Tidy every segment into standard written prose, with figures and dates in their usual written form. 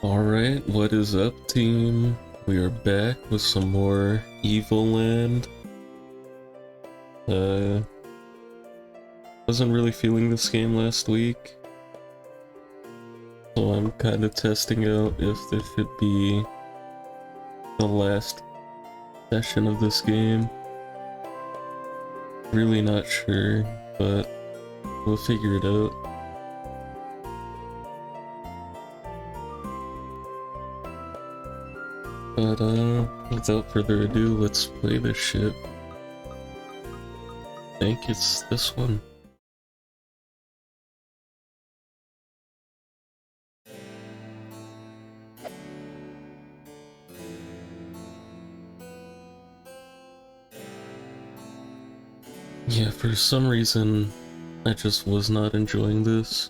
Alright, what is up, team? We are back with some more Evoland. Wasn't really feeling this game last week, so I'm kind of testing out if this should be the last session of this game. Really not sure, but we'll figure it out. But without further ado, let's play this shit. I think it's this one. Yeah, for some reason, I just was not enjoying this.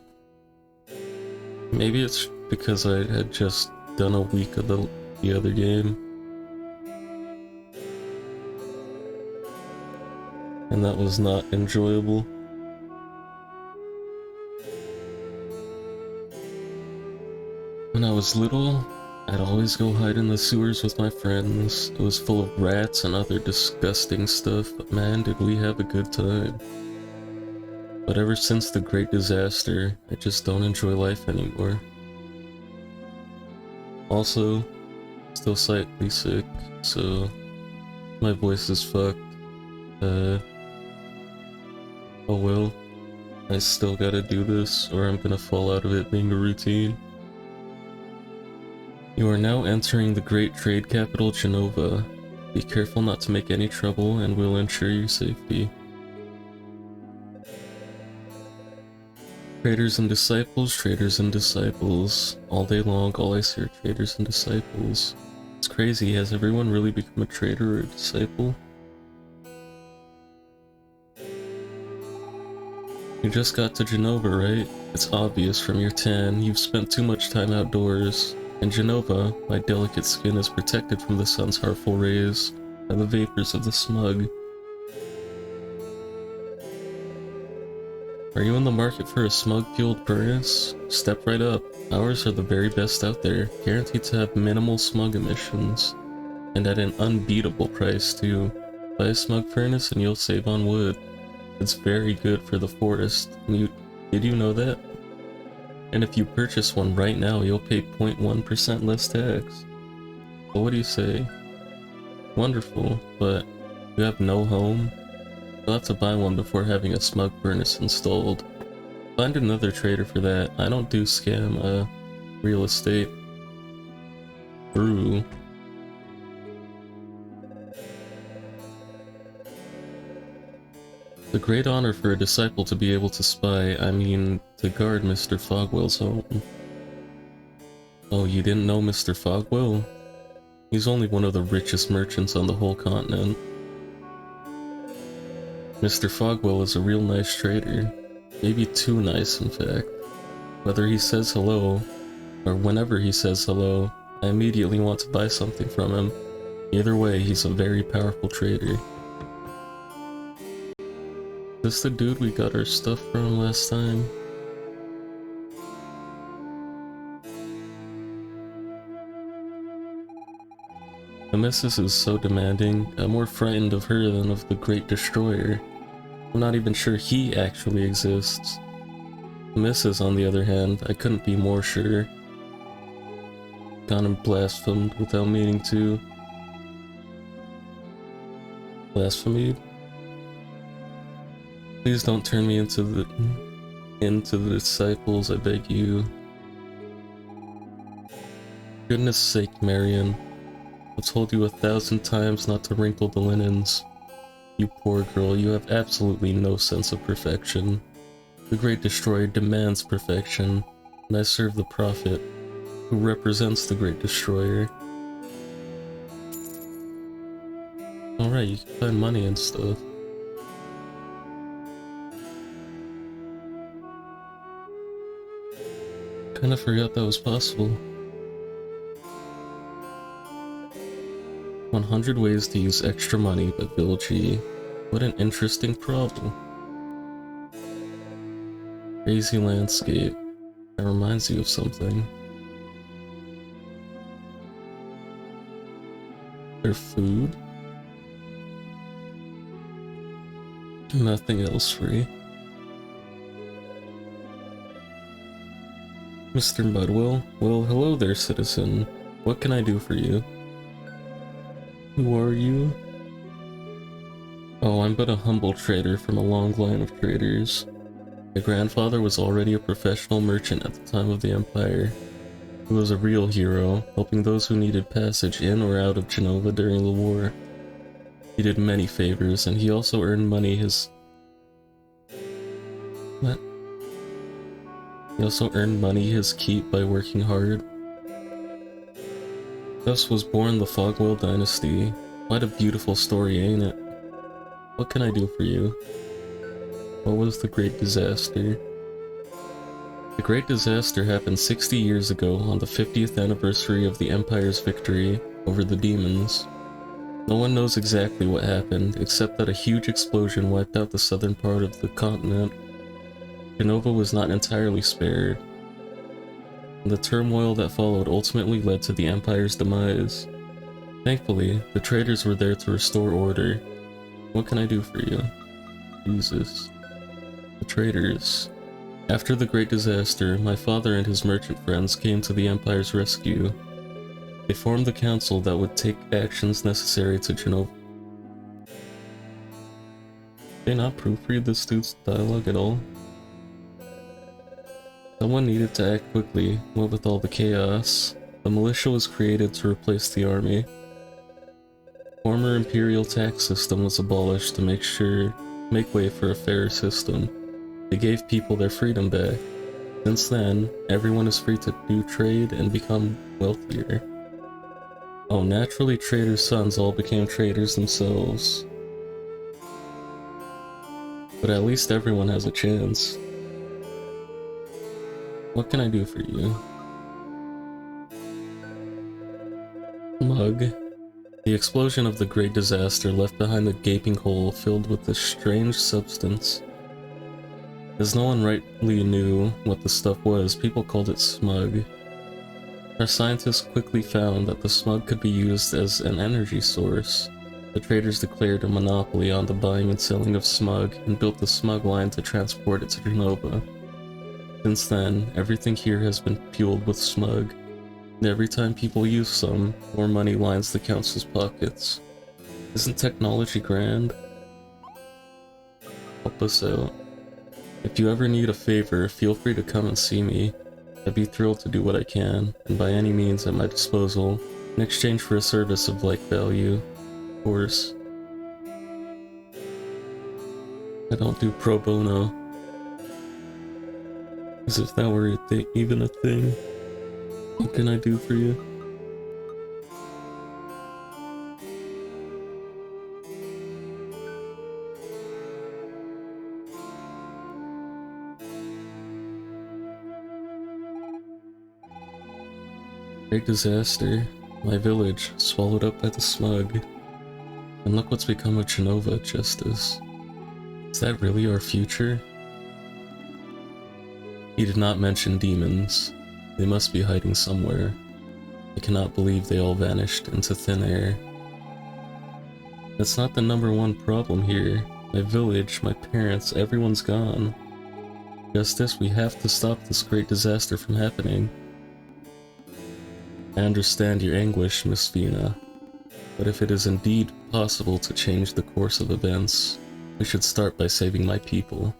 Maybe it's because I had just done a week of the other game. And that was not enjoyable. When I was little, I'd always go hide in the sewers with my friends. It was full of rats and other disgusting stuff, but man, did we have a good time. But ever since the Great Disaster, I just don't enjoy life anymore. Also, still slightly sick, so my voice is fucked. Oh well, I still gotta do this, or I'm gonna fall out of it being a routine. You are now entering the great trade capital, Genova. Be careful not to make any trouble, and we'll ensure your safety. Traders and disciples. All day long, all I see are traders and disciples. It's crazy, has everyone really become a trader or a disciple? You just got to Genova, right? It's obvious from your tan, you've spent too much time outdoors. In Genova, my delicate skin is protected from the sun's harmful rays by the vapors of the smug. Are you in the market for a smug-fueled furnace? Step right up. Ours are the very best out there, guaranteed to have minimal smug emissions. And at an unbeatable price, too. Buy a smug furnace and you'll save on wood. It's very good for the forest. Did you know that? And if you purchase one right now, you'll pay 0.1% less tax. So what do you say? Wonderful, but you have no home? You'll have to buy one before having a smug furnace installed. Find another trader for that. I don't do scam, real estate. Brew. The great honor for a disciple to be able to spy, to guard Mr. Fogwell's home. Oh, you didn't know Mr. Fogwell? He's only one of the richest merchants on the whole continent. Mr. Fogwell is a real nice trader. Maybe too nice, in fact. Whether he says hello, or whenever he says hello, I immediately want to buy something from him. Either way, he's a very powerful trader. Is this the dude we got our stuff from last time? The missus is so demanding, I'm more frightened of her than of the Great Destroyer. I'm not even sure he actually exists. The missus, on the other hand, I couldn't be more sure. Gone and blasphemed without meaning to. Blasphemed? Please don't turn me into the disciples, I beg you. Goodness sake, Marion. I've told you 1,000 times not to wrinkle the linens. You poor girl, you have absolutely no sense of perfection. The Great Destroyer demands perfection, and I serve the Prophet, who represents the Great Destroyer. Alright, you can find money and stuff. Kinda forgot that was possible. 100 Ways to Use Extra Money by Bill G. What an interesting problem. Crazy landscape. That reminds you of something. Their food? Nothing else free. Mr. Mudwell? Well, hello there, citizen. What can I do for you? Who are you? Oh, I'm but a humble trader from a long line of traders. My grandfather was already a professional merchant at the time of the Empire. He was a real hero, helping those who needed passage in or out of Genova during the war. He did many favors, and he also earned money What? He also earned money his keep by working hard. Thus was born the Fogwell dynasty. Quite a beautiful story, ain't it? What can I do for you? What was the Great Disaster? The Great Disaster happened 60 years ago on the 50th anniversary of the Empire's victory over the demons. No one knows exactly what happened, except that a huge explosion wiped out the southern part of the continent. Genova was not entirely spared, and the turmoil that followed ultimately led to the Empire's demise. Thankfully, the traders were there to restore order. What can I do for you? Jesus. The traders. After the Great Disaster, my father and his merchant friends came to the Empire's rescue. They formed the council that would take actions necessary to Genova. Did they not proofread this dude's dialogue at all? Someone needed to act quickly, what with all the chaos. The militia was created to replace the army. Former imperial tax system was abolished to make way for a fairer system. They gave people their freedom back. Since then, everyone is free to do trade and become wealthier. Oh, naturally traders' sons all became traders themselves. But at least everyone has a chance. What can I do for you? Mug. The explosion of the Great Disaster left behind a gaping hole filled with this strange substance. As no one rightly knew what the stuff was, people called it smug. Our scientists quickly found that the smug could be used as an energy source. The traders declared a monopoly on the buying and selling of smug and built the smug line to transport it to Genova. Since then, everything here has been fueled with smug, and every time people use some, more money lines the council's pockets. Isn't technology grand? Help us out. If you ever need a favor, feel free to come and see me. I'd be thrilled to do what I can, and by any means at my disposal, in exchange for a service of like value, of course. I don't do pro bono. As if that were even a thing. What can I do for you? Great disaster. My village, swallowed up by the smug. And look what's become of Genova, Justice. Is that really our future? He did not mention demons. They must be hiding somewhere. I cannot believe they all vanished into thin air. That's not the #1 problem here. My village, my parents, everyone's gone. Justice, we have to stop this great disaster from happening. I understand your anguish, Miss Vina, but if it is indeed possible to change the course of events, we should start by saving my people.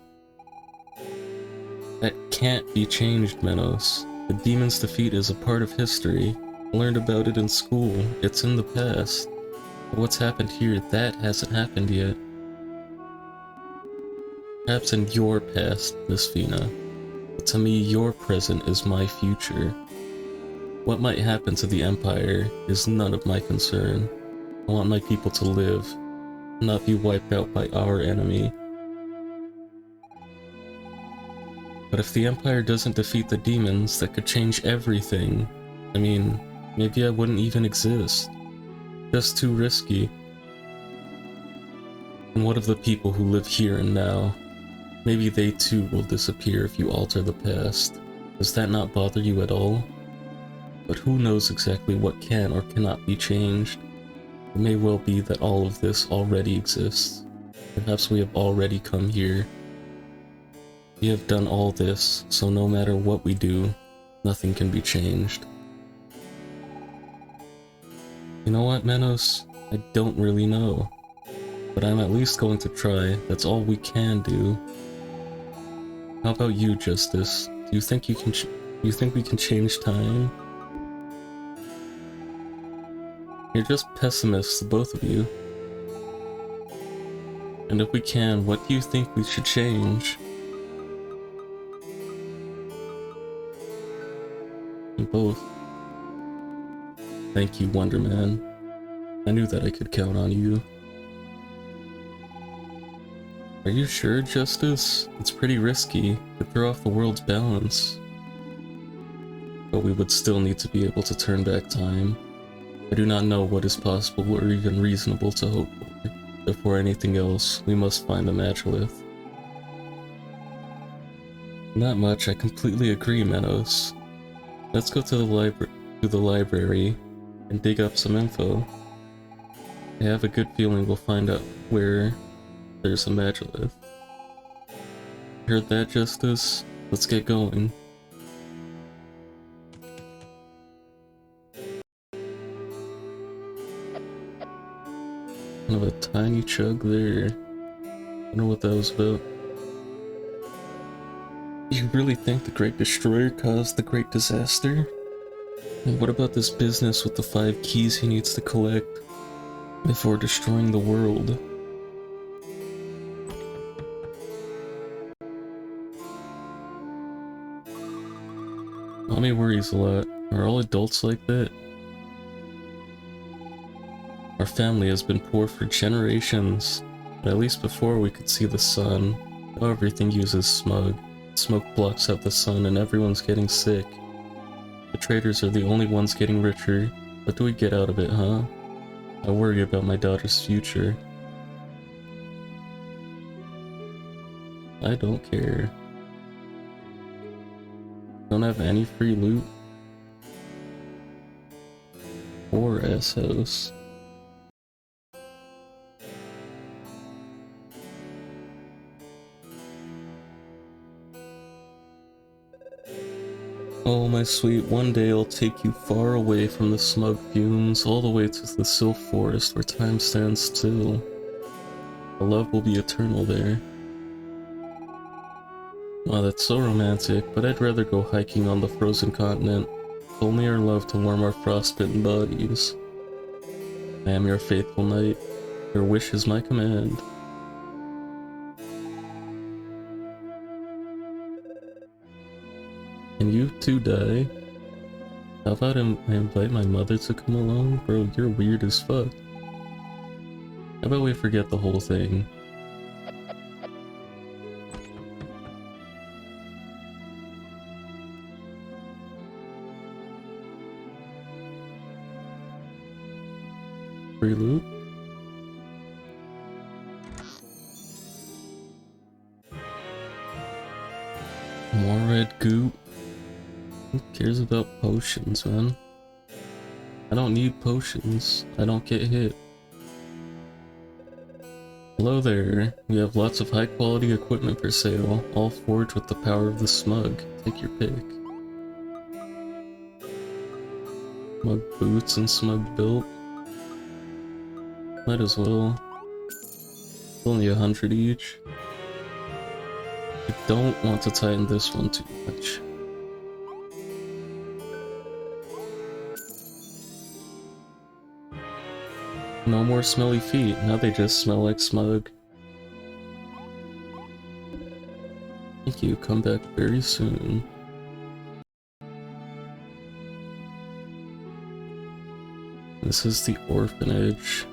That can't be changed, Menos. The demon's defeat is a part of history. I learned about it in school. It's in the past. But what's happened here, that hasn't happened yet. Perhaps in your past, Miss Vina. But to me, your present is my future. What might happen to the Empire is none of my concern. I want my people to live, not be wiped out by our enemy. But if the Empire doesn't defeat the demons, that could change everything. I mean, maybe I wouldn't even exist. Just too risky. And what of the people who live here and now? Maybe they too will disappear if you alter the past. Does that not bother you at all? But who knows exactly what can or cannot be changed? It may well be that all of this already exists. Perhaps we have already come here. We have done all this, so no matter what we do, nothing can be changed. You know what, Menos? I don't really know. But I'm at least going to try. That's all we can do. How about you, Justice? Do you think you can you think we can change time? You're just pessimists, both of you. And if we can, what do you think we should change? You both. Thank you, Wonder Man. I knew that I could count on you. Are you sure, Justice? It's pretty risky. Could throw off the world's balance. But we would still need to be able to turn back time. I do not know what is possible or even reasonable to hope for. Before anything else, we must find the Magilith. Not much, I completely agree, Menos. Let's go to the library and dig up some info. I have a good feeling we'll find out where there's a Magilith. Heard that, Justice? Let's get going. Kind of a tiny chug there. I don't know what that was about. You really think the Great Destroyer caused the Great Disaster? And what about this business with the 5 keys he needs to collect before destroying the world? Mommy worries a lot. Are all adults like that? Our family has been poor for generations, but at least before we could see the sun. Now everything uses smog. Smoke blocks out the sun and everyone's getting sick. The traders are the only ones getting richer. What do we get out of it, huh? I worry about my daughter's future. I don't care. Don't have any free loot? Or S-House. Oh my sweet, one day I'll take you far away from the smug fumes, all the way to the Sylph Forest where time stands still. Our love will be eternal there. Wow, that's so romantic, but I'd rather go hiking on the frozen continent. Only our love to warm our frostbitten bodies. I am your faithful knight. Your wish is my command. Can you two die? How about I invite my mother to come along? Bro, you're weird as fuck. How about we forget the whole thing? Free loot? More red goop? Who cares about potions, man? I don't need potions. I don't get hit. Hello there. We have lots of high quality equipment for sale, all forged with the power of the smug. Take your pick. Smug boots and smug built. Might as well. It's only 100 each. I don't want to tighten this one too much. No more smelly feet, now they just smell like smug. Thank you, come back very soon. This is the orphanage.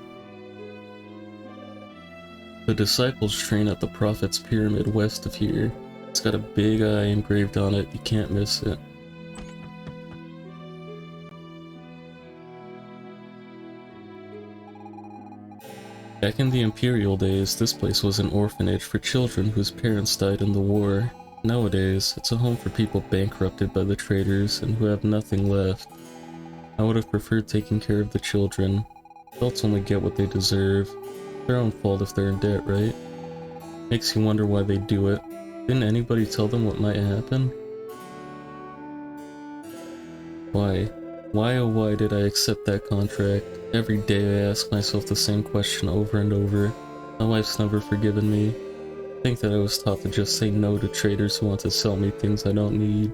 The disciples train at the Prophet's Pyramid west of here. It's got a big eye engraved on it, you can't miss it. Back in the Imperial days, this place was an orphanage for children whose parents died in the war. Nowadays, it's a home for people bankrupted by the traders and who have nothing left. I would have preferred taking care of the children, Adults only get what they deserve. Their own fault if they're in debt, right? Makes you wonder why they do it. Didn't anybody tell them what might happen? Why? Why oh why did I accept that contract? Every day I ask myself the same question over and over. My wife's never forgiven me. I think that I was taught to just say no to traders who want to sell me things I don't need.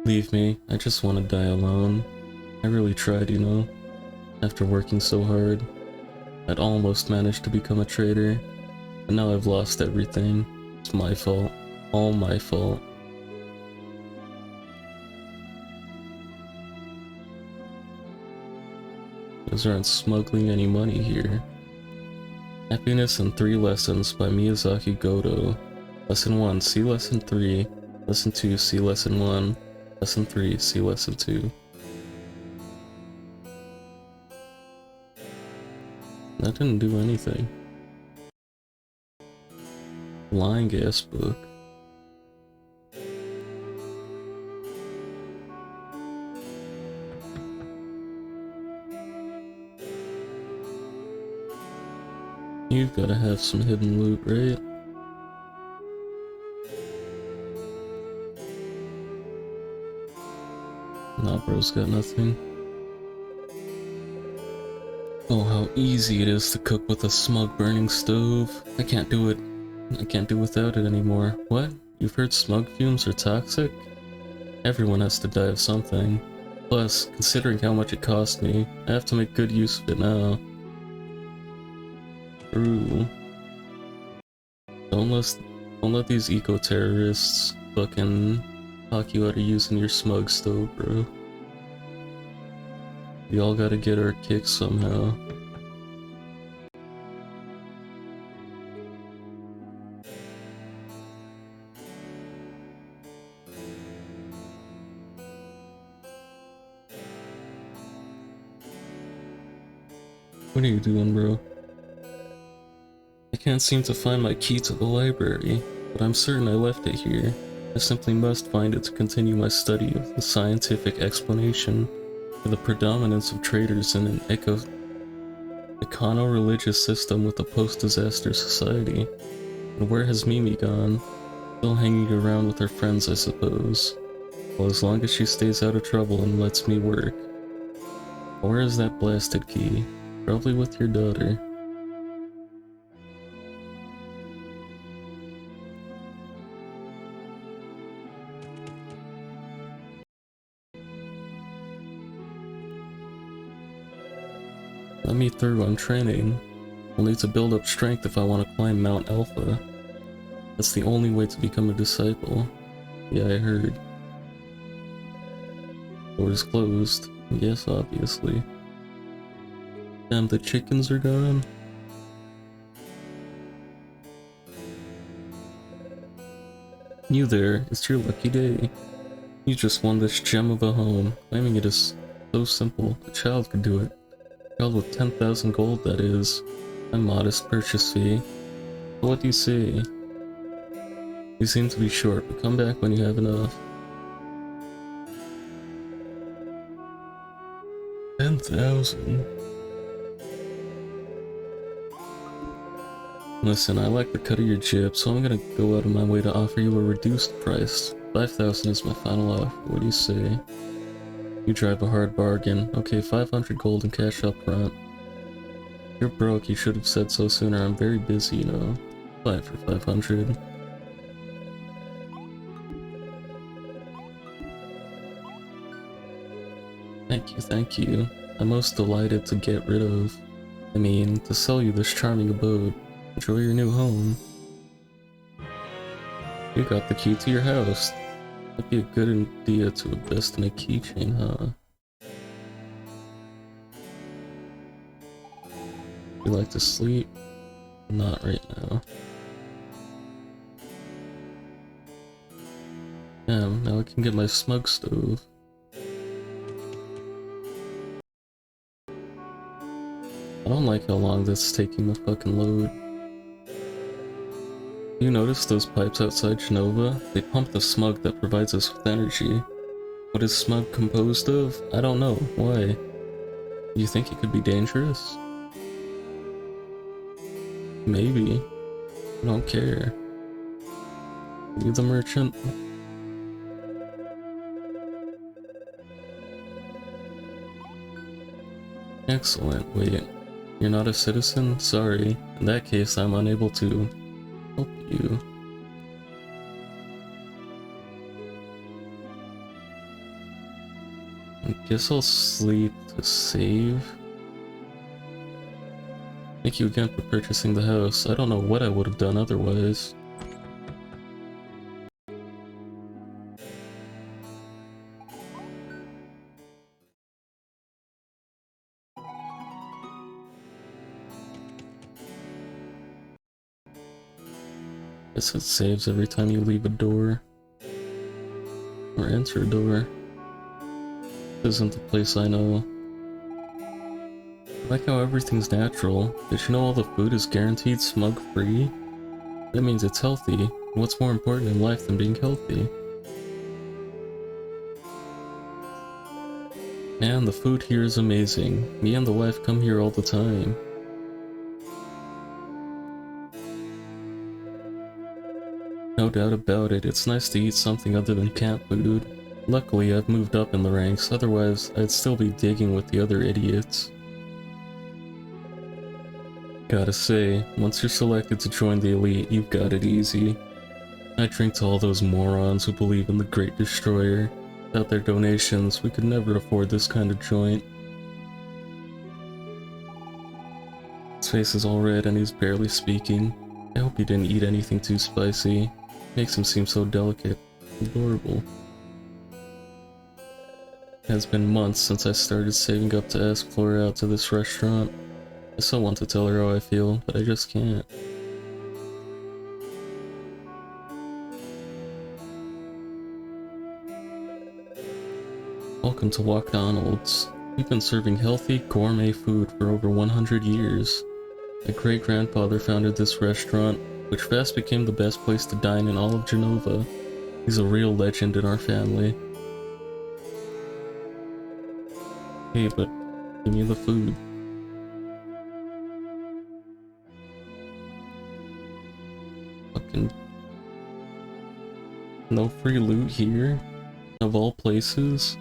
Leave me, I just want to die alone. I really tried, you know. After working so hard, I'd almost managed to become a trader, but now I've lost everything. It's my fault. All my fault. Those aren't smuggling any money here. Happiness in 3 Lessons by Miyazaki Goto. Lesson 1, see Lesson 3. Lesson 2, see Lesson 1. Lesson 3, see Lesson 2. That didn't do anything. Lying gas book. You've gotta have some hidden loot, right? Nah, bro's got nothing. Oh, how easy it is to cook with a smug burning stove. I can't do it. I can't do without it anymore. What? You've heard smug fumes are toxic? Everyone has to die of something. Plus, considering how much it cost me, I have to make good use of it now. True. Don't let these eco-terrorists fucking talk you out of using your smug stove, bro. We all gotta get our kicks somehow. What are you doing, bro? I can't seem to find my key to the library, but I'm certain I left it here. I simply must find it to continue my study of the scientific explanation for the predominance of traders in an econo-religious system with a post-disaster society. And where has Mimi gone? Still hanging around with her friends, I suppose. Well, as long as she stays out of trouble and lets me work. Where is that blasted key? Probably with your daughter. Let me through, I'm training. I'll need to build up strength if I want to climb Mount Alpha. That's the only way to become a disciple. Yeah, I heard. Door's closed. Yes, obviously. Damn, the chickens are gone. You there, it's your lucky day. You just won this gem of a home. Claiming it is so simple. A child could do it. A child with 10,000 gold, that is. A modest purchase fee. But what do you say? You seem to be short, but come back when you have enough. 10,000? Listen, I like the cut of your jib, so I'm gonna go out of my way to offer you a reduced price. 5,000 is my final offer. What do you say? You drive a hard bargain. Okay, 500 gold and cash up front. You're broke, you should have said so sooner. I'm very busy, you know. Buy it for 500. Thank you. I'm most delighted to get rid of... to sell you this charming abode. Enjoy your new home. You got the key to your house. That'd be a good idea to invest in a keychain, huh? You like to sleep? Not right now. Damn, now I can get my smug stove. I don't like how long this is taking to fucking load. You notice those pipes outside Genova? They pump the smug that provides us with energy. What is smug composed of? I don't know. Why? You think it could be dangerous? Maybe. I don't care. You the merchant? Excellent. Wait, you're not a citizen? Sorry. In that case, I'm unable to help you. I guess I'll sleep to save. Thank you again for purchasing the house. I don't know what I would have done otherwise. Guess it saves every time you leave a door. Or enter a door. This isn't the place I know. I like how everything's natural. Did you know all the food is guaranteed smug-free? That means it's healthy. What's more important in life than being healthy? Man, the food here is amazing. Me and the wife come here all the time. No doubt about it, it's nice to eat something other than cat food. Luckily, I've moved up in the ranks, otherwise I'd still be digging with the other idiots. Gotta say, once you're selected to join the elite, you've got it easy. I drink to all those morons who believe in the Great Destroyer. Without their donations, we could never afford this kind of joint. His face is all red and he's barely speaking. I hope he didn't eat anything too spicy. Makes him seem so delicate. Adorable. It has been months since I started saving up to ask Flora out to this restaurant. I still want to tell her how I feel, but I just can't. Welcome to McDonald's. We've been serving healthy, gourmet food for over 100 years. My great-grandfather founded this restaurant, which fast became the best place to dine in all of Genova. He's a real legend in our family. Hey, but give me the food. Fucking... no free loot here? Of all places?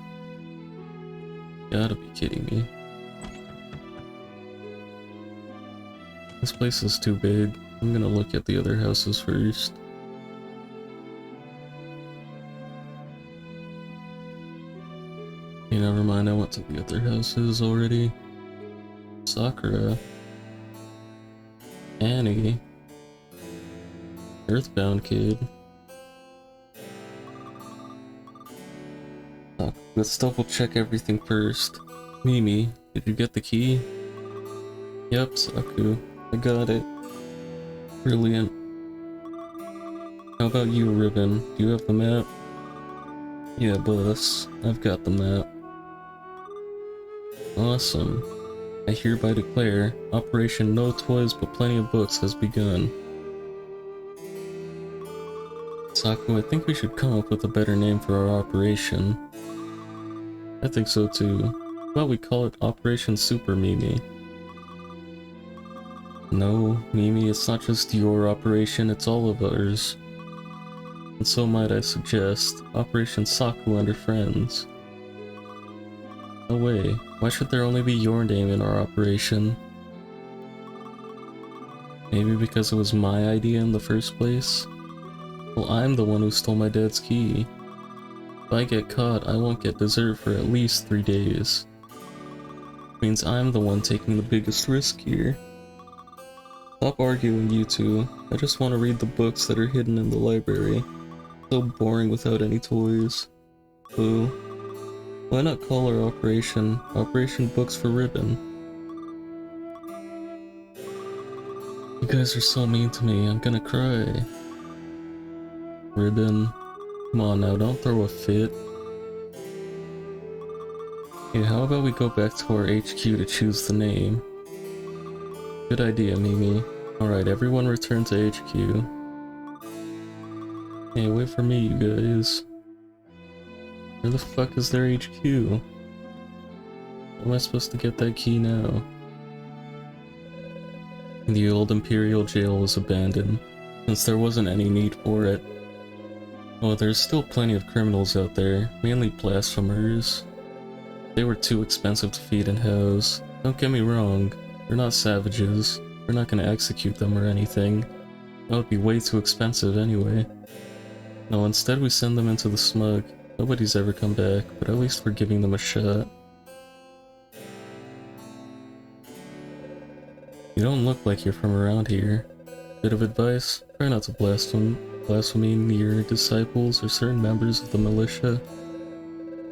Gotta be kidding me. This place is too big. I'm gonna look at the other houses first. Hey, never mind, I went to the other houses already. Sakura. Annie. Earthbound Kid. Let's double check everything first. Mimi, did you get the key? Yep, Saku. I got it. Brilliant. How about you, Ribbon? Do you have the map? Yeah, boss. I've got the map. Awesome. I hereby declare, Operation No Toys But Plenty of Books has begun. Saku, I think we should come up with a better name for our operation. I think so too. How about we call it Operation Super Mimi? No, Mimi, it's not just your operation, it's all of ours. And so might I suggest, Operation Saku and her friends. No way, why should there only be your name in our operation? Maybe because it was my idea in the first place? Well, I'm the one who stole my dad's key. If I get caught, I won't get dessert for at least 3 days. Means I'm the one taking the biggest risk here. Stop arguing, you two. I just want to read the books that are hidden in the library. So boring without any toys. Boo. Why not call our operation Operation Books for Ribbon? You guys are so mean to me, I'm gonna cry. Ribbon. Come on now, don't throw a fit. Okay, how about we go back to our HQ to choose the name? Good idea, Mimi. Alright, everyone return to HQ. Hey, wait for me, you guys. Where the fuck is their HQ? How am I supposed to get that key now? The old Imperial jail was abandoned, since there wasn't any need for it. Oh, there's still plenty of criminals out there, mainly blasphemers. They were too expensive to feed and house. Don't get me wrong, they're not savages. We're not gonna execute them or anything. That would be way too expensive anyway. No, instead we send them into the smug. Nobody's ever come back, but at least we're giving them a shot. You don't look like you're from around here. Bit of advice, try not to blaspheme your disciples or certain members of the militia.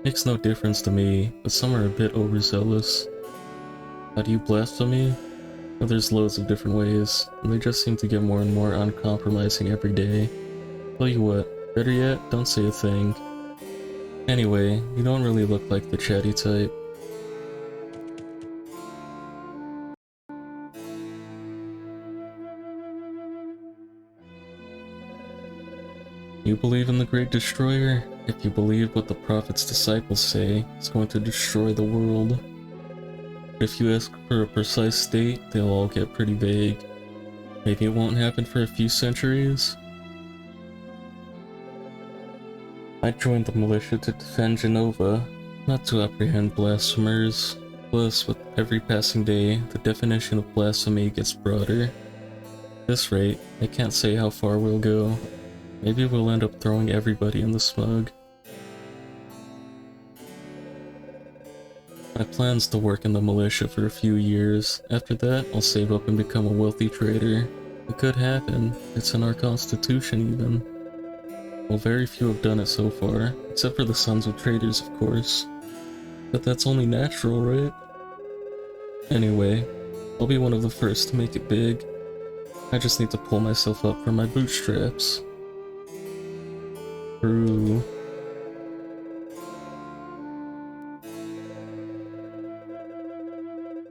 Makes no difference to me, but some are a bit overzealous. How do you blaspheme? Well, there's loads of different ways, and they just seem to get more and more uncompromising every day. Tell you what, better yet, don't say a thing. Anyway, you don't really look like the chatty type. You believe in the Great Destroyer? If you believe what the Prophet's disciples say, it's going to destroy the world. If you ask for a precise date, they'll all get pretty vague. Maybe it won't happen for a few centuries? I joined the militia to defend Genova, not to apprehend blasphemers. Plus, with every passing day, the definition of blasphemy gets broader. At this rate, I can't say how far we'll go. Maybe we'll end up throwing everybody in the smug. My plan's to work in the militia for a few years. After that, I'll save up and become a wealthy trader. It could happen. It's in our constitution even. Well, very few have done it so far, except for the sons of traders, of course. But that's only natural, right? Anyway, I'll be one of the first to make it big. I just need to pull myself up from my bootstraps. True.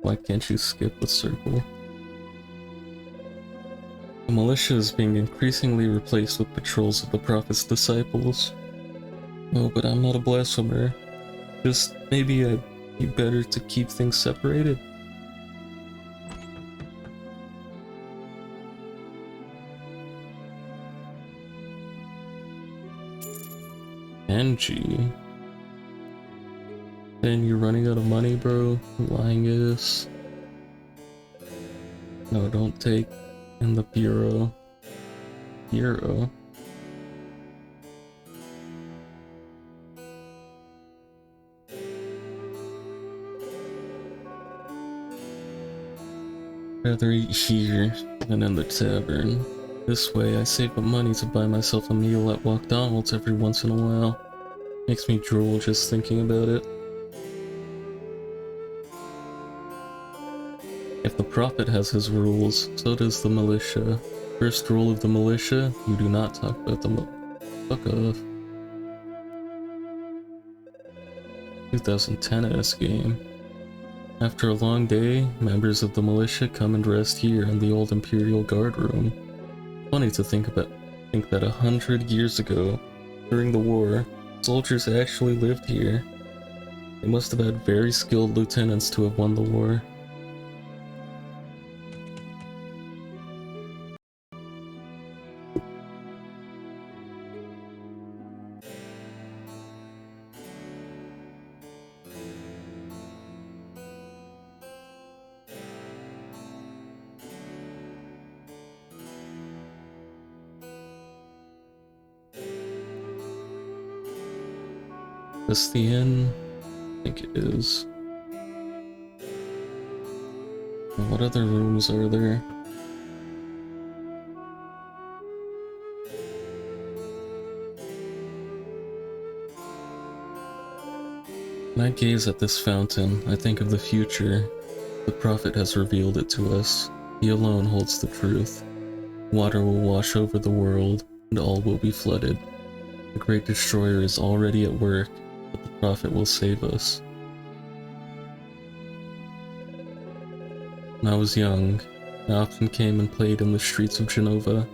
Why can't you skip the circle? The militia is being increasingly replaced with patrols of the Prophet's disciples. Oh, but I'm not a blasphemer. Just maybe I'd be better to keep things separated. Angie. And you're running out of money, bro? Lying ass. No, don't take in the bureau. Bureau? Rather eat here than in the tavern. This way I save up money to buy myself a meal at McDonald's every once in a while. Makes me drool just thinking about it. If the Prophet has his rules, so does the militia. First rule of the militia, you do not talk about the fuck off. 2010-ass game. After a long day, members of the militia come and rest here in the old Imperial Guard room. Funny to think that 100 years ago, during the war, soldiers actually lived here. They must have had very skilled lieutenants to have won the war. This the inn? I think it is. What other rooms are there? When I gaze at this fountain, I think of the future. The Prophet has revealed it to us. He alone holds the truth. Water will wash over the world, and all will be flooded. The Great Destroyer is already at work, but the Prophet will save us. When I was young, I often came and played in the streets of Genova.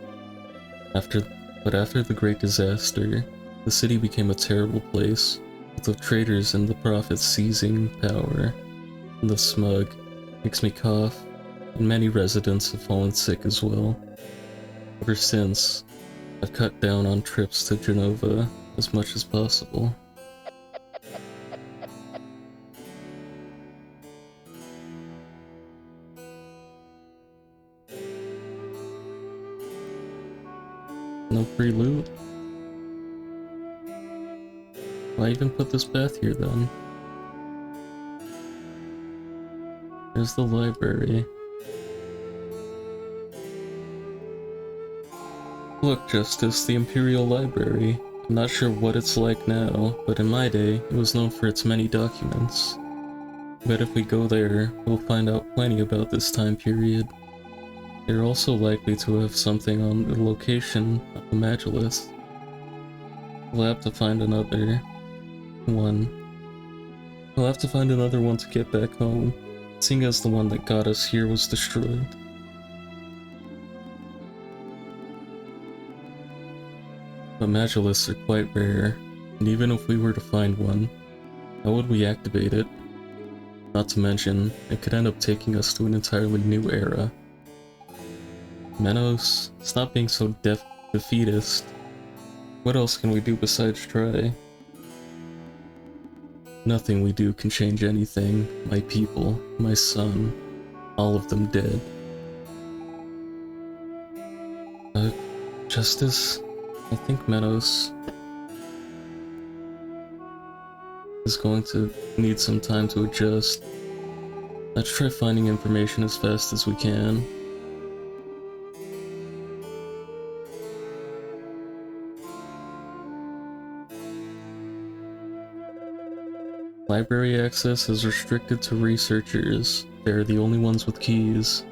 But after the Great Disaster, the city became a terrible place. With the traders and the prophets seizing power, and the smug makes me cough, and many residents have fallen sick as well. Ever since, I've cut down on trips to Genova as much as possible. No free loot? Why even put this path here then? There's the library. Look, Justice, the Imperial Library. I'm not sure what it's like now, but in my day, it was known for its many documents. But if we go there, we'll find out plenty about this time period. They're also likely to have something on the location of the Magillus. We'll have to find another one. We'll have to find another one to get back home, seeing as the one that got us here was destroyed. But Magillus are quite rare, and even if we were to find one, how would we activate it? Not to mention, it could end up taking us to an entirely new era. Menos, stop being so defeatist. What else can we do besides try? Nothing we do can change anything. My people, my son, all of them dead. Justice? I think Menos is going to need some time to adjust. Let's try finding information as fast as we can. Library access is restricted to researchers. They're the only ones with keys.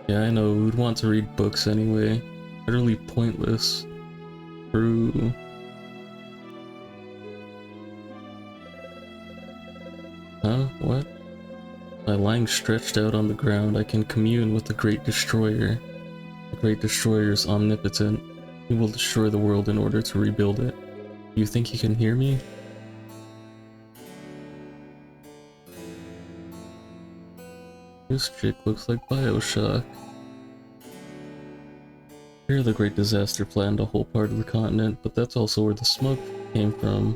Yeah, I know, who'd want to read books anyway? Utterly pointless. True. Huh? What? By lying stretched out on the ground, I can commune with the Great Destroyer. The Great Destroyer is omnipotent. He will destroy the world in order to rebuild it. Do you think he can hear me? This chick looks like BioShock. Here the Great Disaster flattened a whole part of the continent, but that's also where the smoke came from.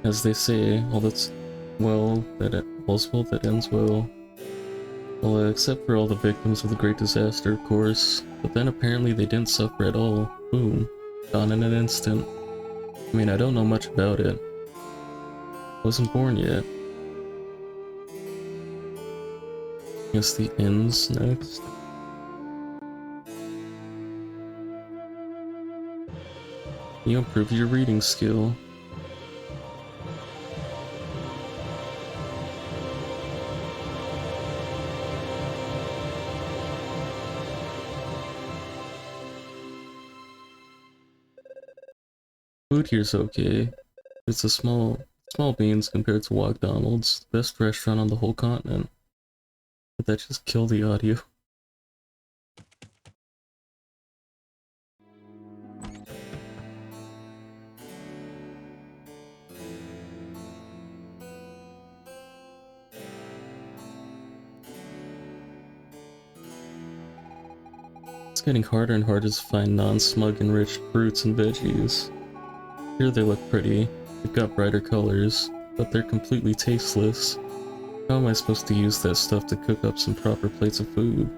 As they say, all that's well, all's well that ends well. Well, except for all the victims of the Great Disaster, of course. But then apparently they didn't suffer at all. Boom. Gone in an instant. I mean, I don't know much about it. Wasn't born yet. Guess the inn's next. You improve your reading skill. Food here's okay. It's a small beans compared to McDonald's, the best restaurant on the whole continent. Did that just kill the audio? It's getting harder and harder to find non-smug enriched fruits and veggies. Here they look pretty, they've got brighter colors, but they're completely tasteless. How am I supposed to use that stuff to cook up some proper plates of food?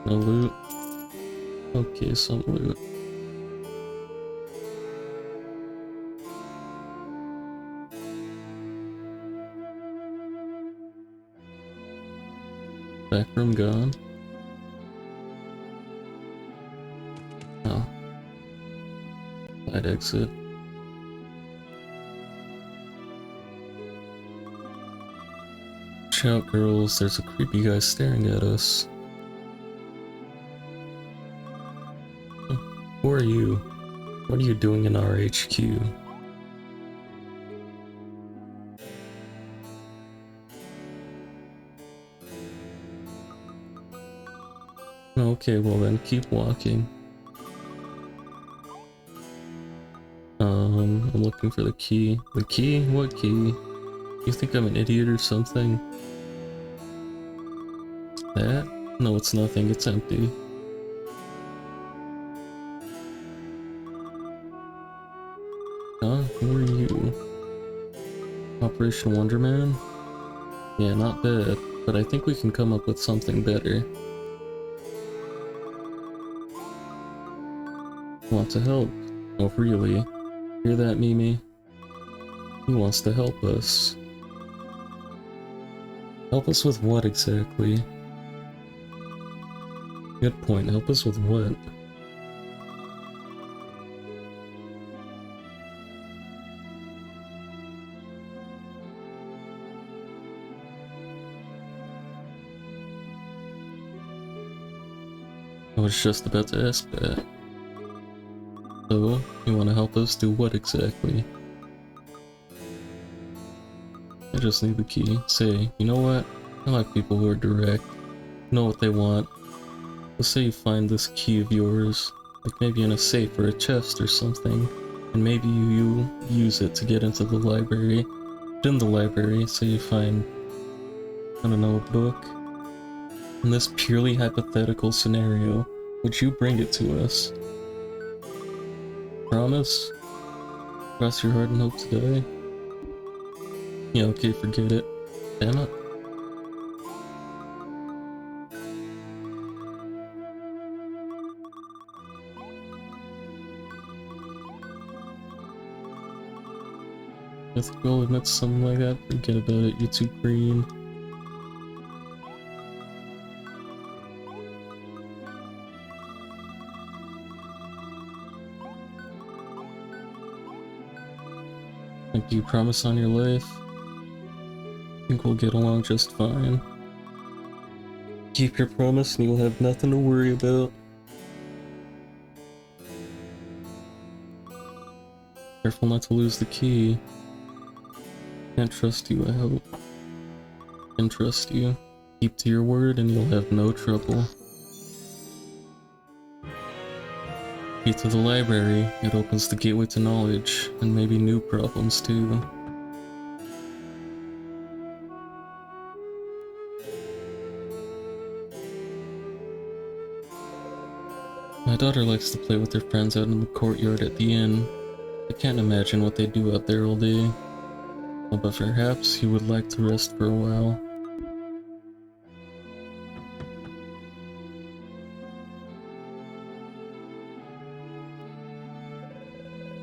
No loot? Okay, some loot. Back room gone. Oh. Side exit. Watch out, girls, there's a creepy guy staring at us. Who are you? What are you doing in our HQ? Okay, well then, keep walking. I'm looking for the key. The key? What key? You think I'm an idiot or something? That? No, it's nothing. It's empty. Huh? Who are you? Operation Wonderman? Yeah, not bad, but I think we can come up with something better. Want to help? Oh, really? Hear that, Mimi? He wants to help us. Help us with what exactly? Good point. Help us with what? I was just about to ask that. So, you want to help us do what exactly? I just need the key. Say, you know what? I like people who are direct. Know what they want. Let's say you find this key of yours, like maybe in a safe or a chest or something, and maybe you use it to get into the library. But in the library, say you find, I don't know, a book. In this purely hypothetical scenario, would you bring it to us? Promise? Cross your heart and hope to die? Yeah, okay, forget it. Damn it. I think we'll admit something like that. Forget about it, you're too green. Like, do you promise on your life? I think we'll get along just fine. Keep your promise and you'll have nothing to worry about. Careful not to lose the key. Can't trust you, I hope. Can trust you. Keep to your word and you'll have no trouble. Key to the library. It opens the gateway to knowledge, and maybe new problems too. My daughter likes to play with her friends out in the courtyard at the inn. I can't imagine what they do out there all day. But perhaps you would like to rest for a while.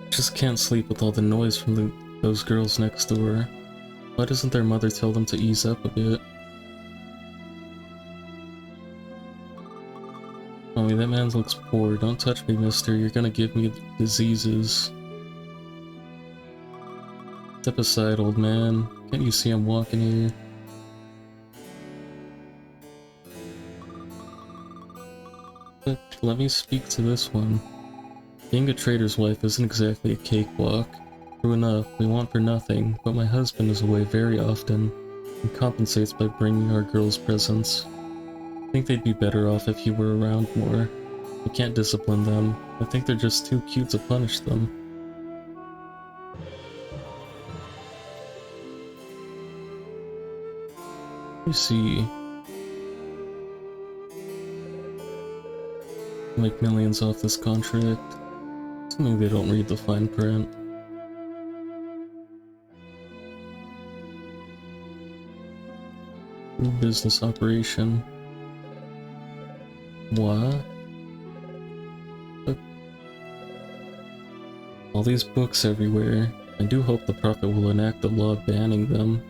Just can't sleep with all the noise from those girls next door. Why doesn't their mother tell them to ease up a bit? Mommy, that man looks poor. Don't touch me, mister. You're gonna give me diseases. Step aside, old man. Can't you see I'm walking here? But let me speak to this one. Being a trader's wife isn't exactly a cakewalk. True enough, we want for nothing, but my husband is away very often, and compensates by bringing our girls presents. I think they'd be better off if you were around more. We can't discipline them. I think they're just too cute to punish them. You see, make millions off this contract. Assuming they don't read the fine print. New business operation. What? All these books everywhere. I do hope the Prophet will enact a law banning them.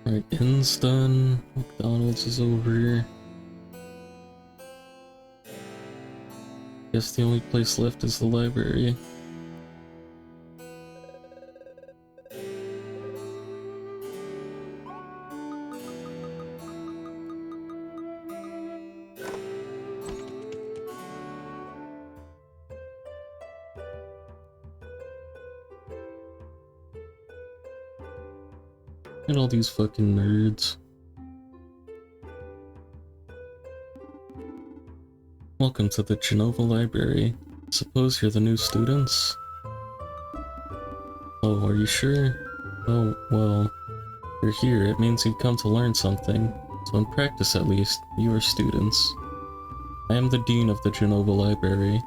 Alright, inn's done. McDonald's is over. Guess the only place left is the library. Look at all these fucking nerds. Welcome to the Genova Library. Suppose you're the new students? Oh, are you sure? Oh, well, you're here. It means you've come to learn something. So in practice at least, you are students. I am the Dean of the Genova Library.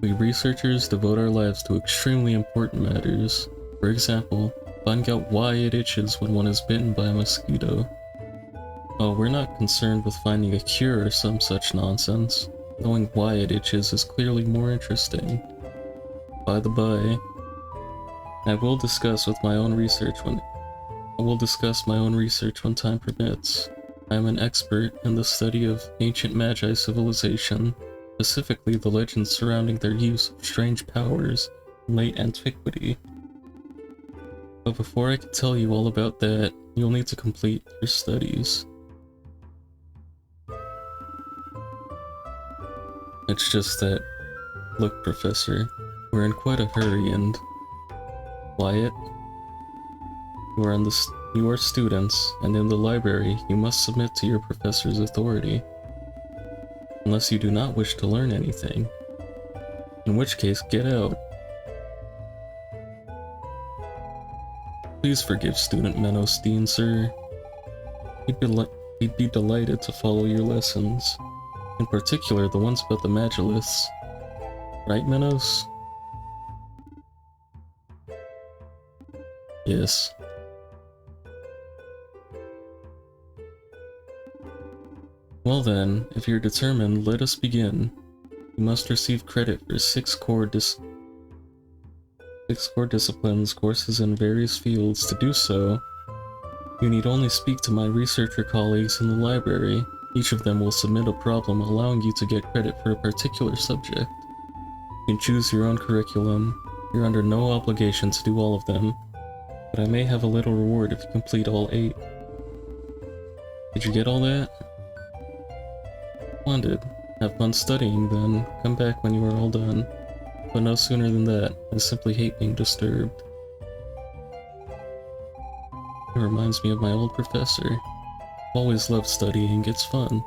We researchers devote our lives to extremely important matters. For example, finding out why it itches when one is bitten by a mosquito. Oh, we're not concerned with finding a cure or some such nonsense. Knowing why it itches is clearly more interesting. By the by, I will discuss my own research when time permits. I am an expert in the study of ancient Magi civilization, specifically the legends surrounding their use of strange powers in late antiquity. But before I can tell you all about that, you'll need to complete your studies. It's just that, look, Professor, we're in quite a hurry and... Wyatt, you are students, and in the library, you must submit to your professor's authority. Unless you do not wish to learn anything. In which case, get out. Please forgive student Menosteen, sir. He'd be delighted to follow your lessons. In particular, the ones about the Magiliths. Right, Menos? Yes. Well then, if you're determined, let us begin. You must receive credit for 6 core disciplines, courses in various fields. To do so, you need only speak to my researcher colleagues in the library. Each of them will submit a problem allowing you to get credit for a particular subject. You can choose your own curriculum. You're under no obligation to do all of them, but I may have a little reward if you complete all 8. Did you get all that? Splendid. Have fun studying then. Come back when you are all done. But no sooner than that. I simply hate being disturbed. It reminds me of my old professor. Always loved studying, it's fun.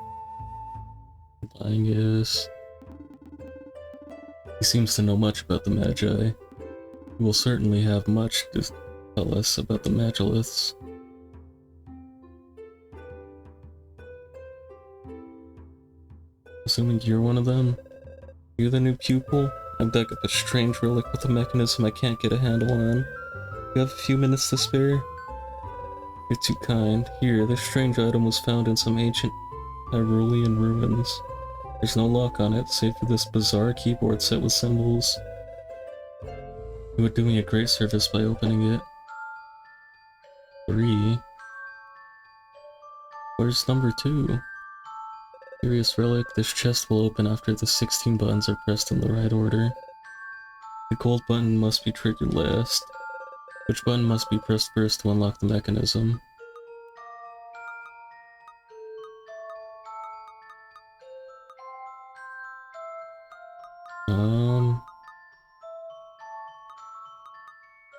Lying is... He seems to know much about the Magi. He will certainly have much to tell us about the Magiliths. Assuming you're one of them? You're the new pupil? I've dug up a strange relic with a mechanism I can't get a handle on. You have a few minutes to spare? You're too kind. Here, this strange item was found in some ancient Hyrulean ruins. There's no lock on it, save for this bizarre keyboard set with symbols. You are doing a great service by opening it. 3. Where's number 2? Curious relic, this chest will open after the 16 buttons are pressed in the right order. The gold button must be triggered last. Which button must be pressed first to unlock the mechanism?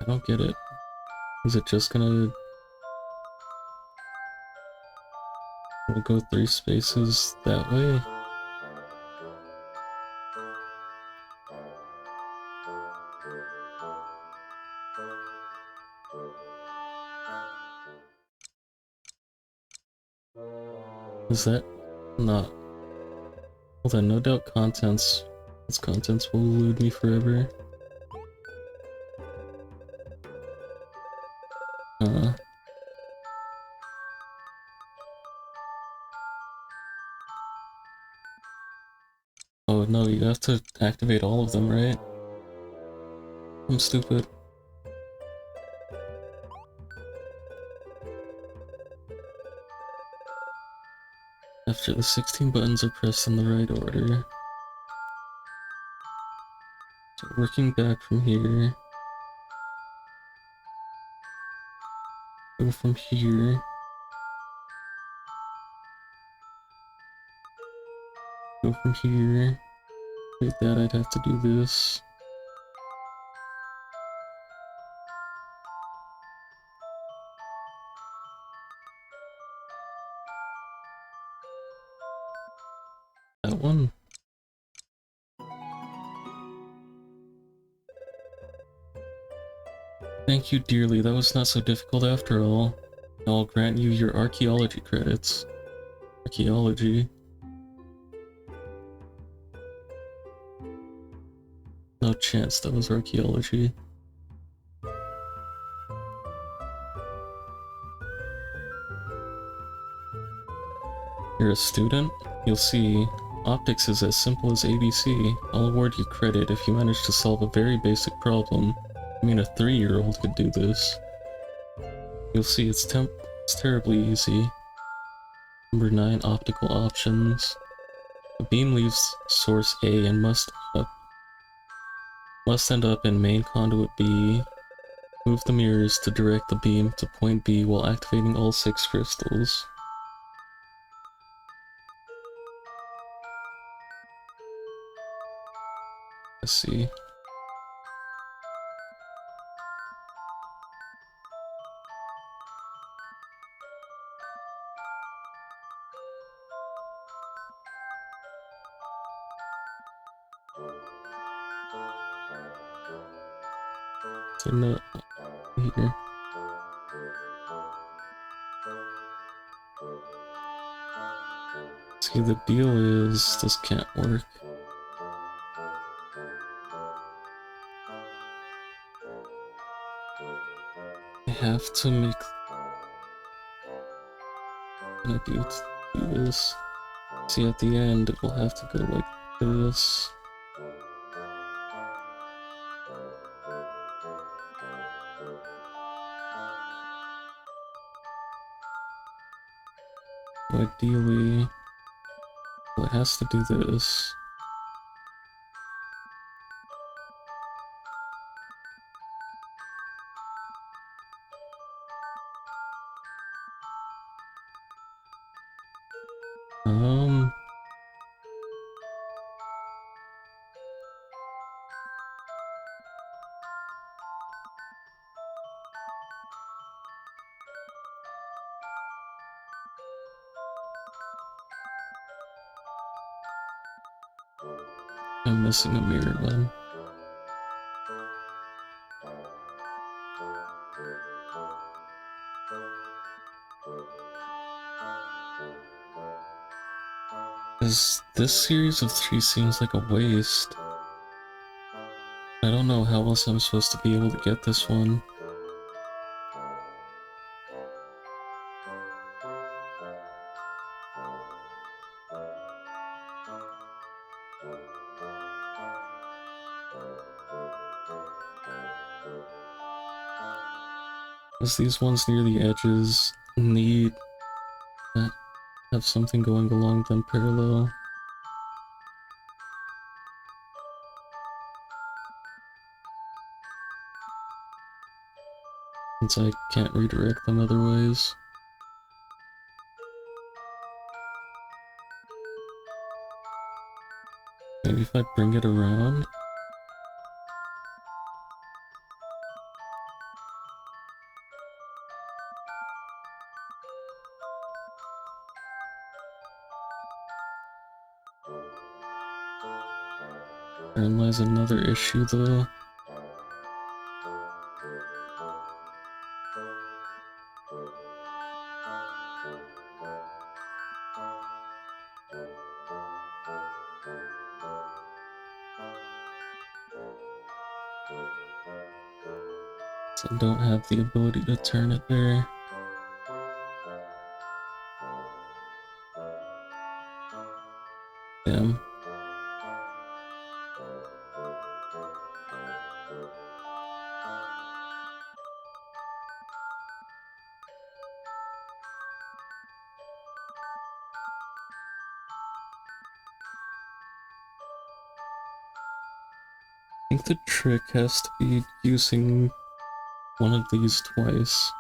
I don't get it. Is it just gonna... We'll go 3 spaces that way? Is that not... Well then, no doubt its contents will elude me forever. Oh no, you have to activate all of them, right? I'm stupid. After the 16 buttons are pressed in the right order. So working back from here. Go from here. Go from here. Like that, I'd have to do this. Thank you dearly, that was not so difficult after all. I'll grant you your archaeology credits. Archaeology? No chance that was archaeology. You're a student? You'll see, optics is as simple as ABC. I'll award you credit if you manage to solve a very basic problem. I mean, a 3-year-old could do this. You'll see, it's terribly easy. Number 9, optical options. A beam leaves source A and must end up in main conduit B. Move the mirrors to direct the beam to point B while activating all 6 crystals. Let's see. So no, here. See, the deal is this can't work. I have to make. What can I do to do this? See, at the end, it will have to go like this. Ideally, well, it has to do this. I'm missing a mirror then. This series of 3 seems like a waste. I don't know how else I'm supposed to be able to get this one. Because these ones near the edges need to have something going along them parallel. Since I can't redirect them otherwise. Maybe if I bring it around? Therein lies another issue though. I don't have the ability to turn it there. Damn. I think the trick has to be using one of these twice.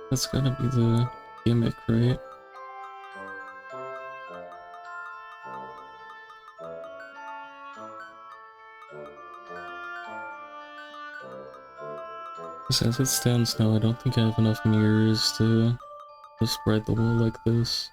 That's gotta be the gimmick, right? Because as it stands now, I don't think I have enough mirrors to spread the wall like this.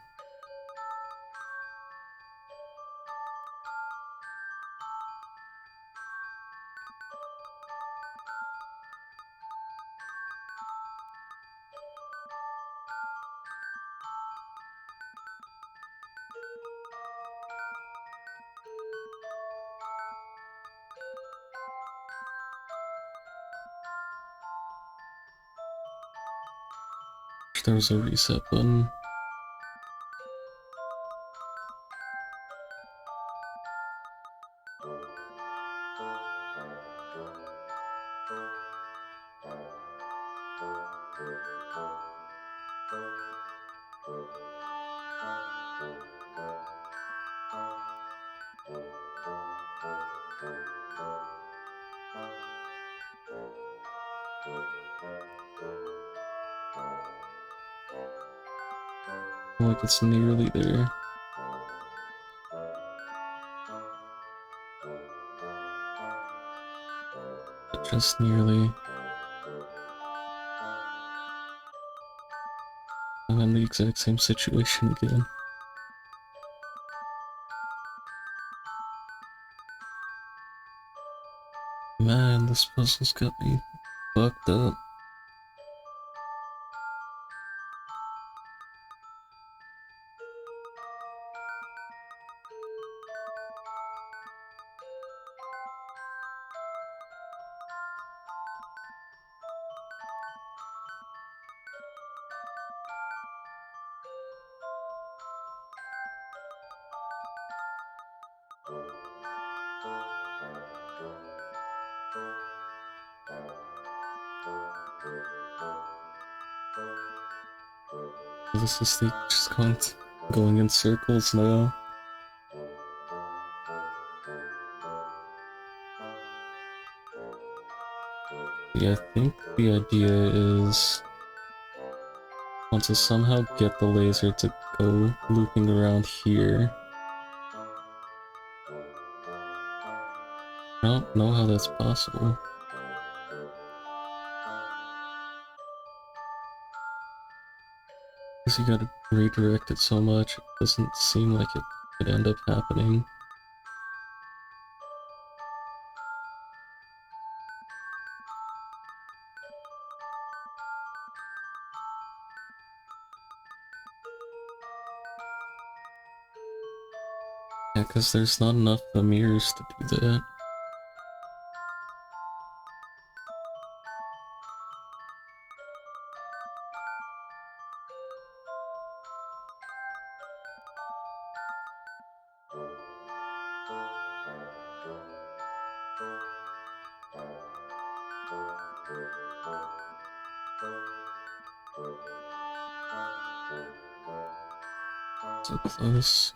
There was a reset button. Like it's nearly there. Just nearly. I'm in the exact same situation again. Man, this puzzle's got me fucked up. This is just going in circles now. Yeah, I think the idea is want to somehow get the laser to go looping around here. I don't know how that's possible. Because you gotta redirect it so much, it doesn't seem like it could end up happening. Yeah, because there's not enough of the mirrors to do that. So close.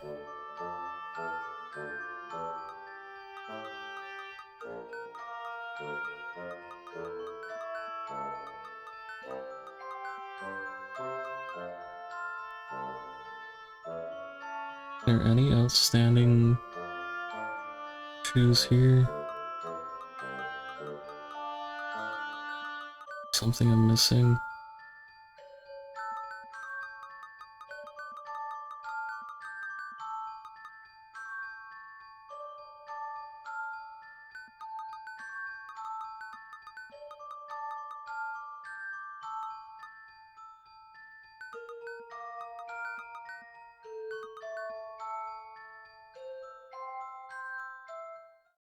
Are there any outstanding issues here? Something I'm missing?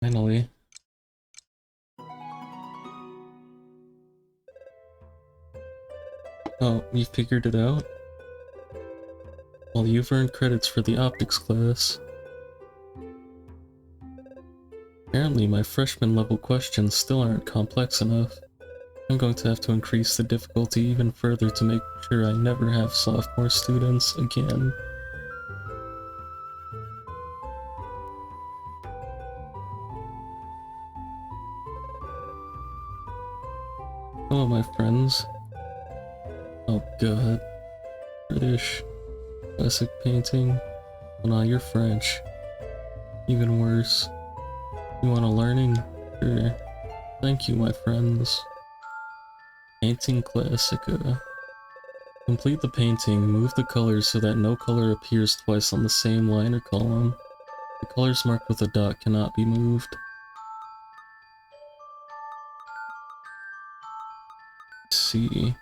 Finally. Oh, you figured it out? Well, you've earned credits for the optics class. Apparently my freshman level questions still aren't complex enough. I'm going to have to increase the difficulty even further to make sure I never have sophomore students again. Hello, my friends. Oh god. British. Classic painting. Oh no, you're French. Even worse. You want a learning? Sure. Thank you, my friends. Painting Classica. Complete the painting, move the colors so that no color appears twice on the same line or column. The colors marked with a dot cannot be moved. See.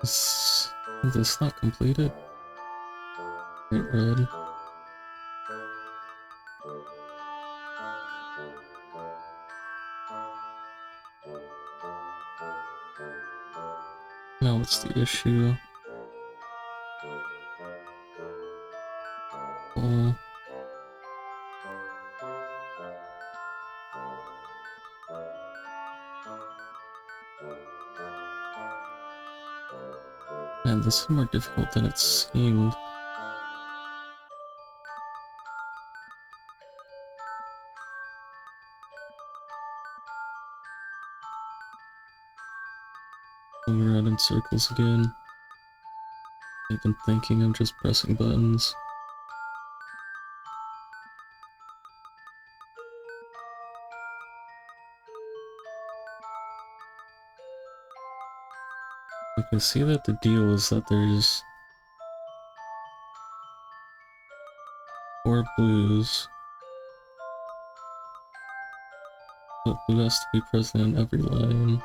Is this not completed? Right, red. Now what's the issue? Oh. Man, this is more difficult than it seemed. Going around in circles again. I've been thinking I'm just pressing buttons. I can see that the deal is that there's 4 blues, but blue has to be present in every line.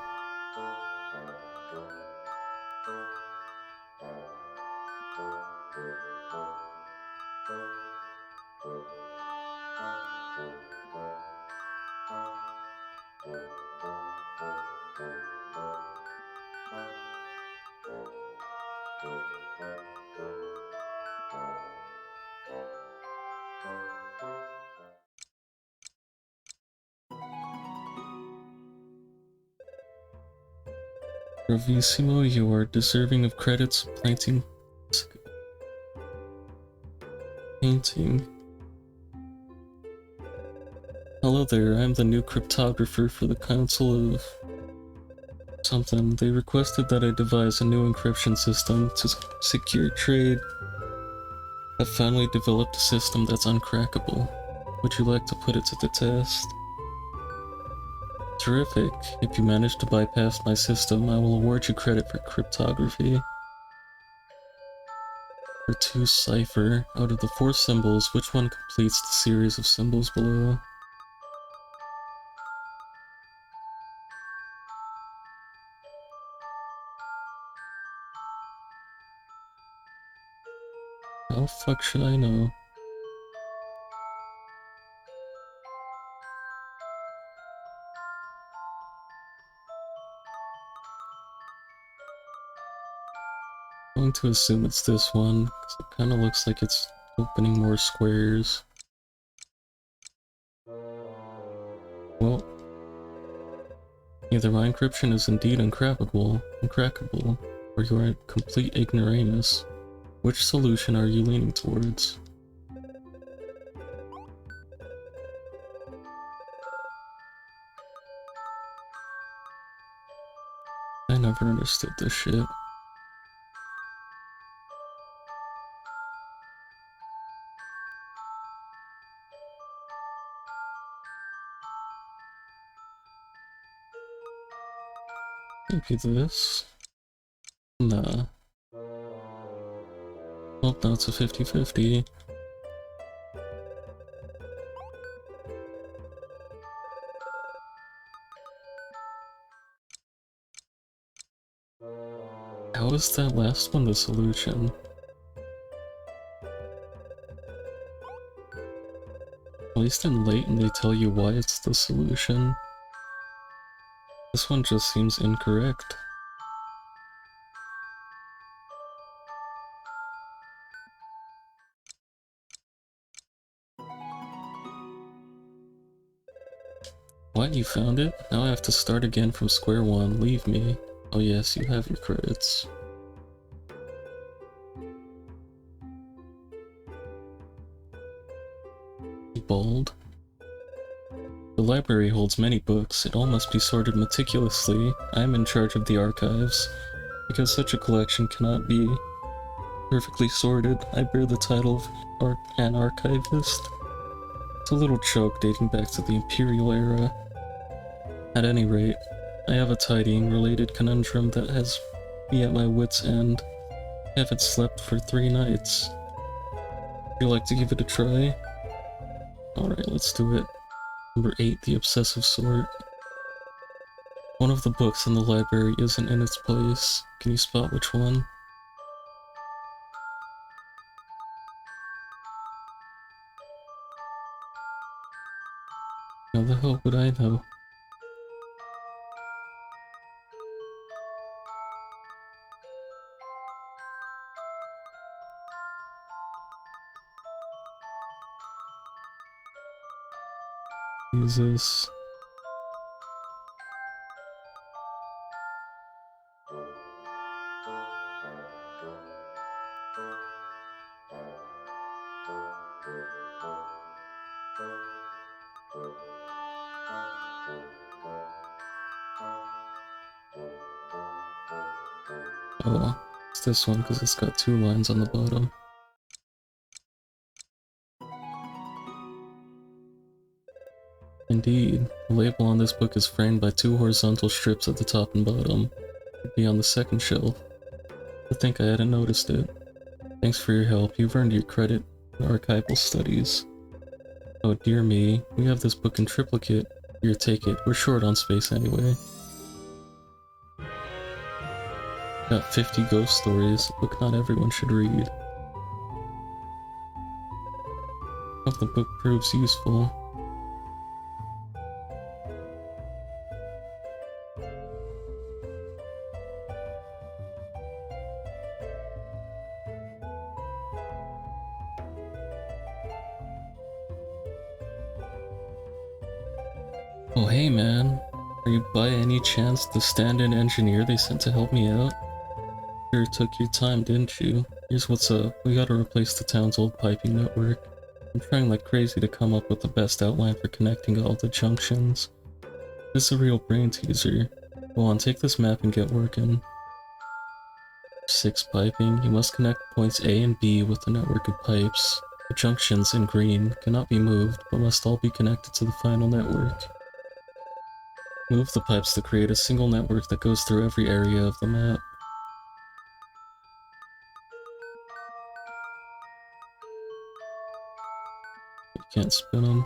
Bravissimo, you are deserving of credits planting painting. Hello there, I'm the new cryptographer for the Council of something. They requested that I devise a new encryption system to secure trade. I've finally developed a system that's uncrackable. Would you like to put it to the test? Terrific. If you manage to bypass my system, I will award you credit for cryptography. For 2 cipher, out of the 4 symbols, which one completes the series of symbols below? How the fuck should I know? going to assume it's this one, because it kind of looks like it's opening more squares. Well, either my encryption is indeed uncrackable, or you are a complete ignoramus. Which solution are you leaning towards? I never understood this shit. Maybe this? Nah. Oh, no, it's a 50-50. How is that last one the solution? At least in Layton they tell you why it's the solution. This one just seems incorrect. What, you found it? Now I have to start again from square one. Leave me. Oh yes, you have your credits. Bold. The library holds many books. It all must be sorted meticulously. I am in charge of the archives. Because such a collection cannot be perfectly sorted, I bear the title of an archivist. It's a little joke dating back to the Imperial era. At any rate, I have a tidying-related conundrum that has me at my wit's end. I haven't slept for 3 nights. Would you like to give it a try? Alright, let's do it. Number 8, the obsessive sort. One of the books in the library isn't in its place. Can you spot which one? How the hell would I know? Jesus. Oh, it's this one because it's got 2 lines on the bottom. Indeed, the label on this book is framed by 2 horizontal strips at the top and bottom. It'd be on the second shelf. I think I hadn't noticed it. Thanks for your help. You've earned your credit in archival studies. Oh dear me, we have this book in triplicate. Here, take it. We're short on space anyway. Got 50 ghost stories, a book not everyone should read. Hope the book proves useful. Oh hey man, are you by any chance the stand-in engineer they sent to help me out? Sure took your time, didn't you? Here's what's up, we gotta replace the town's old piping network. I'm trying like crazy to come up with the best outline for connecting all the junctions. This is a real brain teaser. Go on, take this map and get working. 6 piping, you must connect points A and B with a network of pipes. The junctions, in green, cannot be moved, but must all be connected to the final network. Move the pipes to create a single network that goes through every area of the map. You can't spin them.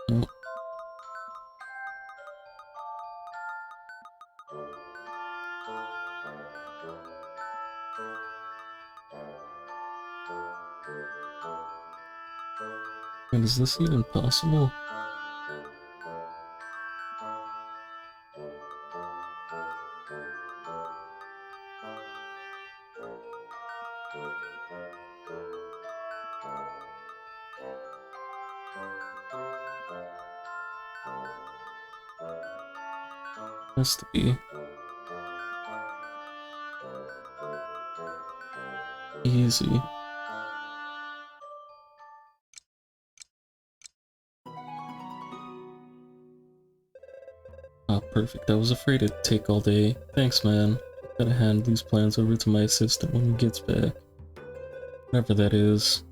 No. And is this even possible? Has to be easy. Ah, perfect. I was afraid it'd take all day. Thanks, man. Gotta hand these plans over to my assistant when he gets back. Whatever that is.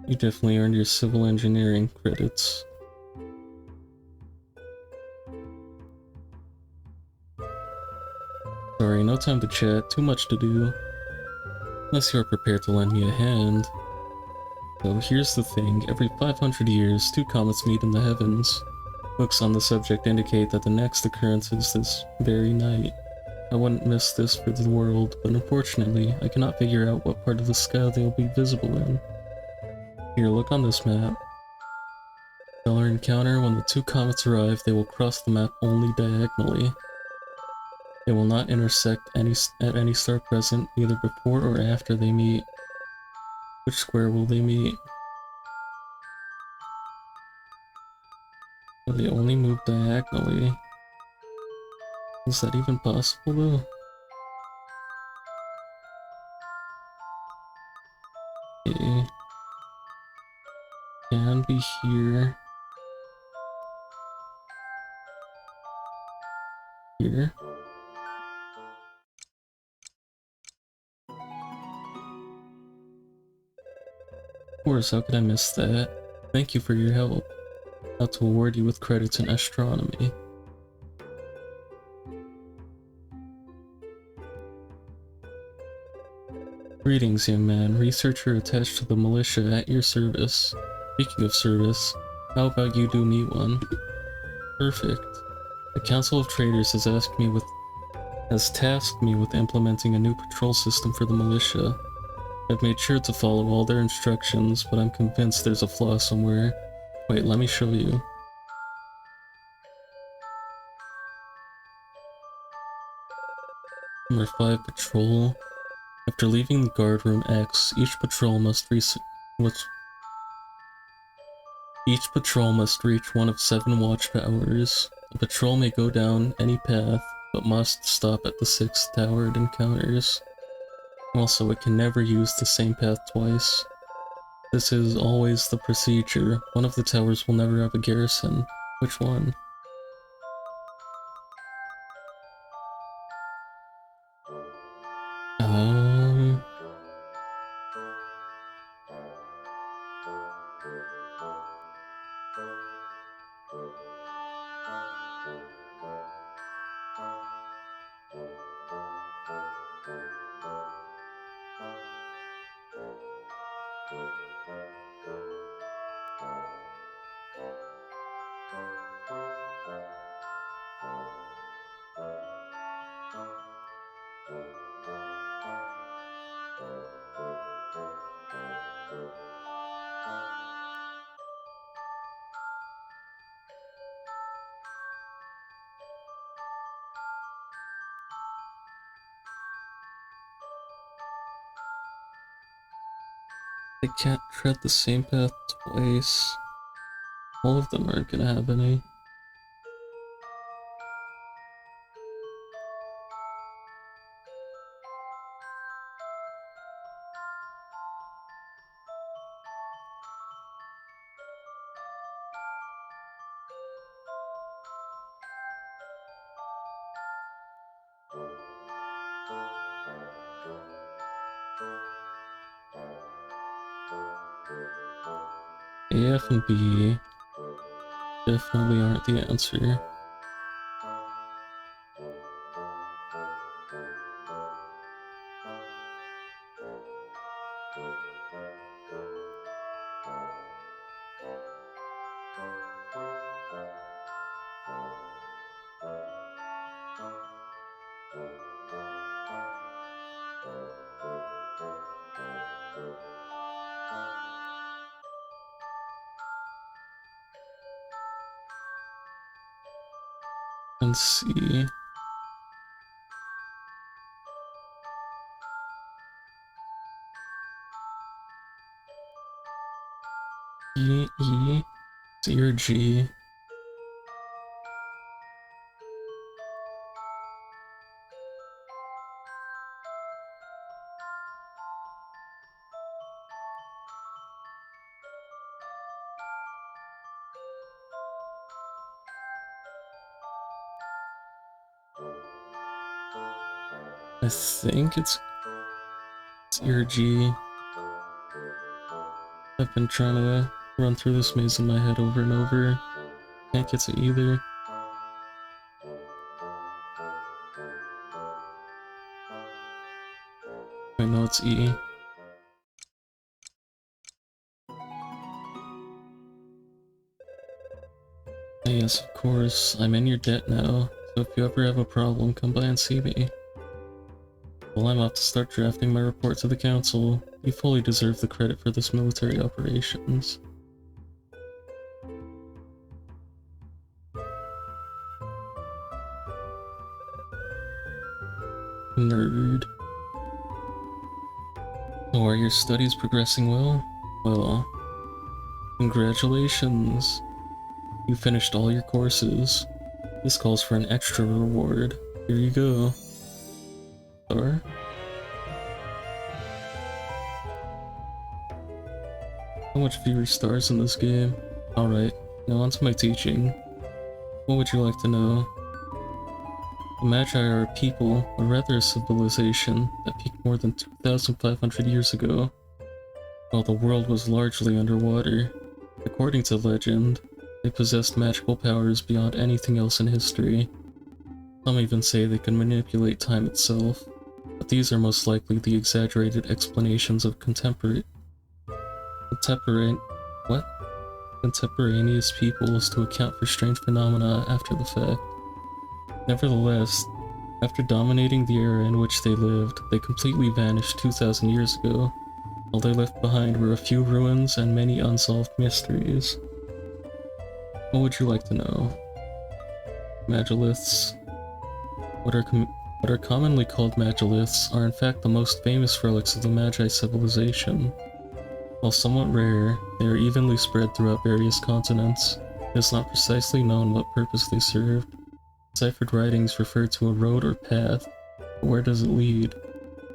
You definitely earned your civil engineering credits. Sorry, no time to chat. Too much to do. Unless you're prepared to lend me a hand. So here's the thing. Every 500 years, two comets meet in the heavens. Books on the subject indicate that the next occurrence is this very night. I wouldn't miss this for the world, but unfortunately, I cannot figure out what part of the sky they will be visible in. Here, look on this map. Stellar encounter: when the two comets arrive, they will cross the map only diagonally. They will not intersect at any star present, either before or after they meet. Which square will they meet? Will they only move diagonally? Is that even possible though? Okay. Can be here. Here. Of course, how could I miss that? Thank you for your help. About to award you with credits in astronomy. Greetings, young man. Researcher attached to the militia at your service. Speaking of service, how about you do me one? Perfect. The Council of Traders has tasked me with implementing a new patrol system for the militia. I've made sure to follow all their instructions, but I'm convinced there's a flaw somewhere. Wait, let me show you. Number 5 Patrol. After leaving the guard room X, each patrol must reach one of 7 watch powers. The patrol may go down any path, but must stop at the 6th tower it encounters. Also, it can never use the same path twice. This is always the procedure. One of the towers will never have a garrison. Which one? Um... They can't tread the same path twice. All of them aren't gonna have any. A, F, and B definitely aren't the answer. Let's see. E, E, C or G. I think it's C or G. I've been trying to run through this maze in my head over and over. Can't get to either. I know it's E. Yes, of course. I'm in your debt now, so if you ever have a problem, come by and see me. Well, I'm off to start drafting my report to the council. You fully deserve the credit for this military operations. Nerd. Oh, are your studies progressing well? Well, congratulations. You finished all your courses. This calls for an extra reward. Here you go. Star? How much fewer stars in this game? Alright, now on to my teaching. What would you like to know? The Magi are a people, or rather a civilization, that peaked more than 2,500 years ago, while the world was largely underwater. According to legend, they possessed magical powers beyond anything else in history. Some even say they can manipulate time itself, but these are most likely the exaggerated explanations of contemporaneous peoples to account for strange phenomena after the fact. Nevertheless, after dominating the era in which they lived, they completely vanished 2,000 years ago. All they left behind were a few ruins and many unsolved mysteries. What would you like to know? Magiliths. What are commonly called Magiliths are in fact the most famous relics of the Magi civilization. While somewhat rare, they are evenly spread throughout various continents. It is not precisely known what purpose they served. Ciphered writings refer to a road or path, but where does it lead?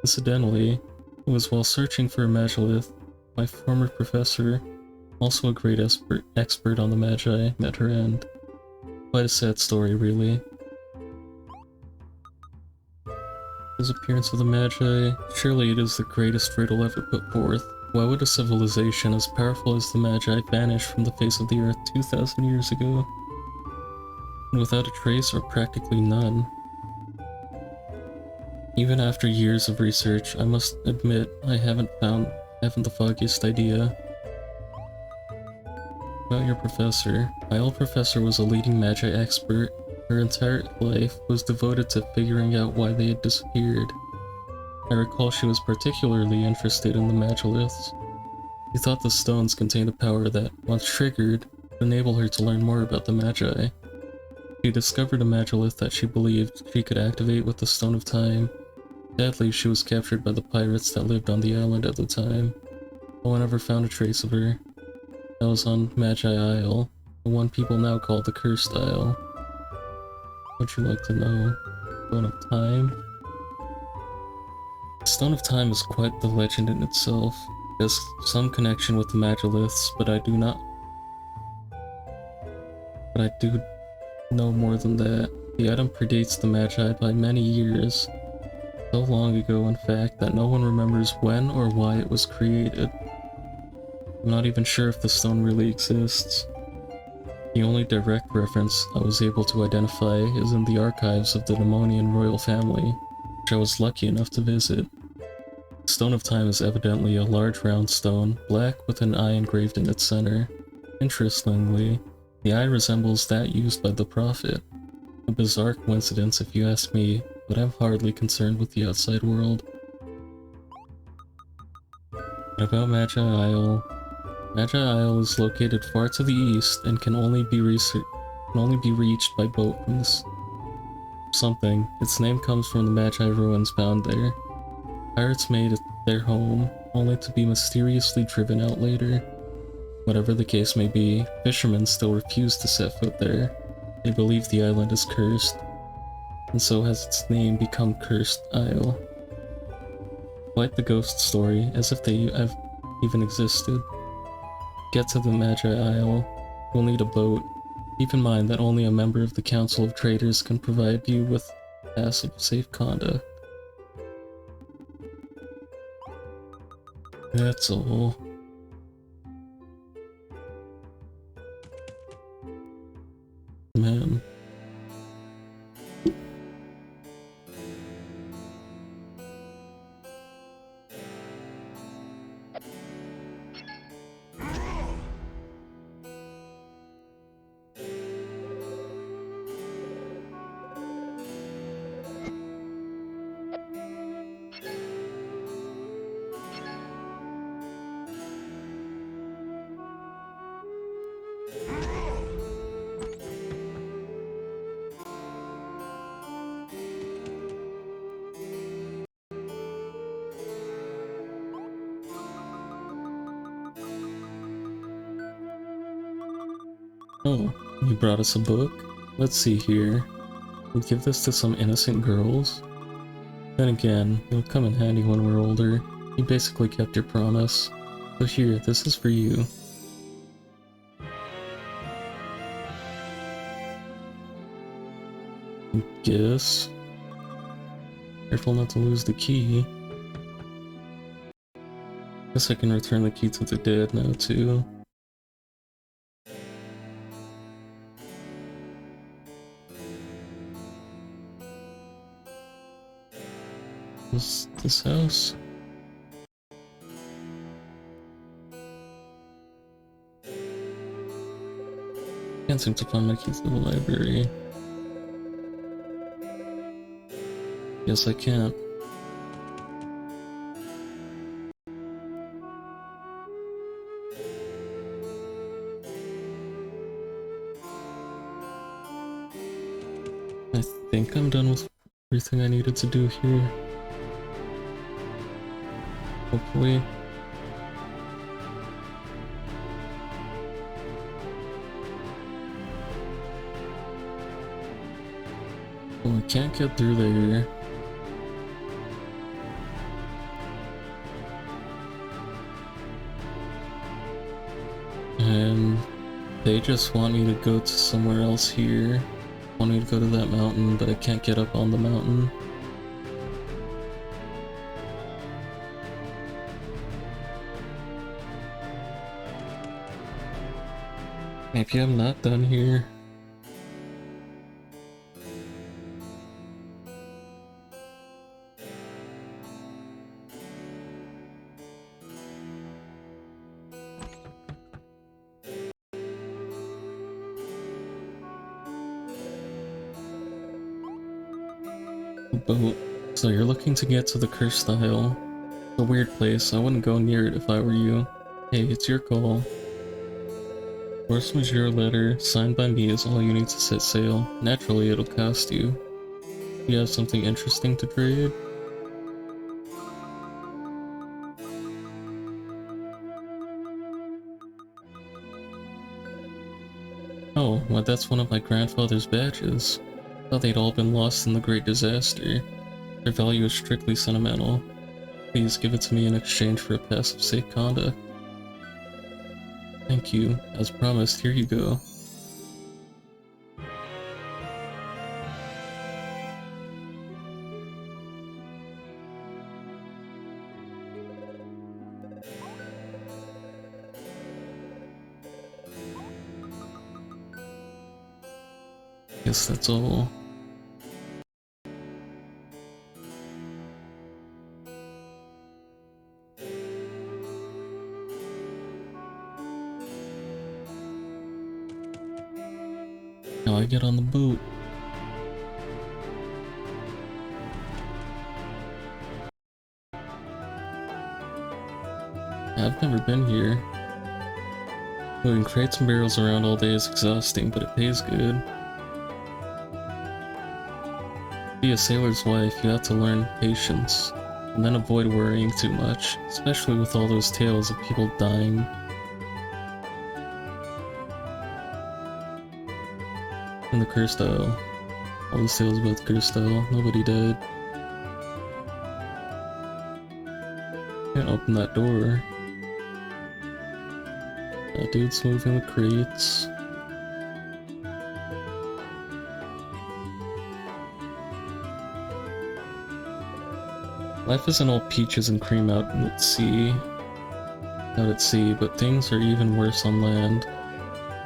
Incidentally, it was while searching for a Magilith, my former professor, also a great expert on the Magi, met her end. Quite a sad story, really. Disappearance of the Magi, surely it is the greatest riddle ever put forth. Why would a civilization as powerful as the Magi vanish from the face of the earth 2,000 years ago? And without a trace or practically none. Even after years of research, I must admit I haven't the foggiest idea. About your professor. My old professor was a leading Magi expert. Her entire life was devoted to figuring out why they had disappeared. I recall she was particularly interested in the Magiliths. She thought the stones contained a power that, once triggered, would enable her to learn more about the Magi. She discovered a Magilith that she believed she could activate with the Stone of Time. Sadly, she was captured by the pirates that lived on the island at the time. No one ever found a trace of her. That was on Magi Isle, the one people now call the Cursed Isle. What'd you like to know? Stone of Time? Stone of Time is quite the legend in itself. It has some connection with the Magiliths, but I do know more than that. The item predates the Magi by many years. So long ago, in fact, that no one remembers when or why it was created. I'm not even sure if the stone really exists. The only direct reference I was able to identify is in the archives of the Demonian royal family, which I was lucky enough to visit. The Stone of Time is evidently a large round stone, black with an eye engraved in its center. Interestingly, the eye resembles that used by the Prophet. A bizarre coincidence if you ask me, but I'm hardly concerned with the outside world. What about Magi Isle? Magi Isle is located far to the east and can only be reached by boat from something. Its name comes from the Magi ruins found there. Pirates made it their home, only to be mysteriously driven out later. Whatever the case may be, fishermen still refuse to set foot there. They believe the island is cursed, and so has its name become Cursed Isle. Like the ghost story, as if they have even existed. Get to the Magi Isle, you'll need a boat. Keep in mind that only a member of the Council of Traders can provide you with a pass of safe conduct. That's all. Man. Oh, you brought us a book? Let's see here. We give this to some innocent girls? Then again, it'll come in handy when we're older. You basically kept your promise. So here, this is for you. I guess. Careful not to lose the key. Guess I can return the key to the dead now too. What's this house? Can't seem to find my key to the library. Yes, I can't. I think I'm done with everything I needed to do here. Hopefully. Oh, I can't get through there. And they just want me to go to somewhere else here. Want me to go to that mountain, but I can't get up on the mountain. Maybe I'm not done here. Boat. So you're looking to get to the Cursed Isle. It's a weird place, I wouldn't go near it if I were you. Hey, it's your call. Force majeure letter, signed by me, is all you need to set sail. Naturally, it'll cost you. You have something interesting to trade? Oh, well that's one of my grandfather's badges. Thought they'd all been lost in the Great Disaster. Their value is strictly sentimental. Please give it to me in exchange for a pass of safe conduct. Thank you. As promised, here you go. Guess that's all. Now I get on the boat. I've never been here. Moving crates and barrels around all day is exhausting, but it pays good. To be a sailor's wife, you have to learn patience, and then avoid worrying too much, especially with all those tales of people dying. In the cursed isle. All the sails about the cursed isle. Nobody died. Can't open that door. That dude's moving the crates. Life isn't all peaches and cream out at sea, but things are even worse on land.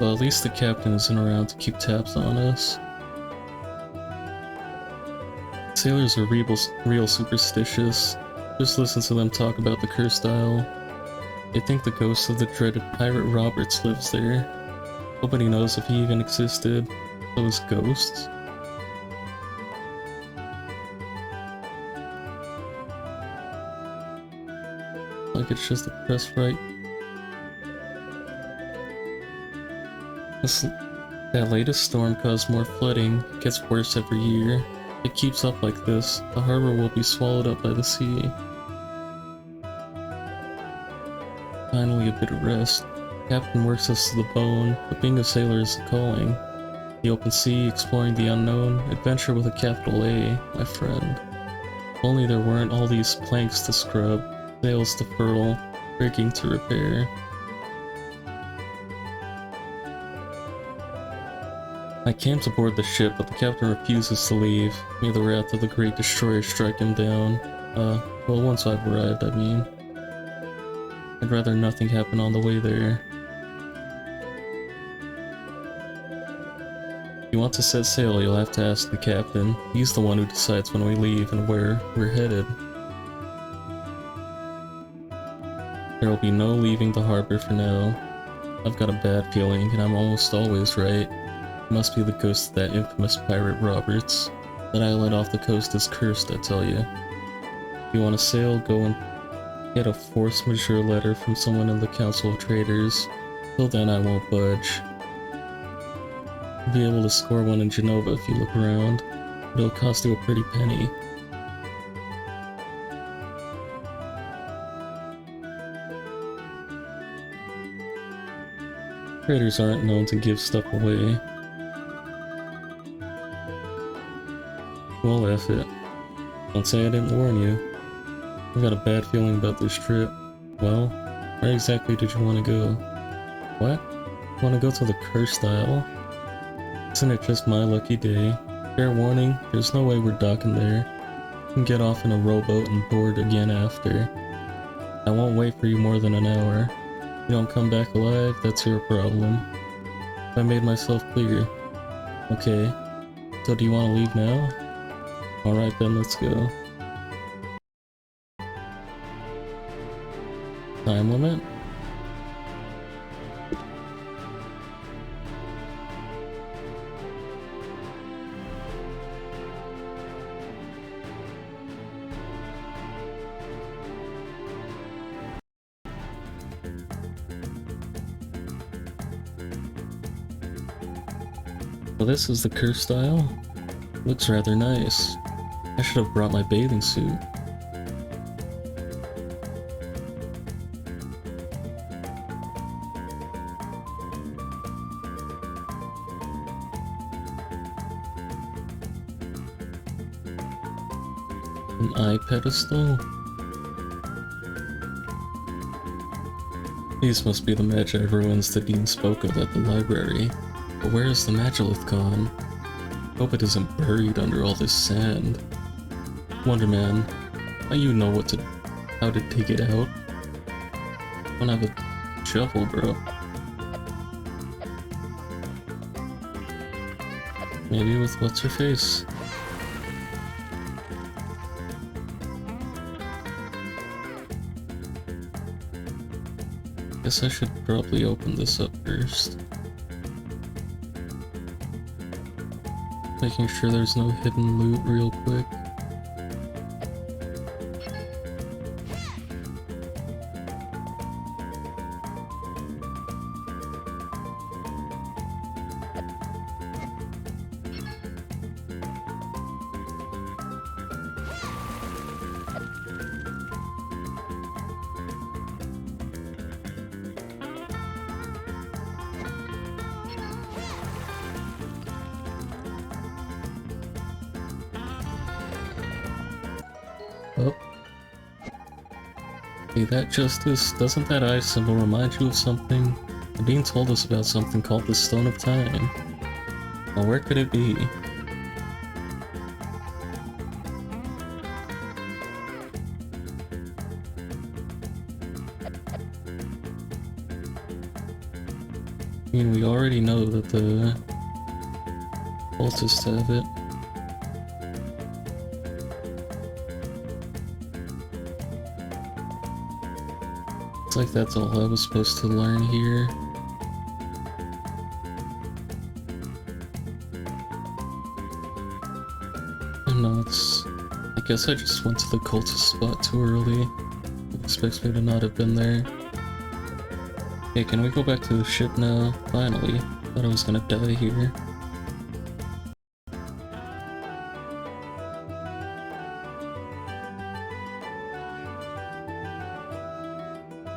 Well, at least the captain isn't around to keep tabs on us. Sailors are real superstitious. Just listen to them talk about the cursed isle. They think the ghost of the dreaded pirate Roberts lives there. Nobody knows if he even existed. Those ghosts. Like it's just a press right. That latest storm caused more flooding. It gets worse every year. If it keeps up like this, the harbor will be swallowed up by the sea. Finally, a bit of rest. The captain works us to the bone, but being a sailor is a calling. The open sea, exploring the unknown, adventure with a capital A, my friend. If only there weren't all these planks to scrub, sails to furl, rigging to repair. I came to board the ship, but the captain refuses to leave. May the wrath of the great destroyer strike him down. Well, once I've arrived, I mean. I'd rather nothing happen on the way there. If you want to set sail, you'll have to ask the captain. He's the one who decides when we leave and where we're headed. There will be no leaving the harbor for now. I've got a bad feeling, and I'm almost always right. It must be the ghost of that infamous pirate Roberts. That island off the coast is cursed, I tell you. If you want to sail, go and get a force majeure letter from someone in the Council of Traders. Till then, I won't budge. You'll be able to score one in Genova if you look around. But it'll cost you a pretty penny. Traders aren't known to give stuff away. Well, F it. Don't say I didn't warn you. I've got a bad feeling about this trip. Well, where exactly did you want to go? What? You want to go to the cursed isle? Isn't it just my lucky day? Fair warning, there's no way we're docking there. You can get off in a rowboat and board again after. I won't wait for you more than an hour. If you don't come back alive, that's your problem. I made myself clear. Okay, so do you want to leave now? Alright then, let's go. Time limit? Well, this is the cursed isle. Looks rather nice. I should have brought my bathing suit. An eye pedestal? These must be the magi ruins the dean spoke of at the library. But where is the Magilith gone? Hope it isn't buried under all this sand. Wonderman, how you know how to take it out? I don't have a shovel, bro. Maybe with what's her face? Guess I should probably open this up first. Making sure there's no hidden loot real quick. Hey, that Justice, doesn't that eye symbol remind you of something? I'm being told us about something called the Stone of Time. Well, where could it be? I mean, we already know that the cultists have it. It's like that's all I was supposed to learn here. No, I guess I just went to the cultist spot too early. It expects me to not have been there. Okay, can we go back to the ship now? Finally. Thought I was gonna die here.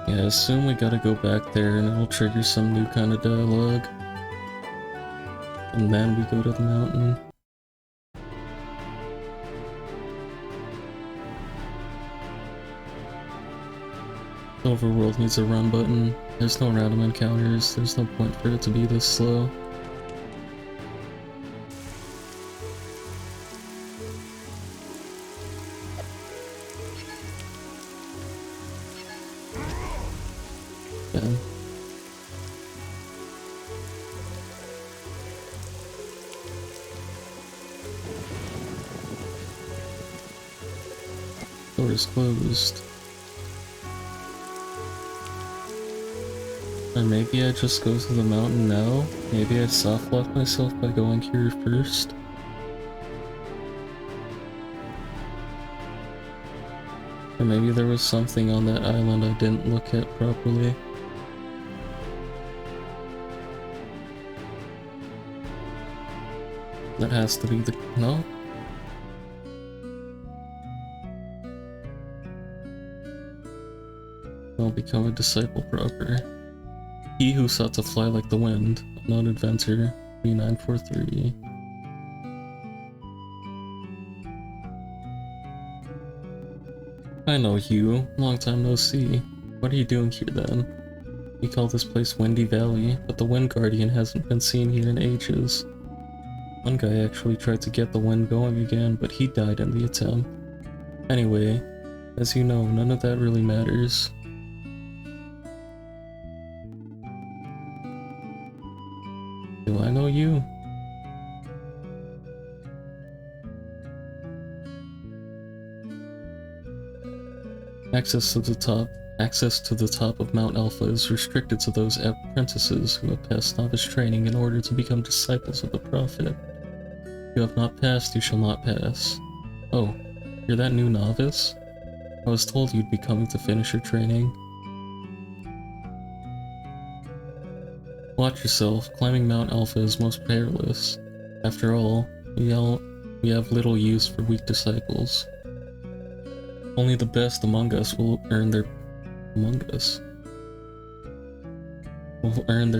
Yeah, I assume we gotta go back there and it'll trigger some new kind of dialogue. And then we go to the mountain. Overworld needs a run button. There's no random encounters. There's no point for it to be this slow. Yeah. Door is closed. Or maybe I just go to the mountain now? Maybe I soft lock myself by going here first? Or maybe there was something on that island I didn't look at properly. That has to be the... no? I'll become a disciple proper. He who sought to fly like the wind, unknown adventure, 3943. I know you, long time no see. What are you doing here then? We call this place Windy Valley, but the Wind Guardian hasn't been seen here in ages. One guy actually tried to get the wind going again, but he died in the attempt. Anyway, as you know, none of that really matters. Do I know you? Access to the top of Mount Alpha is restricted to those apprentices who have passed novice training in order to become disciples of the Prophet. If you have not passed, you shall not pass. Oh, you're that new novice? I was told you'd be coming to finish your training. Watch yourself, climbing Mount Alpha is most perilous. After all, we have little use for weak disciples. Only the best among us will earn their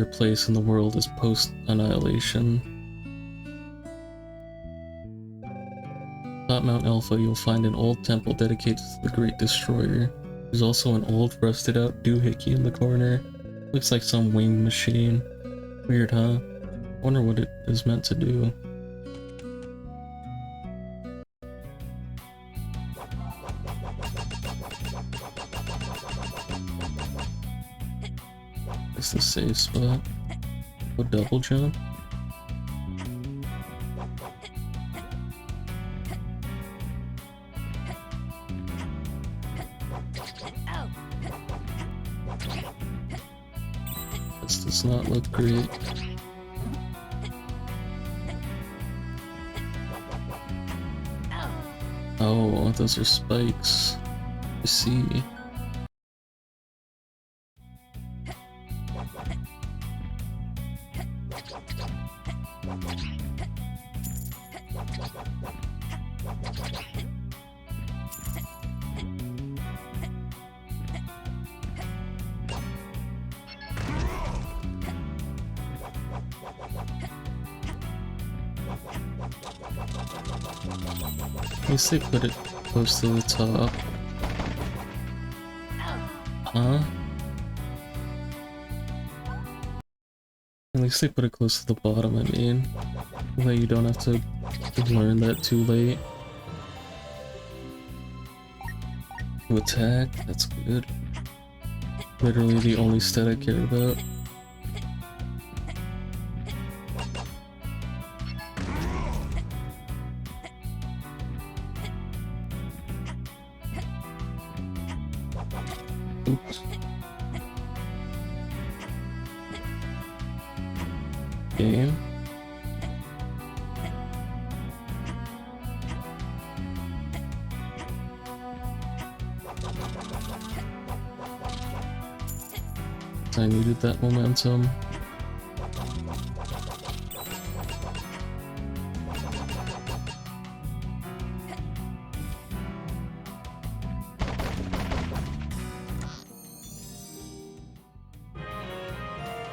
place in the world as post-annihilation. Atop Mount Alpha, you'll find an old temple dedicated to the Great Destroyer. There's also an old, rusted-out doohickey in the corner. Looks like some winged machine. Weird, huh? Wonder what it is meant to do. It's the safe spot. Go double jump. This does not look great. Oh, those are spikes. I see. At least they put it close to the top. At least they put it close to the bottom, I mean. That you don't have to learn that too late. To attack, that's good. Literally the only stat I care about. Oops. Game. I needed that momentum.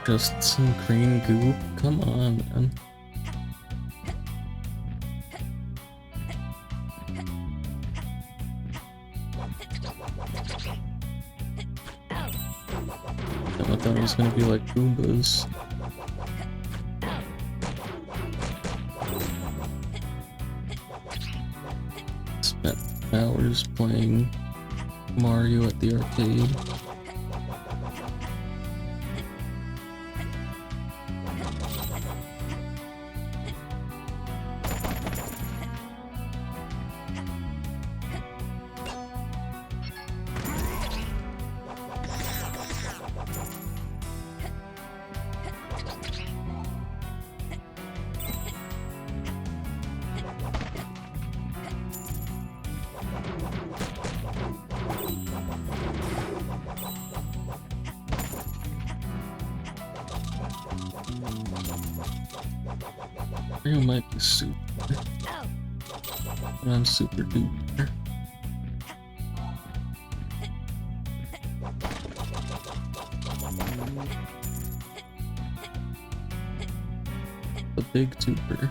Just some green goop? Come on, man. I thought it was gonna be like Goombas. Spent hours playing Mario at the arcade. Mario might be super, but I'm super duper. The big tuber.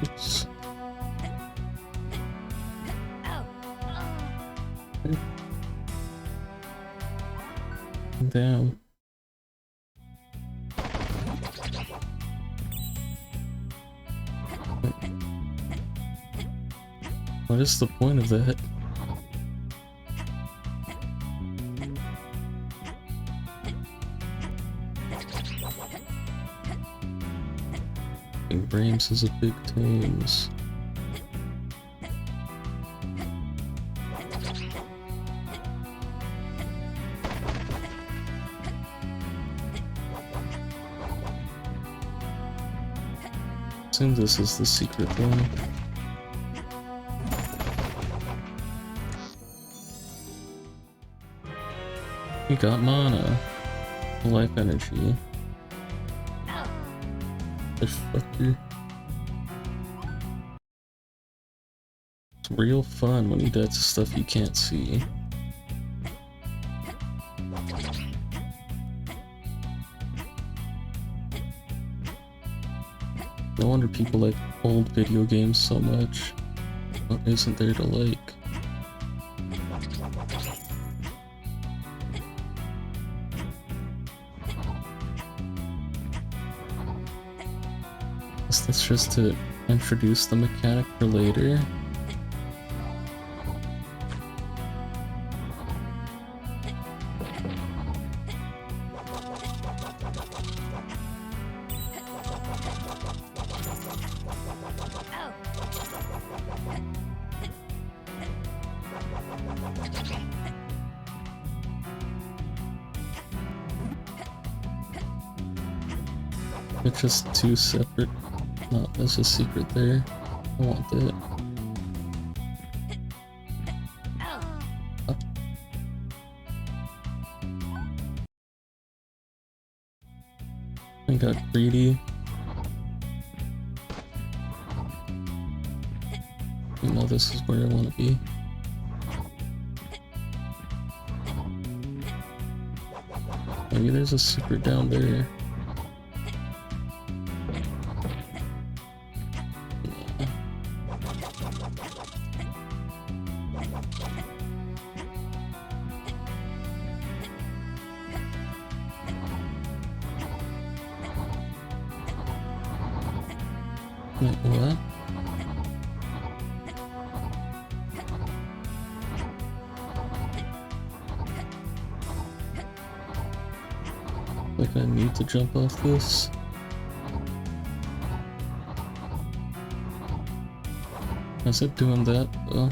Oops. Damn. What is the point of that? I think Brames is a big Thames. Assume this is the secret one. You got mana, life energy. Fucker. It's real fun when you die to stuff you can't see. No wonder people like old video games so much. What isn't there to like? That's just to introduce the mechanic for later. It's just two separate. No, there's a secret there. I want that. Up. I got greedy. You know this is where I want to be. Maybe there's a secret down there. Wait, what? Like I need to jump off this? Is it doing that? Oh.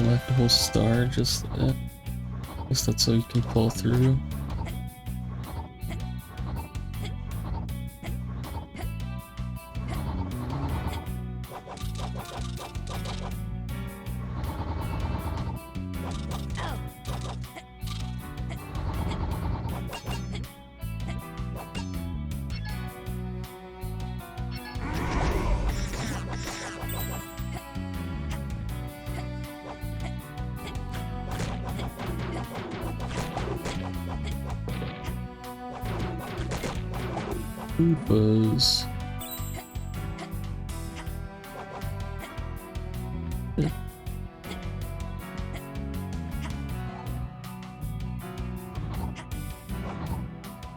Like the whole star, just that. I guess that's so you can fall through. Buzz.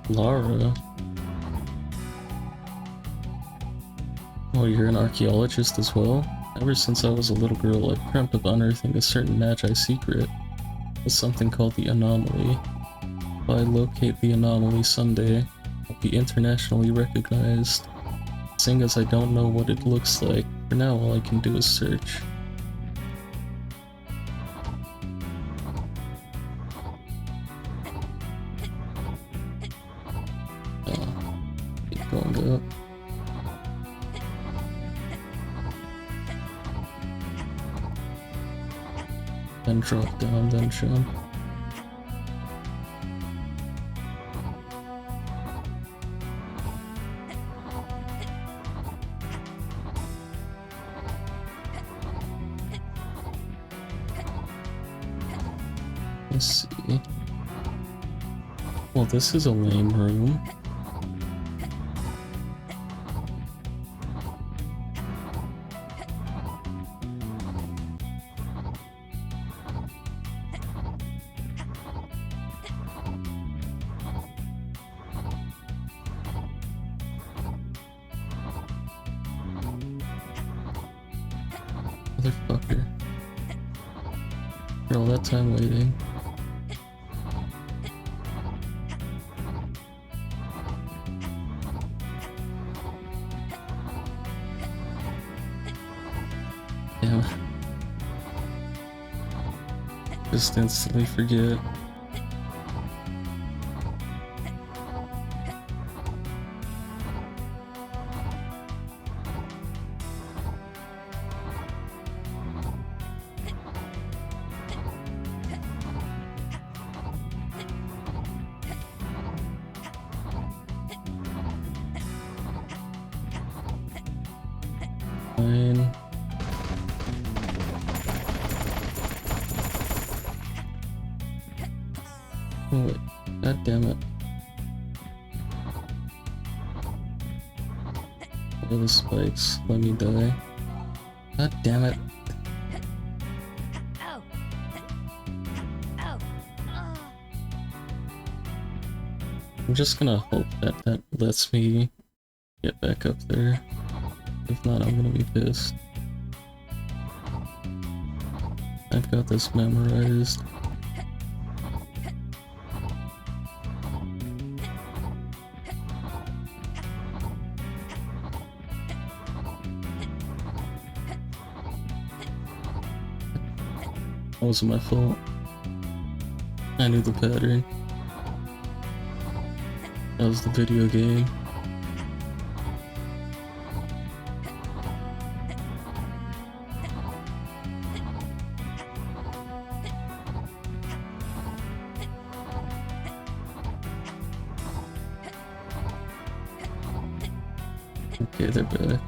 Lara. Oh, you're an archaeologist as well? Ever since I was a little girl, I've dreamt of unearthing a certain Magi secret. It's something called the Anomaly. If I locate the Anomaly someday, I'll be internationally recognized. Seeing as I don't know what it looks like, for now all I can do is search. Keep going up. Then drop down, then jump. Let's see. Well, this is a lame room. Motherfucker. For all that time waiting. Damn. Just instantly forget. Fine. Oh wait, god damn it. What are the spikes? Let me die. God damn it. I'm just gonna hope that that lets me get back up there. If not, I'm gonna be pissed. I've got this memorized. That wasn't my fault. I knew the pattern. That was the video game. Okay, they're back.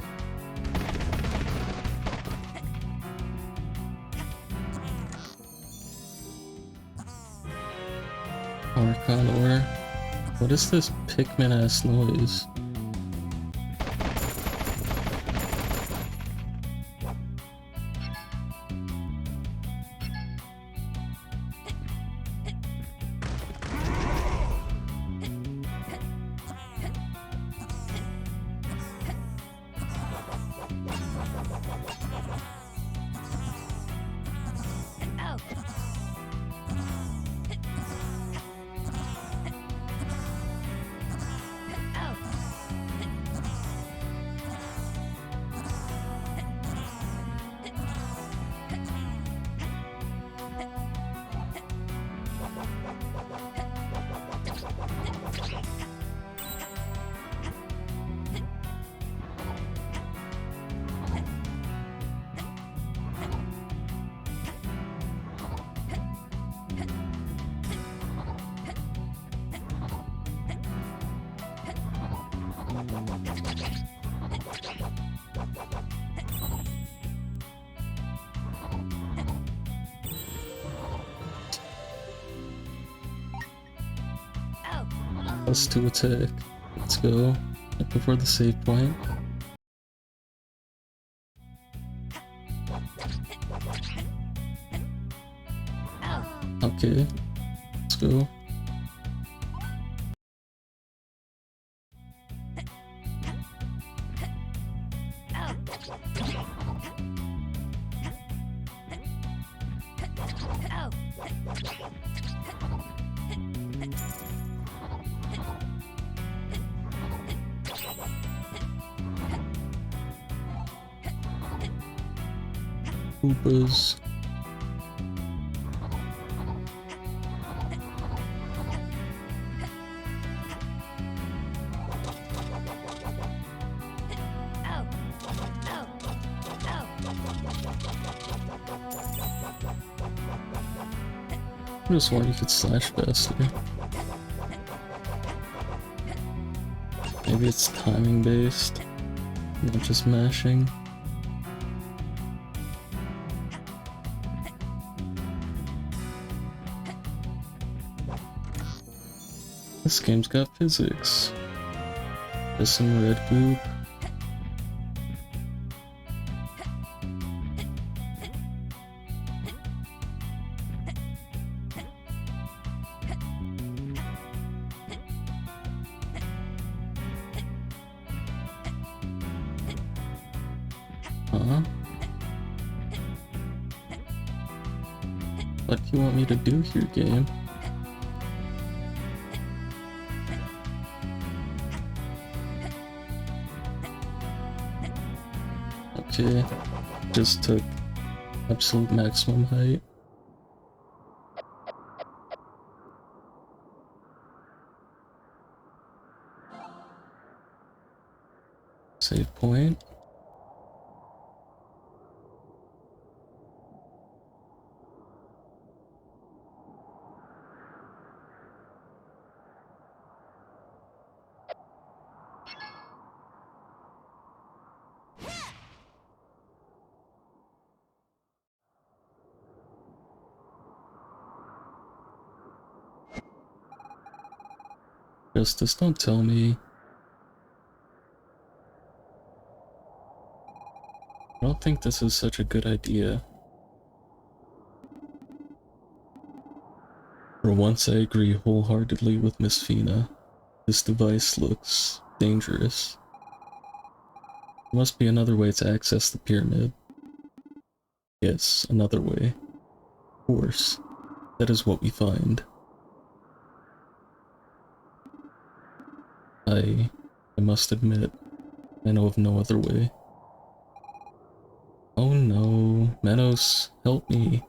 Archon ore. What is this Pikmin ass noise? Plus 2 attack. Let's go. Looking for the save point. Okay. Let's go. Koopas. I just wonder if you could slash faster. Maybe it's timing based, not just mashing. This game's got physics. There's some red goop. Huh? What do you want me to do here, game? Okay, just took absolute maximum height. Save point. Justice, don't tell me. I don't think this is such a good idea. For once I agree wholeheartedly with Miss Fina. This device looks dangerous. There must be another way to access the pyramid. Yes, another way. Of course. That is what we find. I must admit, I know of no other way. Oh no, Menos, help me.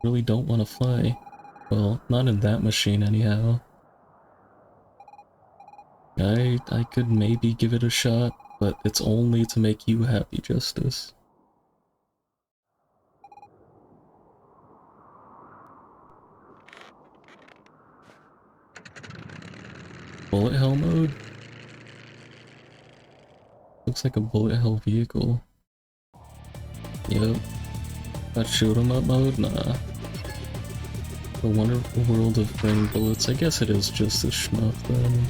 Really don't want to fly. Well, not in that machine anyhow. I could maybe give it a shot, but it's only to make you happy, Justice. Bullet hell mode? Looks like a bullet hell vehicle. Yep. But shoot 'em up mode? Nah. The Wonderful World of Brain Bullets. I guess it is just a shmup then.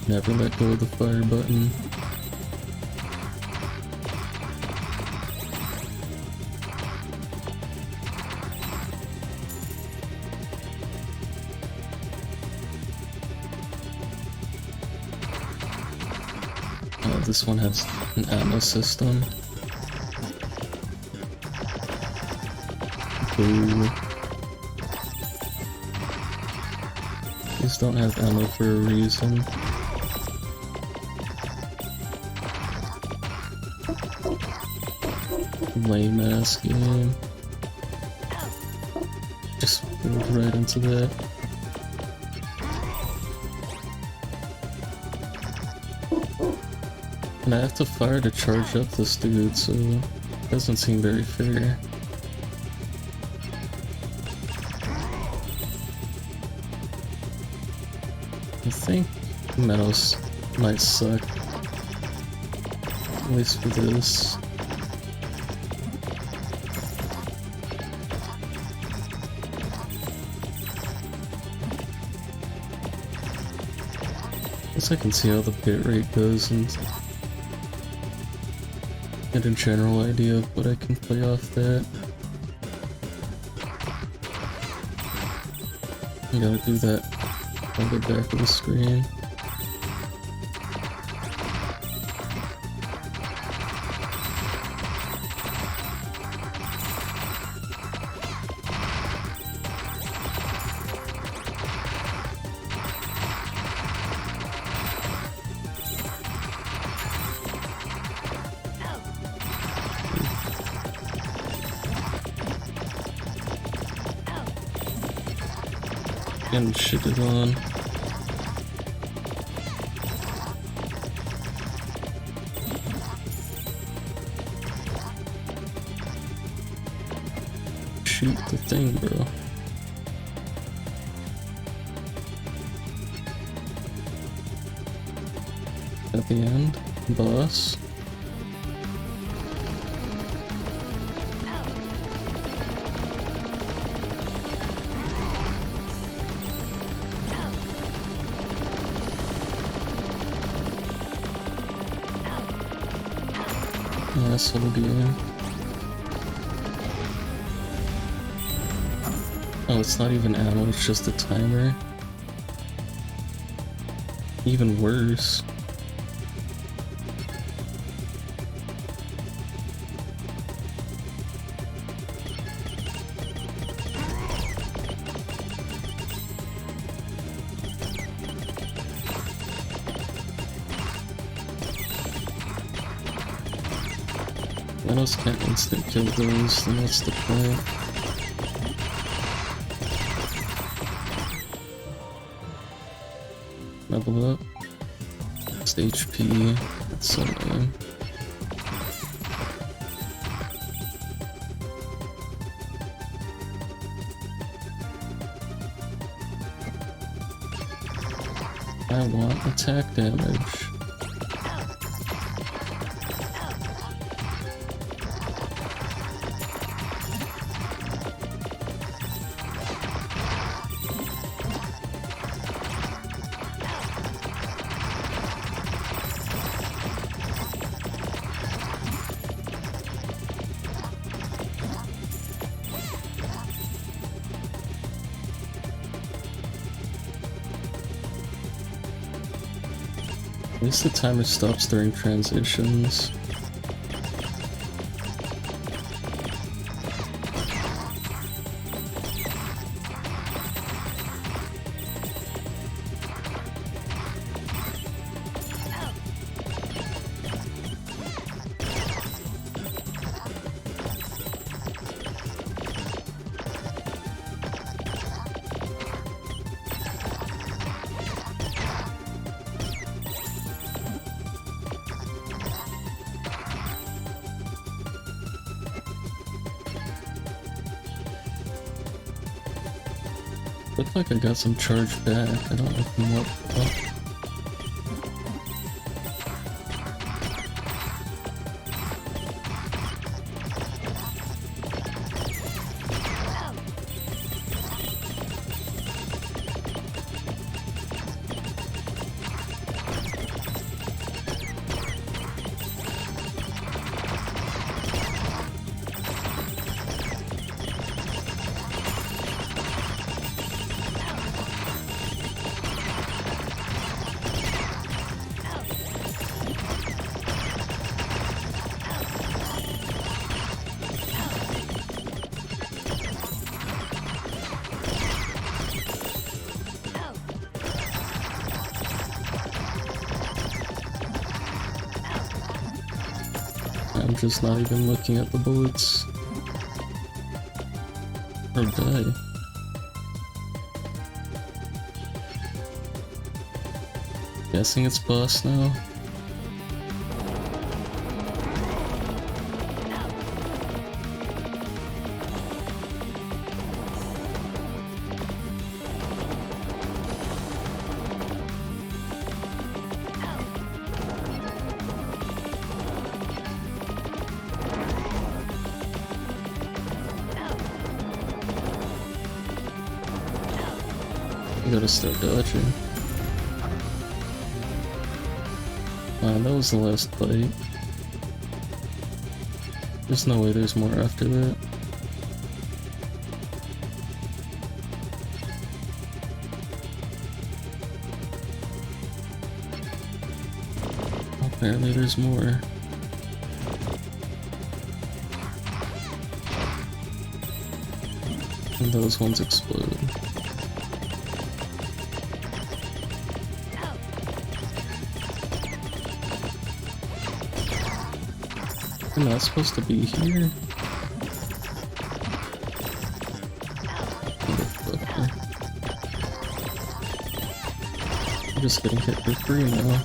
Never let go of the fire button. This one has an ammo system. Boo. These don't have ammo for a reason. Lame ass game. Just rolled right into that. And I have to fire to charge up this dude, so it doesn't seem very fair. I think Menos might suck. At least for this. Guess I can see how the bitrate goes and get a general idea of what I can play off that. I gotta do that on the back of the screen. Getting shitted on. Shoot the thing, bro. At the end, boss. Asshole game. Oh, it's not even ammo, it's just a timer. Even worse. Menos can't instant kill those, then what's the point? Level up. It's HP. It's so lame. I want attack damage. At least the timer stops during transitions. Looked like I got some charge back. I don't know from what. I'm just not even looking at the bullets. Or die. Guessing it's boss now. You gotta start dodging. That was the last fight. There's no way there's more after that. Apparently there's more. And those ones explode. Am I supposed to be here? Motherfucker. I'm just getting hit for free now.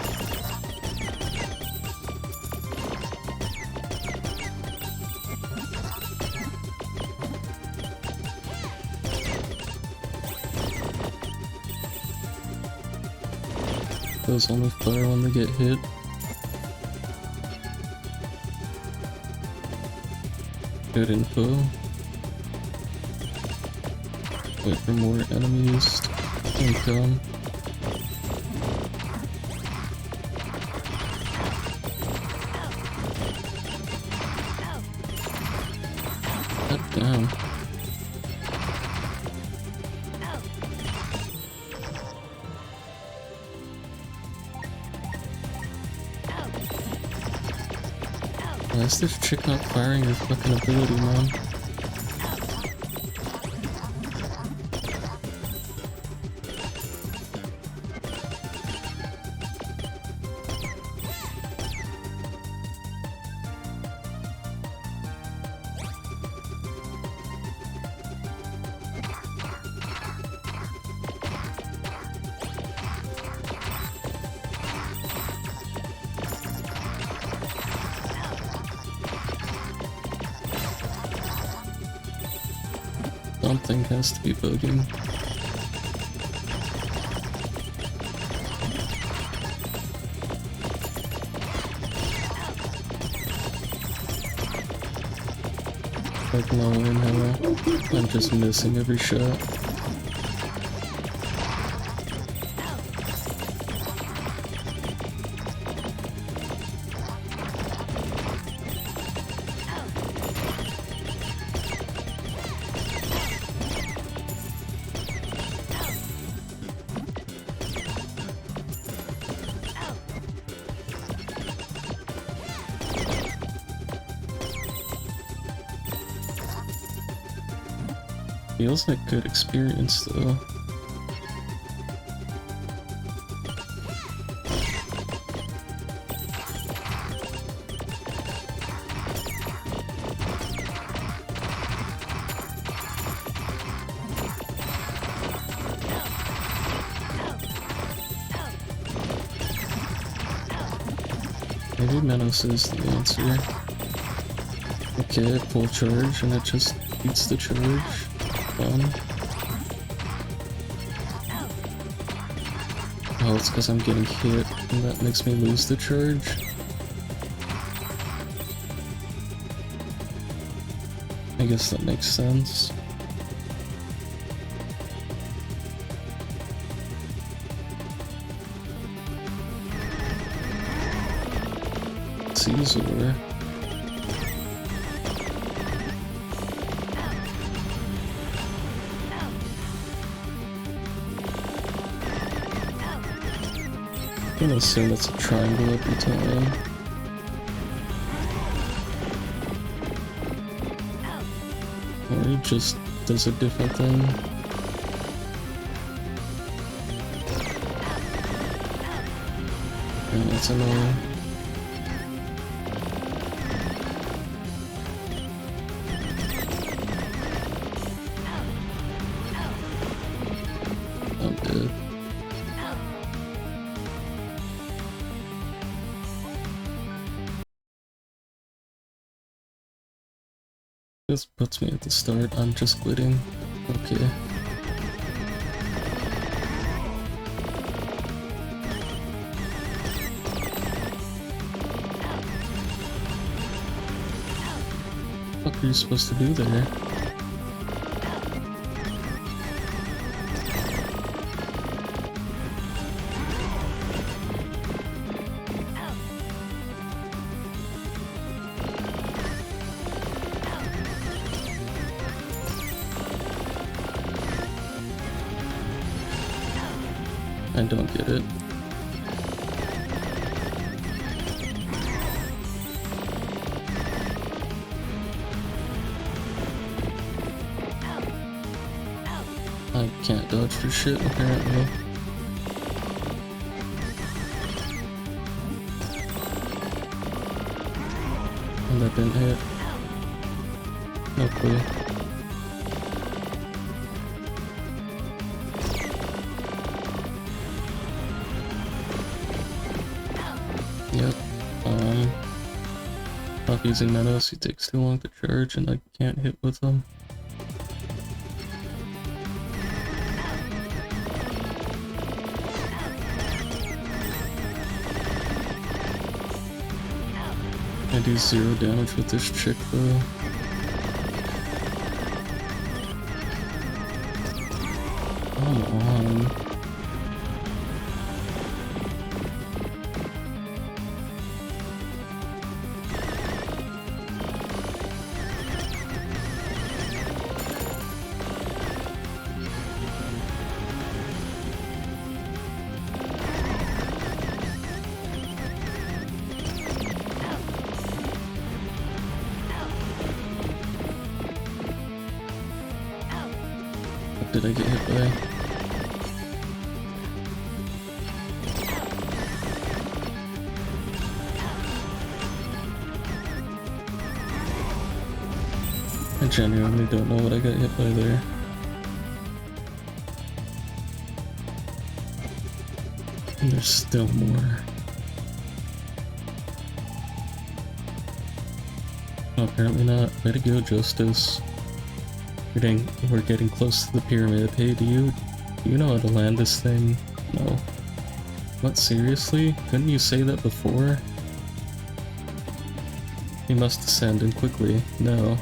Those only fire when they get hit. Good info. Wait for more enemies to come. God damn. Why is this chick not firing her fucking ability, man? Something has to be bugging. Like no inhale. I'm just missing every shot. Feels like good experience though. Maybe Menos is the answer. Okay, full charge and it just beats the charge. Fun. Oh, it's because I'm getting hit and that makes me lose the charge. I guess that makes sense. Caesar. I'm gonna assume it's a triangle every time. Or he just does a different thing. And that's annoying. I'm dead. This puts me at the start. I'm just quitting. Okay. What are you supposed to do there? I don't get it. I can't dodge for shit, apparently. And that didn't hit. No clue. Yep. Not using Menace, he takes too long to charge and I can't hit with him. I do 0 damage with this chick though. Come on. What did I get hit by? I genuinely don't know what I got hit by there. And there's still more. Oh, apparently not. Way to go, Justice. We're getting close to the pyramid. Hey, do you know how to land this thing? No. What, seriously? Couldn't you say that before? We must descend and quickly. No.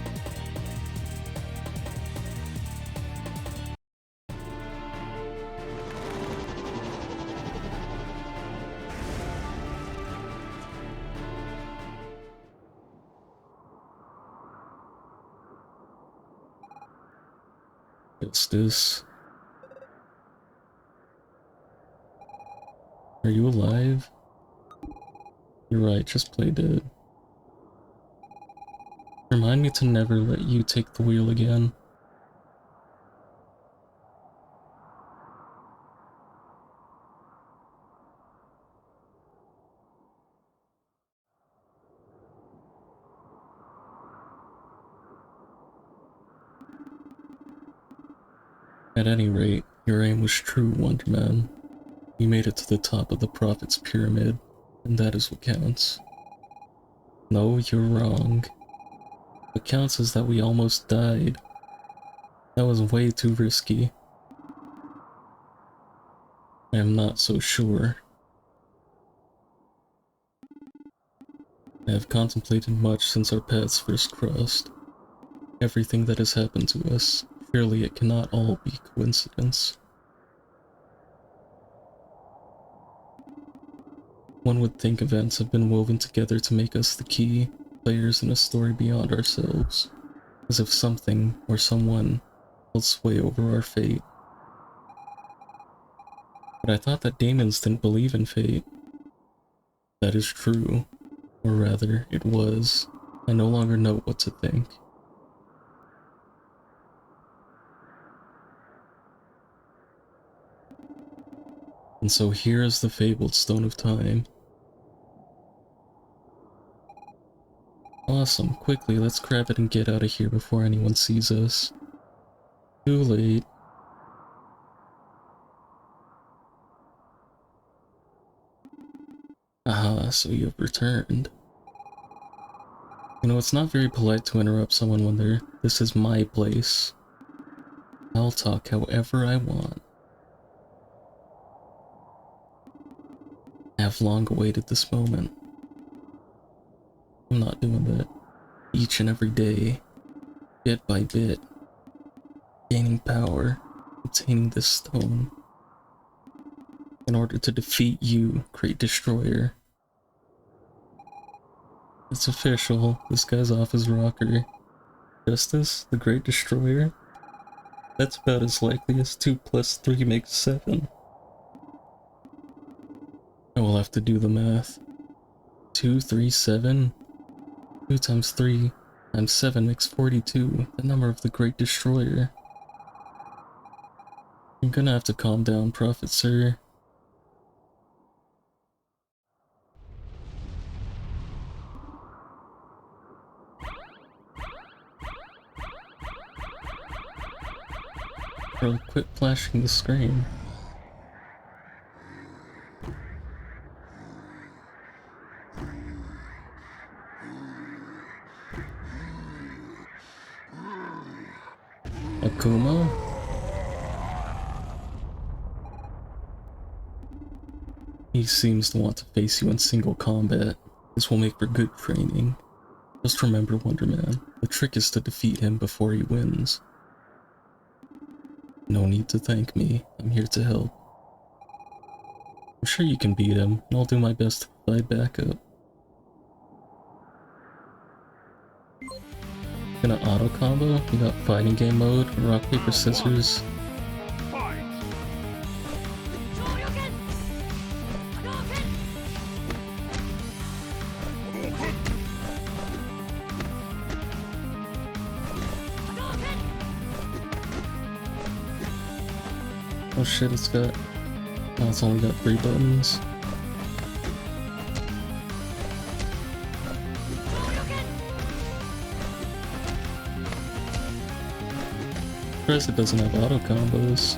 Justice. Are you alive? You're right, just play dead. Remind me to never let you take the wheel again. At any rate, your aim was true, Wonder Man. You made it to the top of the Prophet's Pyramid, and that is what counts. No, you're wrong. What counts is that we almost died. That was way too risky. I am not so sure. I have contemplated much since our paths first crossed. Everything that has happened to us, surely it cannot all be coincidence. One would think events have been woven together to make us the key players in a story beyond ourselves, as if something or someone held sway over our fate. But I thought that demons didn't believe in fate. That is true, or rather, it was. I no longer know what to think. And so here is the fabled Stone of Time. Awesome, quickly, let's grab it and get out of here before anyone sees us. Too late. Aha, so you have returned. You know, it's not very polite to interrupt someone when they're, this is my place. I'll talk however I want. I have long awaited this moment. I'm not doing that. Each and every day, bit by bit, gaining power, obtaining this stone, in order to defeat you, Great Destroyer. It's official, this guy's off his rocker. Justice, the Great Destroyer? That's about as likely as 2 plus 3 makes 7. I will have to do the math. 2, 3, 7? 2 times 3 times 7 makes 42, the number of the Great Destroyer. You're gonna have to calm down, Prophet Sir. Bro, quit flashing the screen. Akuma? He seems to want to face you in single combat. This will make for good training. Just remember, Wonder Man, the trick is to defeat him before he wins. No need to thank me, I'm here to help. I'm sure you can beat him, and I'll do my best to provide backup. Gonna auto combo? We got fighting game mode, rock, paper, scissors. Oh shit, it's got... Oh, it's only got 3 buttons. Surprised it doesn't have auto combos.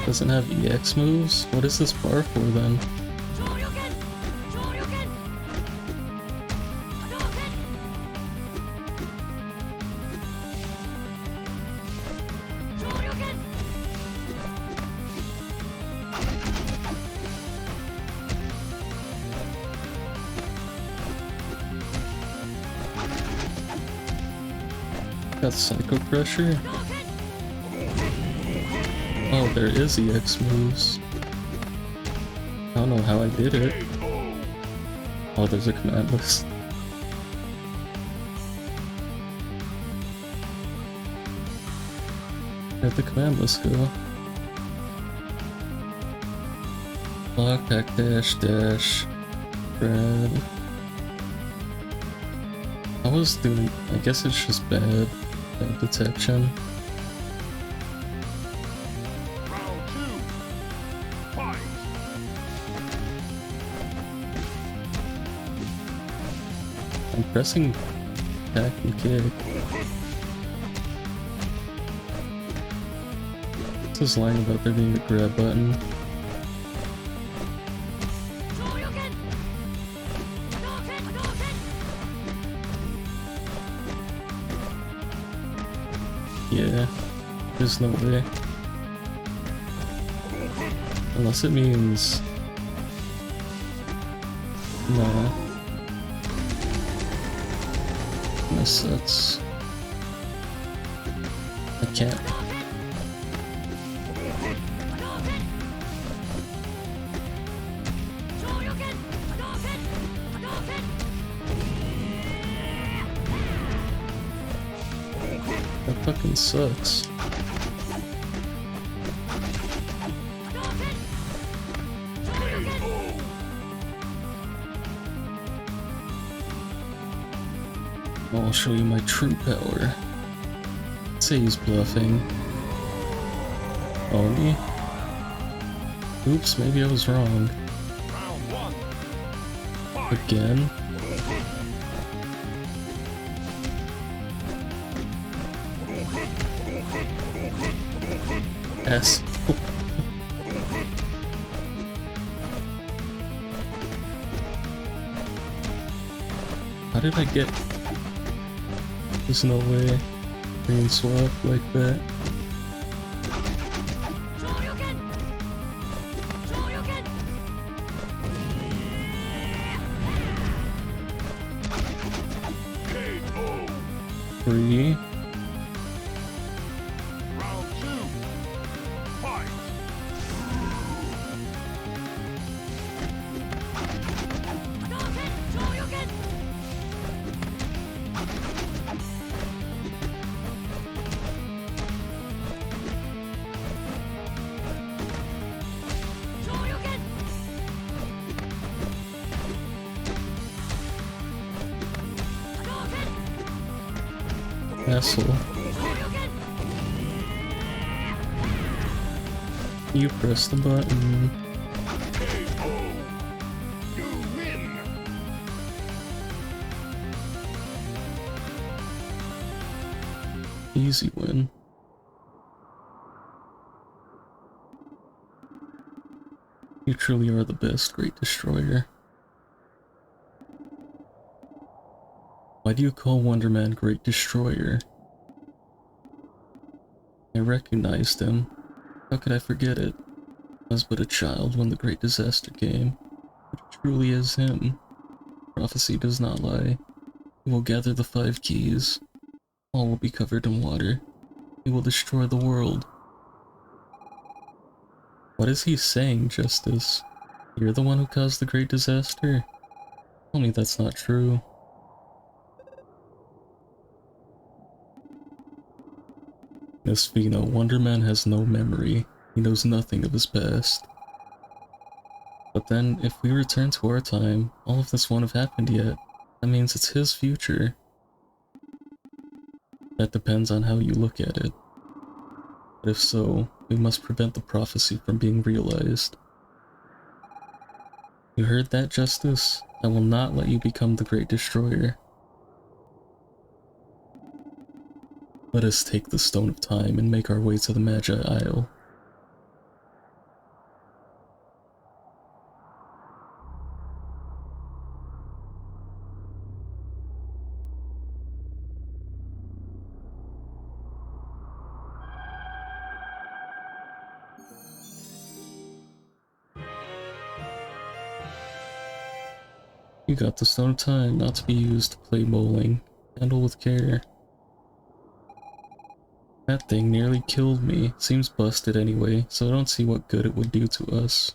Doesn't have EX moves? What is this bar for then? Got Psycho Crusher? Oh, there is EX moves. I don't know how I did it. Oh, there's a command list. Where'd the command list go? Block, hack, dash, dash, grab. I was doing, I guess it's just bad detection. I'm pressing attack and kick. This is lying about there being a grab button. Yeah, there's no way. Unless it means... Nah. That sucks. I can't. That fucking sucks. I'll show you my true power. Say he's bluffing. Oni? Oops, maybe I was wrong. Again? Asshole. How did I get... There's no way. Green swap like that. Three. Asshole. You press the button. Easy win. You truly are the best, Great Destroyer. Why do you call Wonder Man Great Destroyer? I recognized him. How could I forget it? I was but a child when the Great Disaster came. But it truly is him. Prophecy does not lie. He will gather the 5 keys. All will be covered in water. He will destroy the world. What is he saying, Justice? You're the one who caused the Great Disaster? Tell me that's not true. Miss Vino, Wonder Man has no memory. He knows nothing of his past. But then, if we return to our time, all of this won't have happened yet. That means it's his future. That depends on how you look at it. But if so, we must prevent the prophecy from being realized. You heard that, Justice? I will not let you become the Great Destroyer. Let us take the Stone of Time and make our way to the Magi Isle. You got the Stone of Time, not to be used to play bowling. Handle with care. That thing nearly killed me. Seems busted anyway, so I don't see what good it would do to us.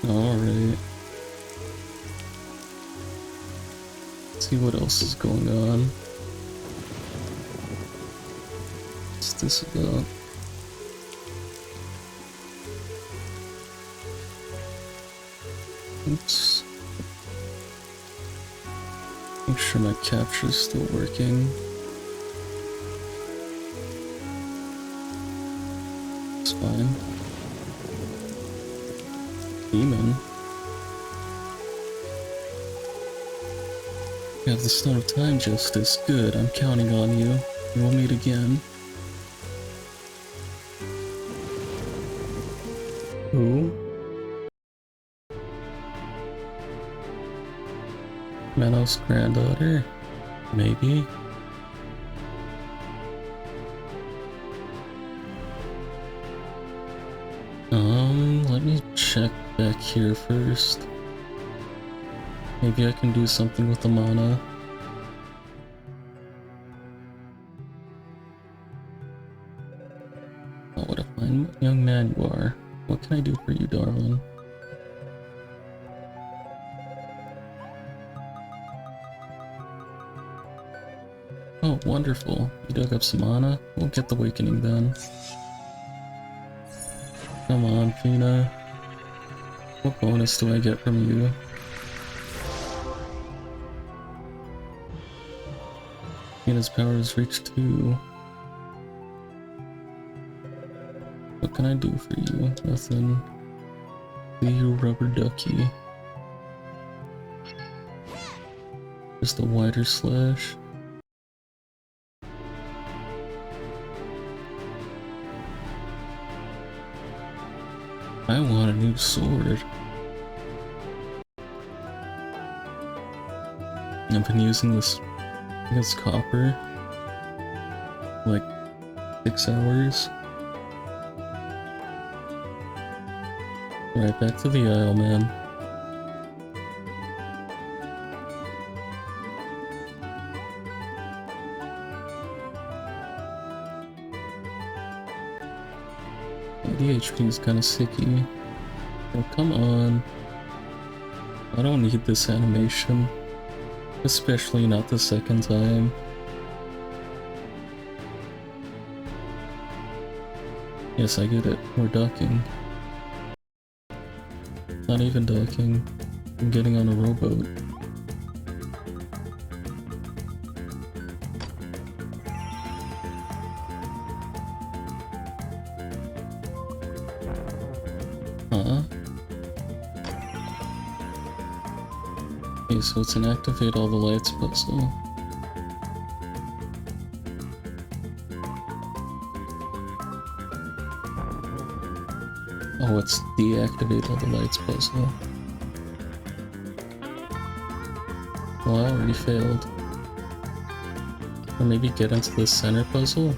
Alright. Let's see what else is going on. What's this about? Oops. Make sure my capture's still working. It's fine. Demon. You have the Stone of Time, Justice. Good, I'm counting on you. We'll meet again. Who? Manos' granddaughter? Maybe? Let me check back here first. Maybe I can do something with the mana. Oh, what a fine young man you are. What can I do for you, darling? Oh, wonderful. You dug up some mana? We'll get the awakening then. Come on, Fina. What bonus do I get from you? Fina's power has reached 2. What can I do for you? Nothing. See you, rubber ducky. Just a wider slash. I want a new sword. I've been using this, I think it's copper, like 6 hours. Right back to the Isle, man. The HP is kind of sicky. Oh, come on. I don't need this animation. Especially not the second time. Yes, I get it. We're docking. Not even docking. I'm getting on a rowboat. Huh? Okay, so it's an activate all the lights puzzle. Oh, it's deactivate all the lights puzzle. Well, I already failed. Or maybe get into the center puzzle?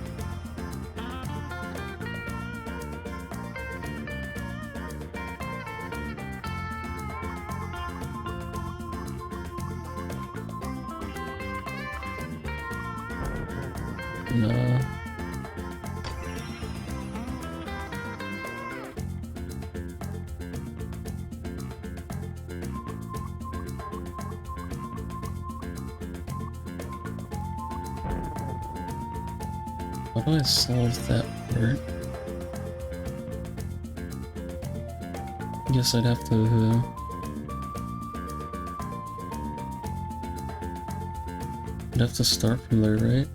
Nah. How do I solve that part? I guess I'd have to... I'd have to start from there, right?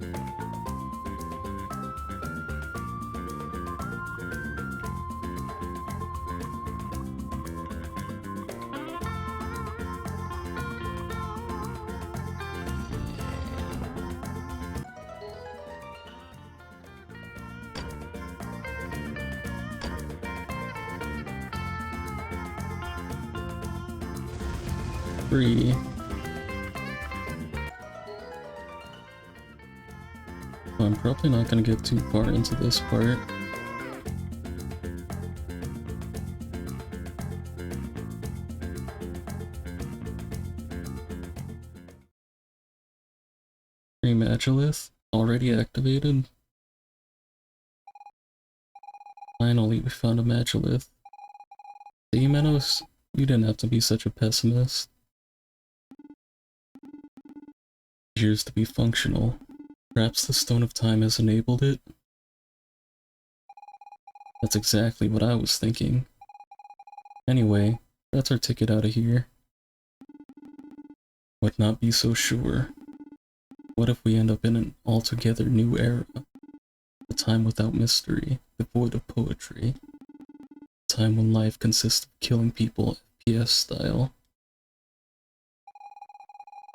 Well, I'm probably not gonna get too far into this part. Magilith already activated. Finally, we found a Magilith. See, Menos, you didn't have to be such a pessimist. It appears to be functional. Perhaps the Stone of Time has enabled it? That's exactly what I was thinking. Anyway, that's our ticket out of here. Would not be so sure. What if we end up in an altogether new era? A time without mystery, devoid of poetry. A time when life consists of killing people FPS style.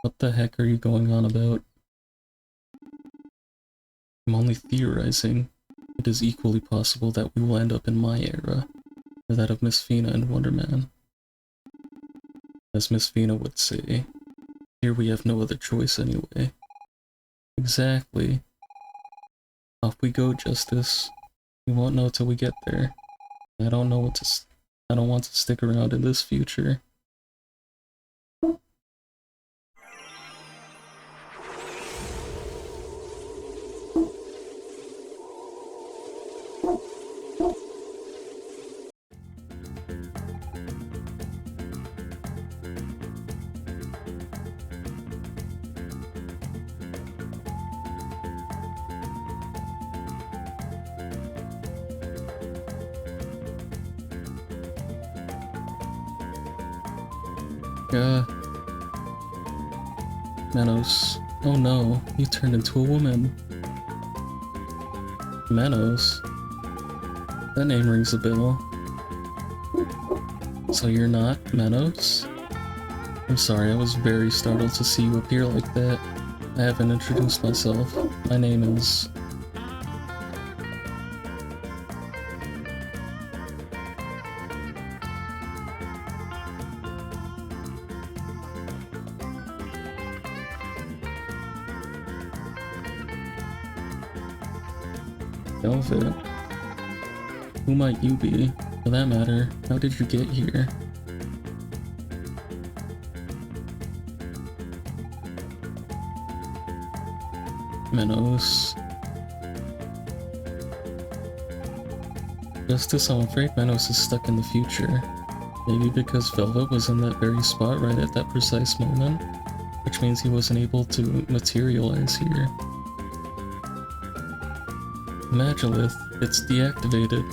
What the heck are you going on about? I'm only theorizing. It is equally possible that we will end up in my era, or that of Miss Fina and Wonder Man. As Miss Fina would say, here we have no other choice anyway. Exactly. Off we go, Justice. We won't know till we get there. I don't know what to I don't want to stick around in this future. Manos. Oh no, you turned into a woman. Manos? That name rings a bell. So you're not Manos? I'm sorry, I was very startled to see you appear like that. I haven't introduced myself. My name is... Velvet. Who might you be? For that matter, how did you get here? Menos. Justice, I'm afraid Menos is stuck in the future. Maybe because Velvet was in that very spot right at that precise moment, which means he wasn't able to materialize here. Magilith, it's deactivated.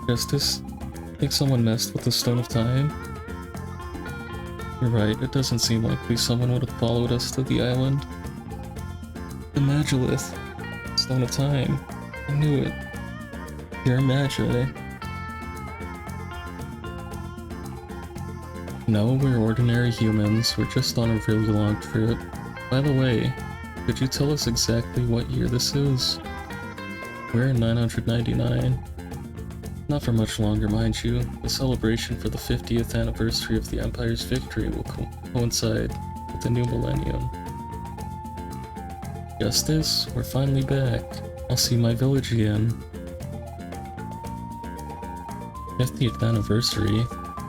Justice, I think someone messed with the Stone of Time. You're right, it doesn't seem likely someone would have followed us to the island. The Magilith, Stone of Time. I knew it. You're Magi. No, we're ordinary humans. We're just on a really long trip. By the way, could you tell us exactly what year this is? We're in 999. Not for much longer, mind you. The celebration for the 50th anniversary of the Empire's victory will coincide with the new millennium. Justice, we're finally back. I'll see my village again. 50th anniversary?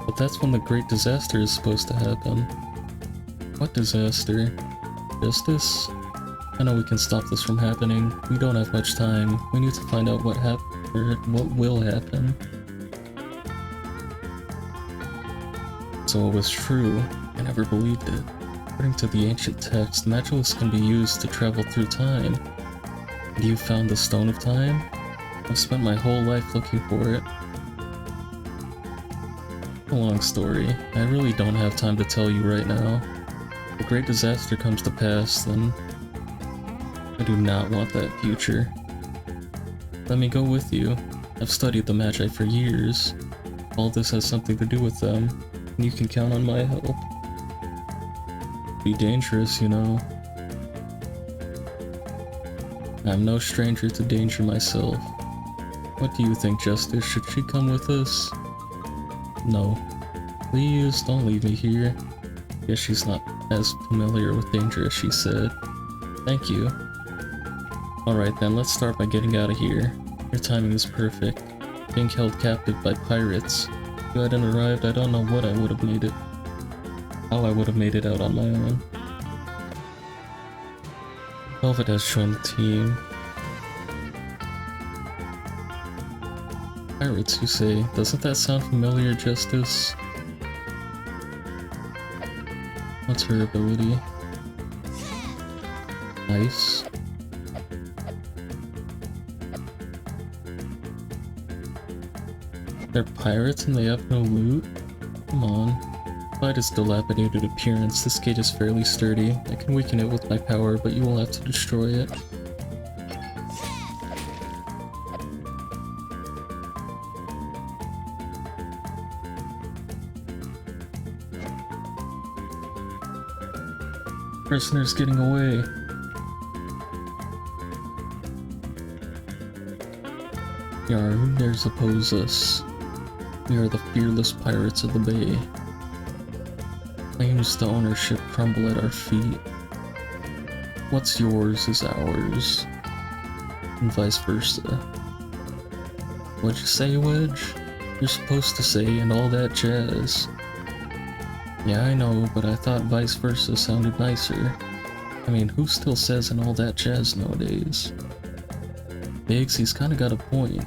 But that's when the great disaster is supposed to happen. What disaster? Justice? I know we can stop this from happening. We don't have much time. We need to find out what what will happen. So it was true. I never believed it. According to the ancient text, Magilus can be used to travel through time. And you found the Stone of Time? I've spent my whole life looking for it. A long story. I really don't have time to tell you right now. If the great disaster comes to pass, then I do not want that future. Let me go with you. I've studied the Magi for years. All this has something to do with them, and you can count on my help. Be dangerous, you know. I'm no stranger to danger myself. What do you think, Justice? Should she come with us? No. Please, don't leave me here. Guess she's not as familiar with danger as she said. Thank you. Alright then, let's start by getting out of here. Your timing is perfect. Being held captive by pirates. If you hadn't arrived, I don't know what I would have made it. How I would have made it out on my own. Velvet has joined the team. Pirates, you say? Doesn't that sound familiar, Justice? What's her ability? Nice. They're pirates and they have no loot? Come on. Despite its dilapidated appearance, this gate is fairly sturdy. I can weaken it with my power, but you will have to destroy it. Prisoner's getting away. Yar, who dares oppose us? We are the fearless pirates of the bay. Claims to ownership crumble at our feet. What's yours is ours. And vice versa. What'd you say, Wedge? You're supposed to say and all that jazz. Yeah, I know, but I thought vice versa sounded nicer. I mean, who still says and all that jazz nowadays? Biggs, he's kinda got a point.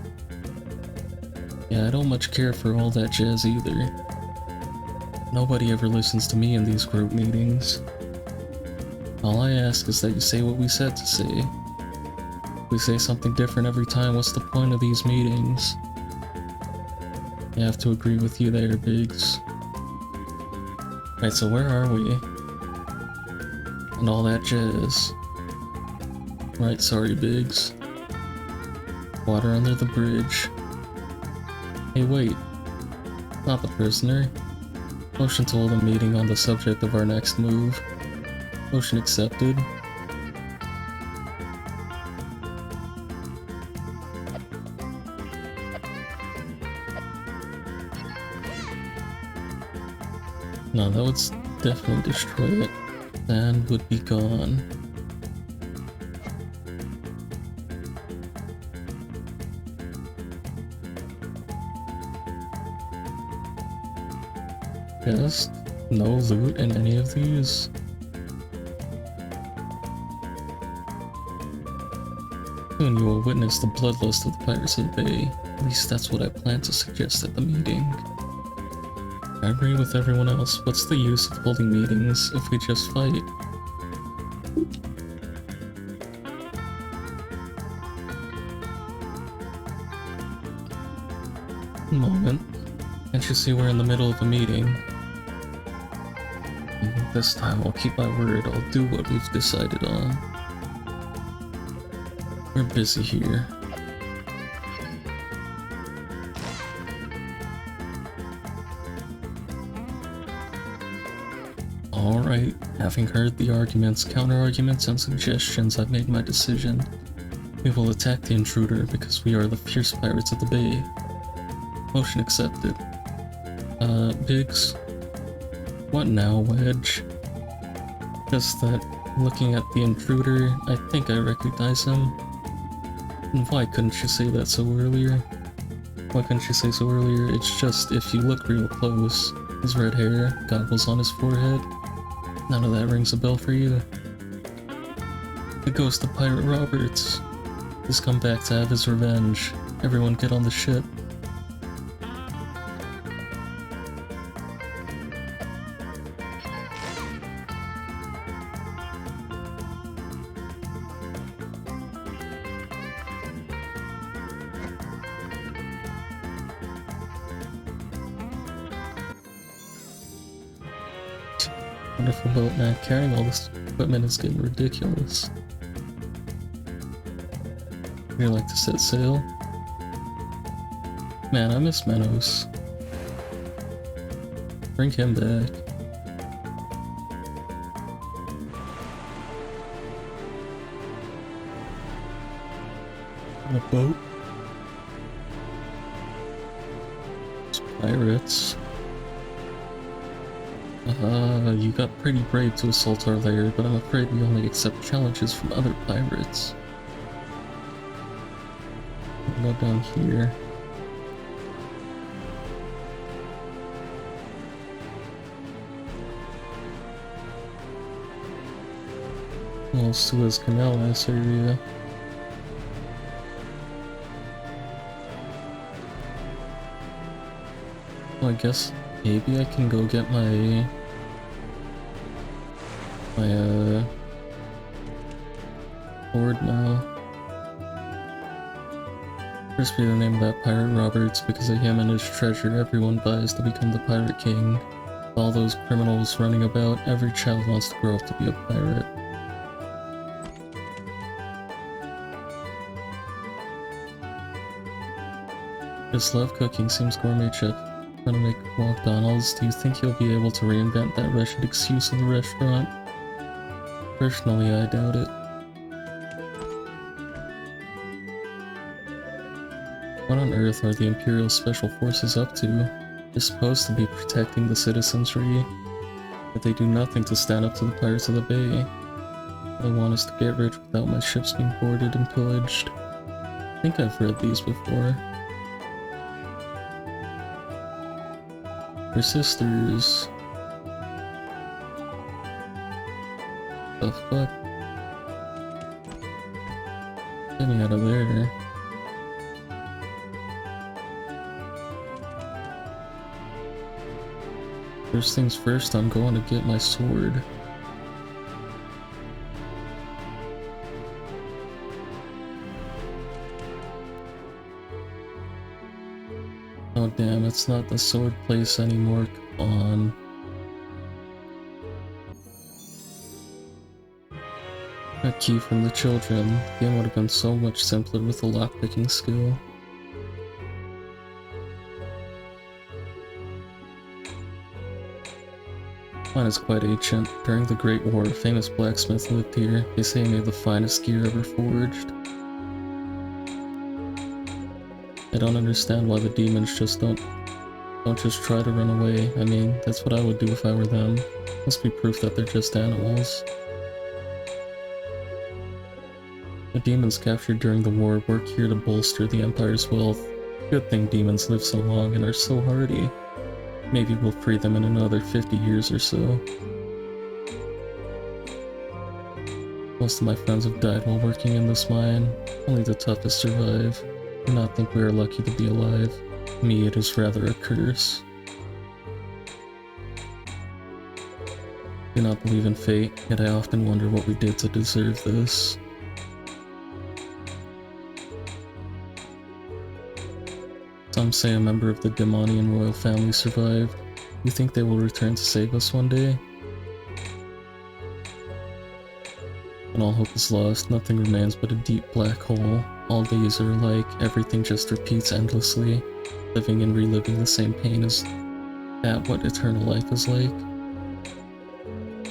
Yeah, I don't much care for all that jazz either. Nobody ever listens to me in these group meetings. All I ask is that you say what we said to say. If we say something different every time, what's the point of these meetings? I have to agree with you there, Biggs. Right, so where are we? And all that jazz. Right, sorry, Biggs. Water under the bridge. Hey, wait. Not the prisoner. Motion to hold a meeting on the subject of our next move. Motion accepted. No, that would definitely destroy it. Sand would be gone. Chest? No loot in any of these? Soon you will witness the bloodlust of the Pirates of the Bay. At least that's what I plan to suggest at the meeting. I agree with everyone else. What's the use of holding meetings if we just fight? Moment. Can't you see we're in the middle of a meeting? This time I'll keep my word. I'll do what we've decided on. We're busy here. Alright, having heard the arguments, counter-arguments, and suggestions, I've made my decision. We will attack the intruder because we are the fierce pirates of the bay. Motion accepted. Biggs? What now, Wedge? Just that, looking at the intruder, I think I recognize him. And why couldn't you say that so earlier? Why couldn't you say so earlier? It's just, if you look real close, his red hair, goggles on his forehead. None of that rings a bell for you. The ghost of Pirate Roberts. He's come back to have his revenge. Everyone get on the ship. Wonderful boat, man. Carrying all this equipment is getting ridiculous. Would you like to set sail? Man, I miss Menos. Bring him back. On a boat? It's pirates. You got pretty brave to assault our lair, but I'm afraid we only accept challenges from other pirates. We'll go down here. Well, Suez Canal ass area. Well, I guess maybe I can go get my board now. First be the name of that pirate Roberts. Because of him and his treasure, everyone buys to become the Pirate King. With all those criminals running about, every child wants to grow up to be a pirate. Just love cooking, seems gourmet chef. Gonna make McDonald's. Do you think you'll be able to reinvent that wretched excuse in the restaurant? Personally, I doubt it. What on earth are the Imperial Special Forces up to? They're supposed to be protecting the citizenry, but they do nothing to stand up to the Pirates of the Bay. They want us to get rich without my ships being boarded and pillaged. I think I've read these before. Her sisters. The fuck? Get me out of there. First things first, I'm going to get my sword. Oh damn, it's not the sword place anymore, come on. A key from the children. The game would have been so much simpler with a lockpicking skill. Mine is quite ancient. During the Great War, a famous blacksmith lived here. They say he made the finest gear ever forged. I don't understand why the demons just don't just try to run away. I mean, that's what I would do if I were them. Must be proof that they're just animals. The demons captured during the war work here to bolster the Empire's wealth. Good thing demons live so long and are so hardy. Maybe we'll free them in another 50 years or so. Most of my friends have died while working in this mine. Only the toughest survive. Do not think we are lucky to be alive. To me, it is rather a curse. Do not believe in fate, yet I often wonder what we did to deserve this. Some say a member of the Demonian royal family survived. You think they will return to save us one day? When all hope is lost, nothing remains but a deep black hole. All days are alike, everything just repeats endlessly. Living and reliving the same pain is that what eternal life is like?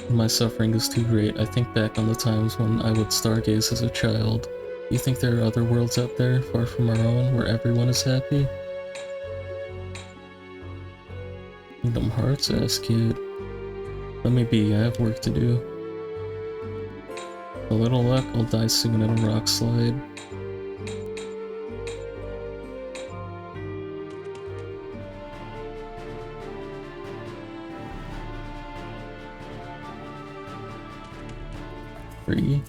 When my suffering is too great, I think back on the times when I would stargaze as a child. You think there are other worlds out there, far from our own, where everyone is happy? Kingdom Hearts ass kid. Let me be, I have work to do. A little luck, I'll die soon in a rock slide. Free.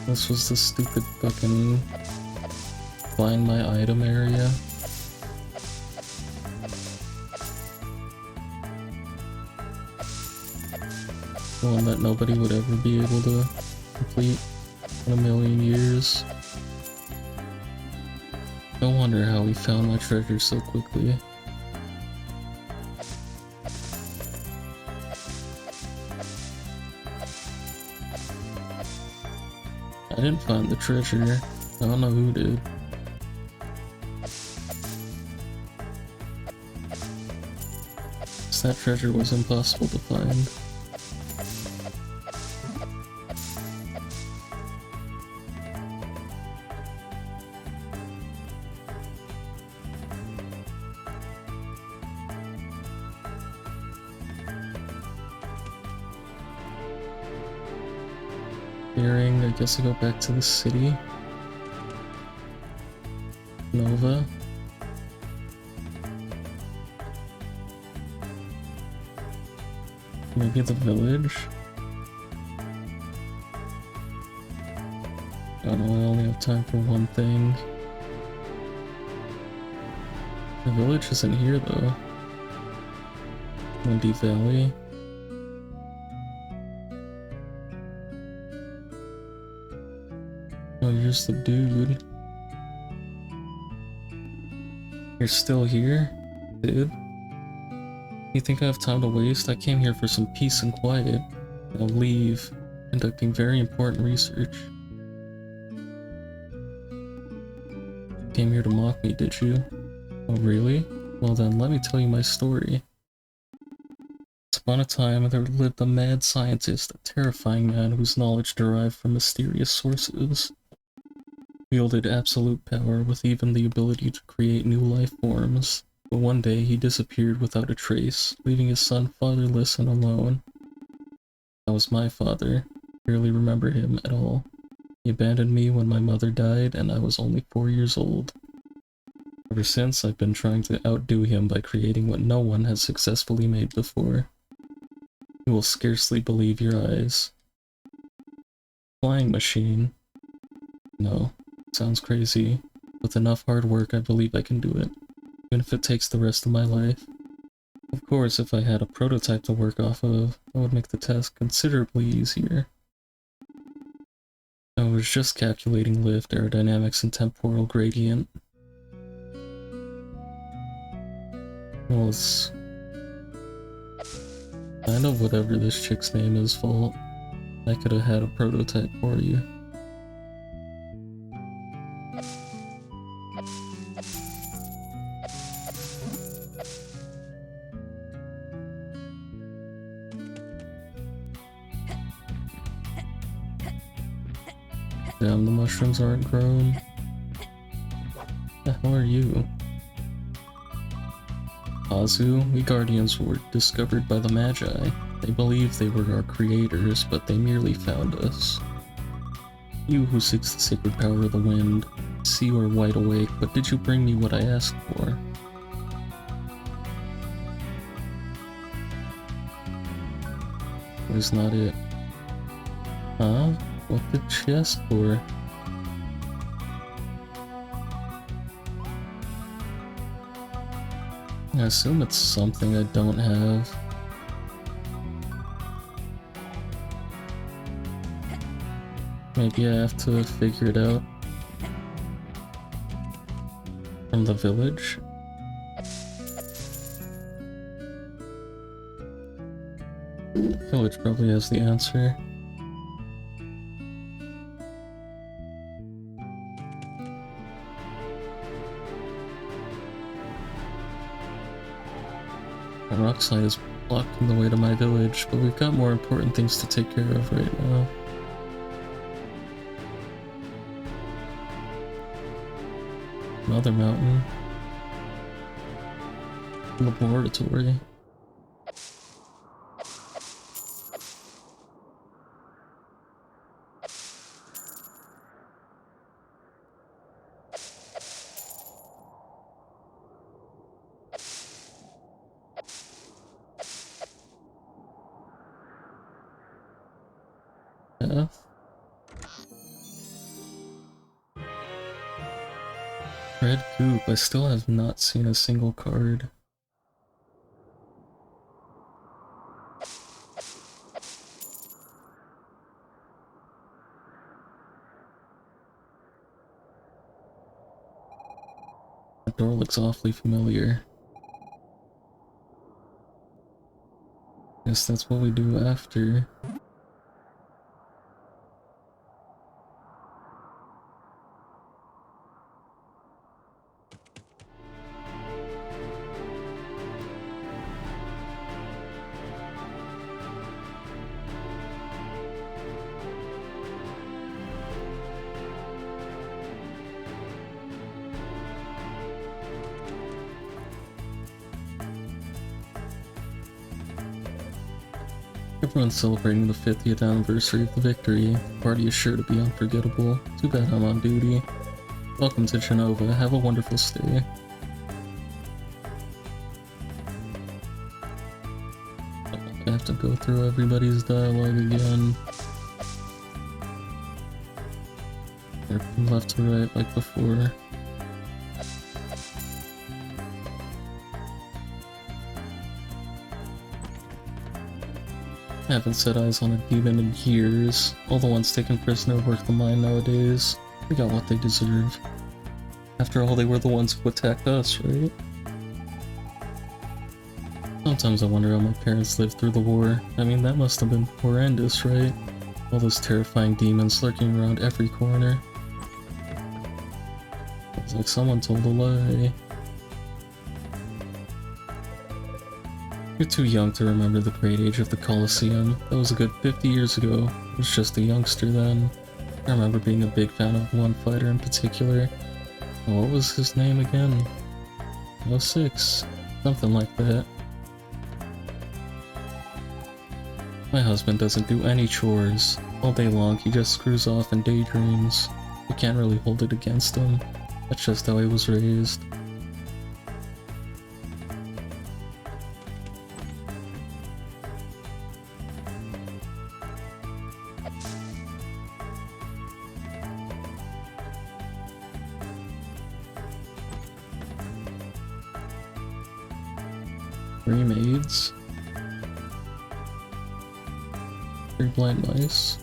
This was the stupid fucking find my item area. One that nobody would ever be able to complete in a million years. No wonder how we found my treasure so quickly. I didn't find the treasure. I don't know who did. That treasure was impossible to find. I guess I go back to the city. Nova. Maybe the village. I don't know, I only have time for one thing. The village isn't here though. Windy Valley. Oh, you're just the dude. You're still here, dude? You think I have time to waste? I came here for some peace and quiet. I'll leave, conducting very important research. Came here to mock me, did you? Oh, really? Well then, let me tell you my story. Once upon a time, there lived a mad scientist, a terrifying man whose knowledge derived from mysterious sources. Wielded absolute power with even the ability to create new life forms. But one day he disappeared without a trace, leaving his son fatherless and alone. That was my father. I barely remember him at all. He abandoned me when my mother died and I was only 4 years old. Ever since, I've been trying to outdo him by creating what no one has successfully made before. You will scarcely believe your eyes. Flying machine. No. Sounds crazy. With enough hard work, I believe I can do it. Even if it takes the rest of my life. Of course, if I had a prototype to work off of, that would make the task considerably easier. I was just calculating lift, aerodynamics, and temporal gradient. Well, it's kind of whatever this chick's name is fault. I could have had a prototype for you. Damn, the mushrooms aren't grown. The hell are you? Azu, we Guardians were discovered by the Magi. They believe they were our creators, but they merely found us. You who seeks the sacred power of the wind, see you are wide awake, but did you bring me what I asked for? Where's not it? Huh? What did she ask for? I assume it's something I don't have. Maybe I have to figure it out from the village. Village probably has the answer. The rock slide is blocking the way to my village, but we've got more important things to take care of right now. Another mountain. Laboratory. Path. Red goop. I still have not seen a single card. That door looks awfully familiar. Guess that's what we do after. Everyone's celebrating the 50th anniversary of the victory. The party is sure to be unforgettable. Too bad I'm on duty. Welcome to Genova. Have a wonderful stay. I have to go through everybody's dialogue again. Or from left to right like before. I haven't set eyes on a demon in years. All the ones taken prisoner work the mine nowadays. They got what they deserve. After all, they were the ones who attacked us, right? Sometimes I wonder how my parents lived through the war. I mean, that must have been horrendous, right? All those terrifying demons lurking around every corner. It's like someone told a lie. You're too young to remember the great age of the Colosseum. That was a good 50 years ago. I was just a youngster then. I remember being a big fan of one fighter in particular. What was his name again? 06. Something like that. My husband doesn't do any chores. All day long he just screws off and daydreams. You can't really hold it against him. That's just how he was raised. Three maids. 3 blind mice.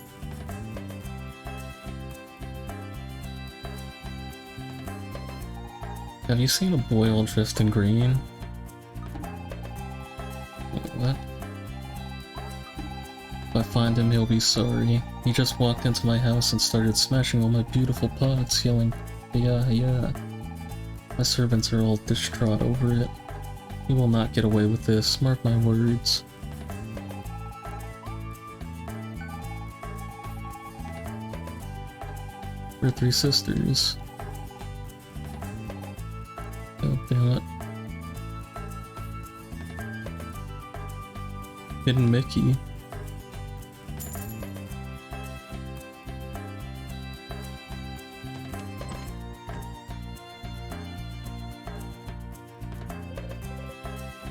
Have you seen a boy all dressed in green? Wait, what? If I find him, he'll be sorry. He just walked into my house and started smashing all my beautiful pots, yelling, "Yeah, yeah." My servants are all distraught over it. He will not get away with this, mark my words. her three sisters. God damn it. Hidden Mickey.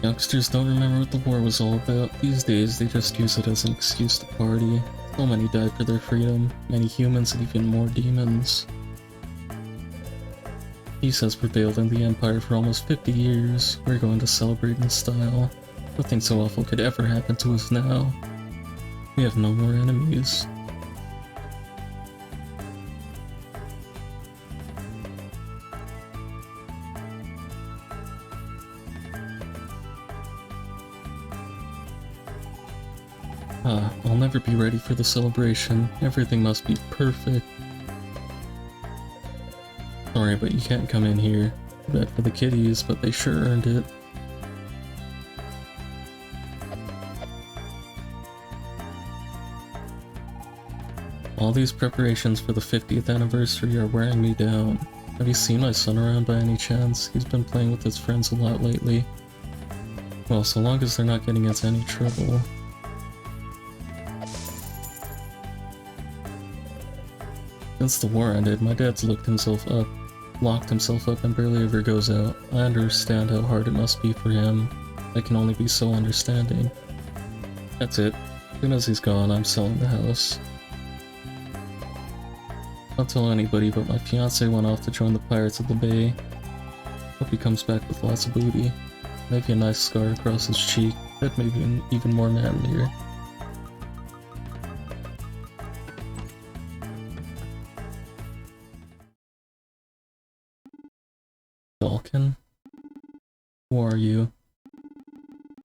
Youngsters don't remember what the war was all about. These days, they just use it as an excuse to party. So many died for their freedom, many humans and even more demons. Peace has prevailed in the Empire for almost 50 years. We're going to celebrate in style. Nothing so awful could ever happen to us now. We have no more enemies. I'll never be ready for the celebration. Everything must be perfect. Sorry, but you can't come in here. Too bad for the kitties, but they sure earned it. All these preparations for the 50th anniversary are wearing me down. Have you seen my son around by any chance? He's been playing with his friends a lot lately. Well, so long as they're not getting into any trouble. Since the war ended, my dad's locked himself up and barely ever goes out. I understand how hard it must be for him. I can only be so understanding. That's it. As soon as he's gone, I'm selling the house. Don't tell anybody, but my fiance went off to join the Pirates of the Bay. Hope he comes back with lots of booty. Maybe a nice scar across his cheek. That may be even more manlier. Dalkin? Who are you?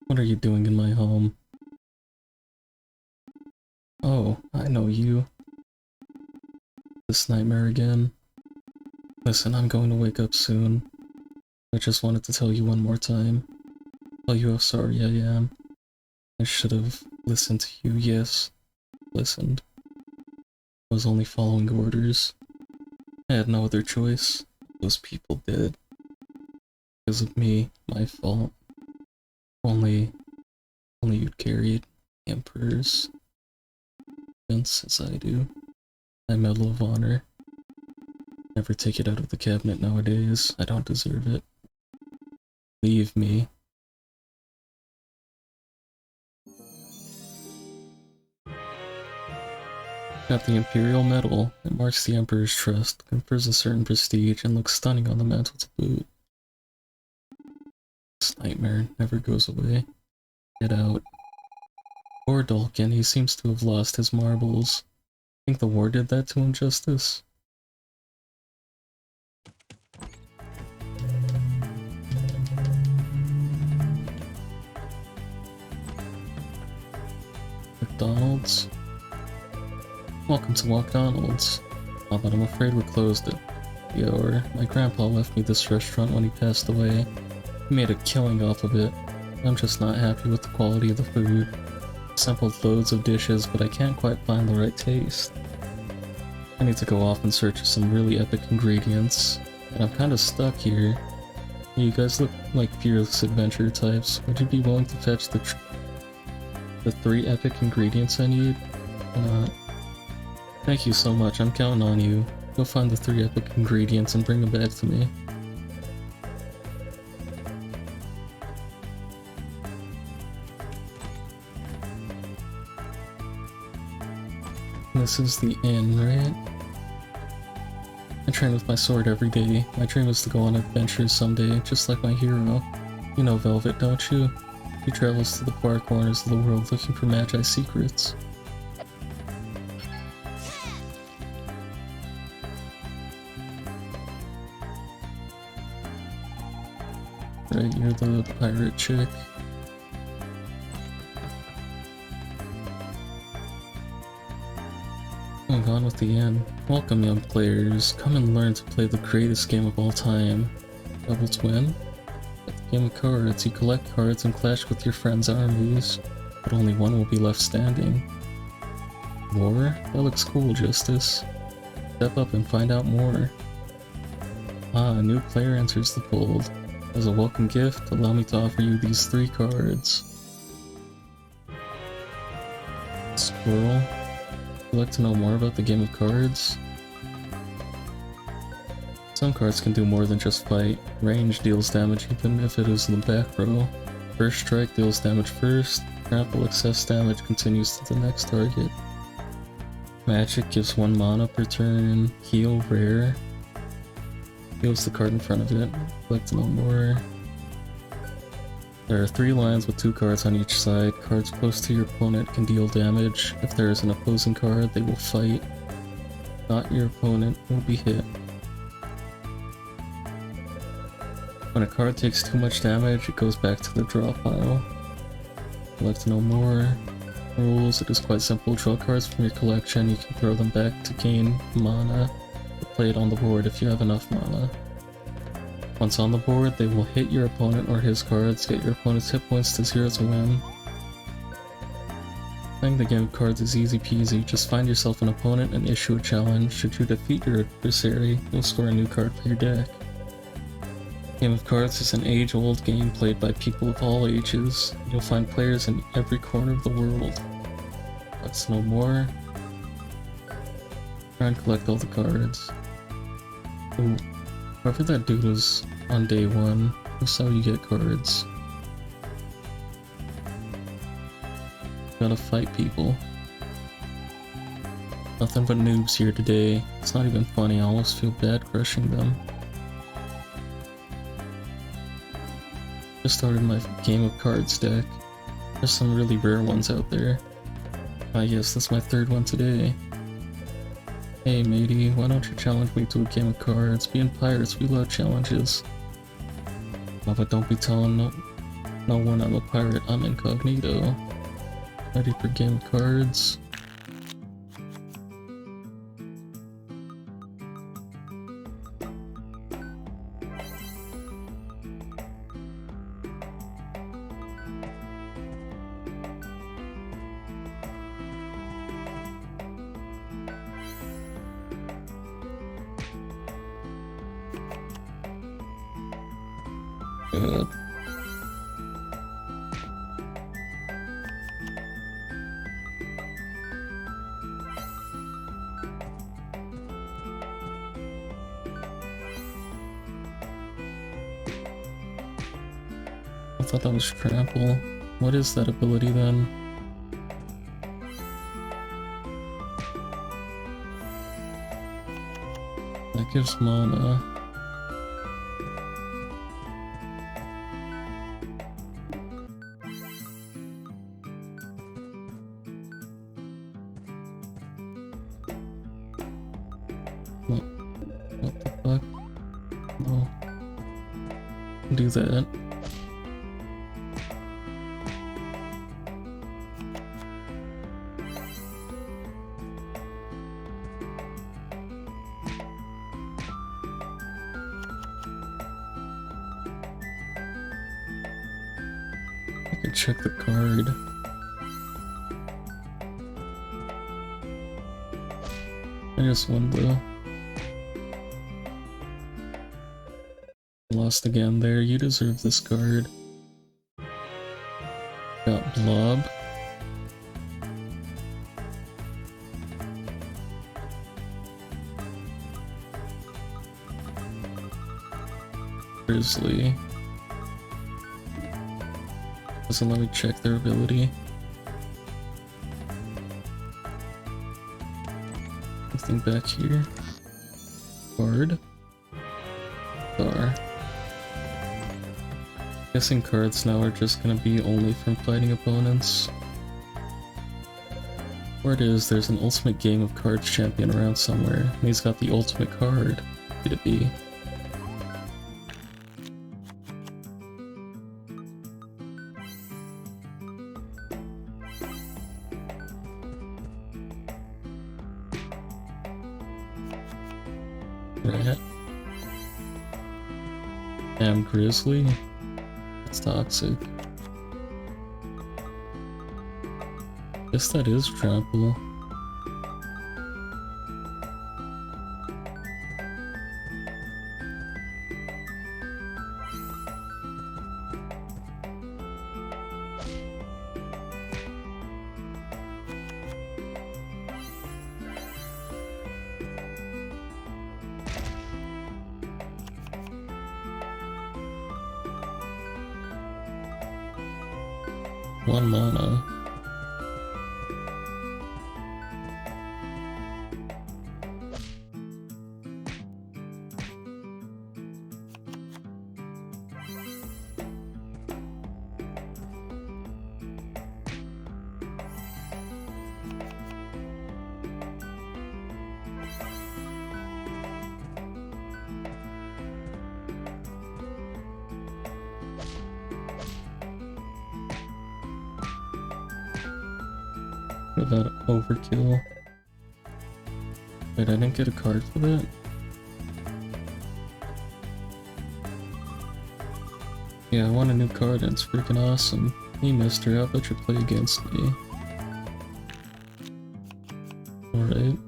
What are you doing in my home? Oh, I know you. This nightmare again. Listen, I'm going to wake up soon. I just wanted to tell you one more time. Tell you how sorry I am. I should have listened to you, yes. Listened. I was only following orders. I had no other choice. Those people did. Because of me, my fault. Only you'd carried the Emperor's fence as I do. My Medal of Honor. Never take it out of the cabinet nowadays. I don't deserve it. Leave me. Got the Imperial Medal. It marks the Emperor's trust, confers a certain prestige, and looks stunning on the mantle to boot. This nightmare never goes away. Get out. Poor Dalkin, he seems to have lost his marbles. Think the war did that to him justice? McDonald's? Welcome to McDonald's. Oh, but I'm afraid we're closed at the hour. My grandpa left me this restaurant when he passed away. He made a killing off of it. I'm just not happy with the quality of the food. Sampled loads of dishes, but I can't quite find the right taste. I need to go off in search of some really epic ingredients, and I'm kinda stuck here. You guys look like fearless adventure types. Would you be willing to fetch the 3 epic ingredients I need? Or not? Thank you so much, I'm counting on you. Go find the 3 epic ingredients and bring them back to me. This is the inn, right? I train with my sword every day. My dream is to go on adventures someday, just like my hero. You know Velvet, don't you? She travels to the far corners of the world looking for Magi secrets. Right, you're the pirate chick. Going on with the end. Welcome, young players. Come and learn to play the greatest game of all time. Double Twin? It's a game of cards. You collect cards and clash with your friends' armies, but only one will be left standing. War? That looks cool, Justice. Step up and find out more. Ah, a new player enters the fold. As a welcome gift, allow me to offer you these 3 cards. Squirrel. Would you like to know more about the game of cards? Some cards can do more than just fight. Range deals damage even if it is in the back row. First strike deals damage first. Trample excess damage continues to the next target. Magic gives 1 mana per turn. Heal rare. Heals the card in front of it. Would like to know more. There are 3 lines with 2 cards on each side. Cards close to your opponent can deal damage. If there is an opposing card, they will fight. Not your opponent will be hit. When a card takes too much damage, it goes back to the draw pile. Would like to know more. Rules: it is quite simple. Draw cards from your collection. You can throw them back to gain mana. Or play it on the board if you have enough mana. Once on the board, they will hit your opponent or his cards. Get your opponent's hit points to 0 to win. Playing the game of cards is easy peasy. Just find yourself an opponent and issue a challenge. Should you defeat your adversary, you'll score a new card for your deck. Game of Cards is an age-old game played by people of all ages. You'll find players in every corner of the world. Let's know more. Try and collect all the cards. Ooh, whoever that dude was on day 1, that's how you get cards. Gotta fight people. Nothing but noobs here today. It's not even funny, I almost feel bad crushing them. Just started my game of cards deck. There's some really rare ones out there. Ah yes, that's my 3rd one today. Hey matey, why don't you challenge me to a game of cards? Being pirates, we love challenges. Oh, but don't be telling no one I'm a pirate, I'm incognito. Ready for game of cards? Good. I thought that was trample. What is that ability then? That gives mana. What the fuck? No. Do that. I can check the card. I just won though. Lost again there, you deserve this card. Got Blob. Grizzly. Doesn't let me check their ability. Anything back here? Card. Star. Guessing cards now are just gonna be only from fighting opponents. Or it is, there's an ultimate game of cards champion around somewhere, and he's got the ultimate card. Could it be? Rat. Damn Grizzly. That's toxic. Guess that is trample. 1 mana. Without overkill. Wait, I didn't get a card for that? Yeah, I want a new card and it's freaking awesome. Hey mister, how about you play against me? Alright.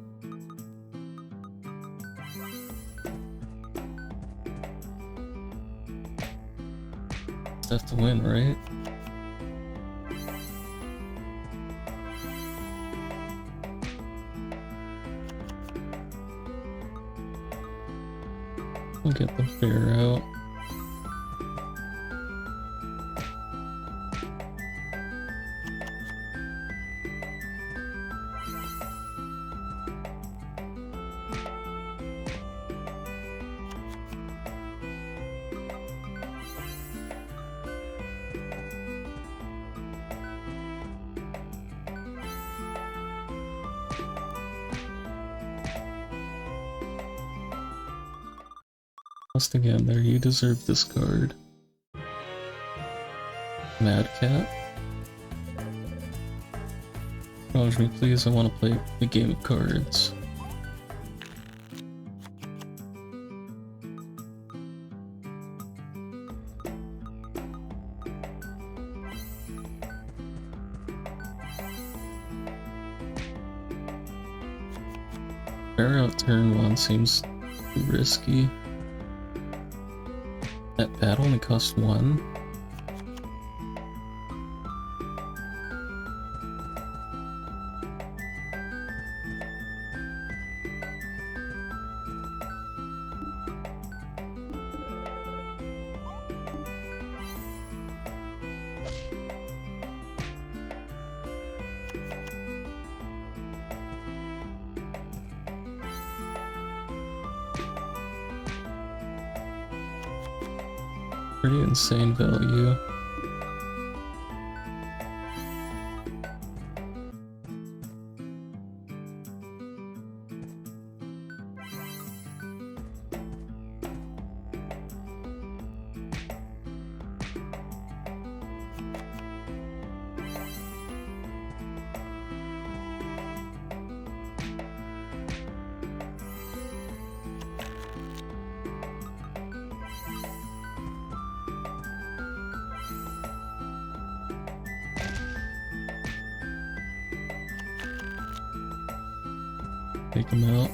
Have to win, right? I'll get the bear out. Lost again there, you deserve this card. Mad Cat. Challenge me please, I want to play a game of cards. Bear out turn 1 seems too risky. That only costs 1. Pretty insane value. Take him out.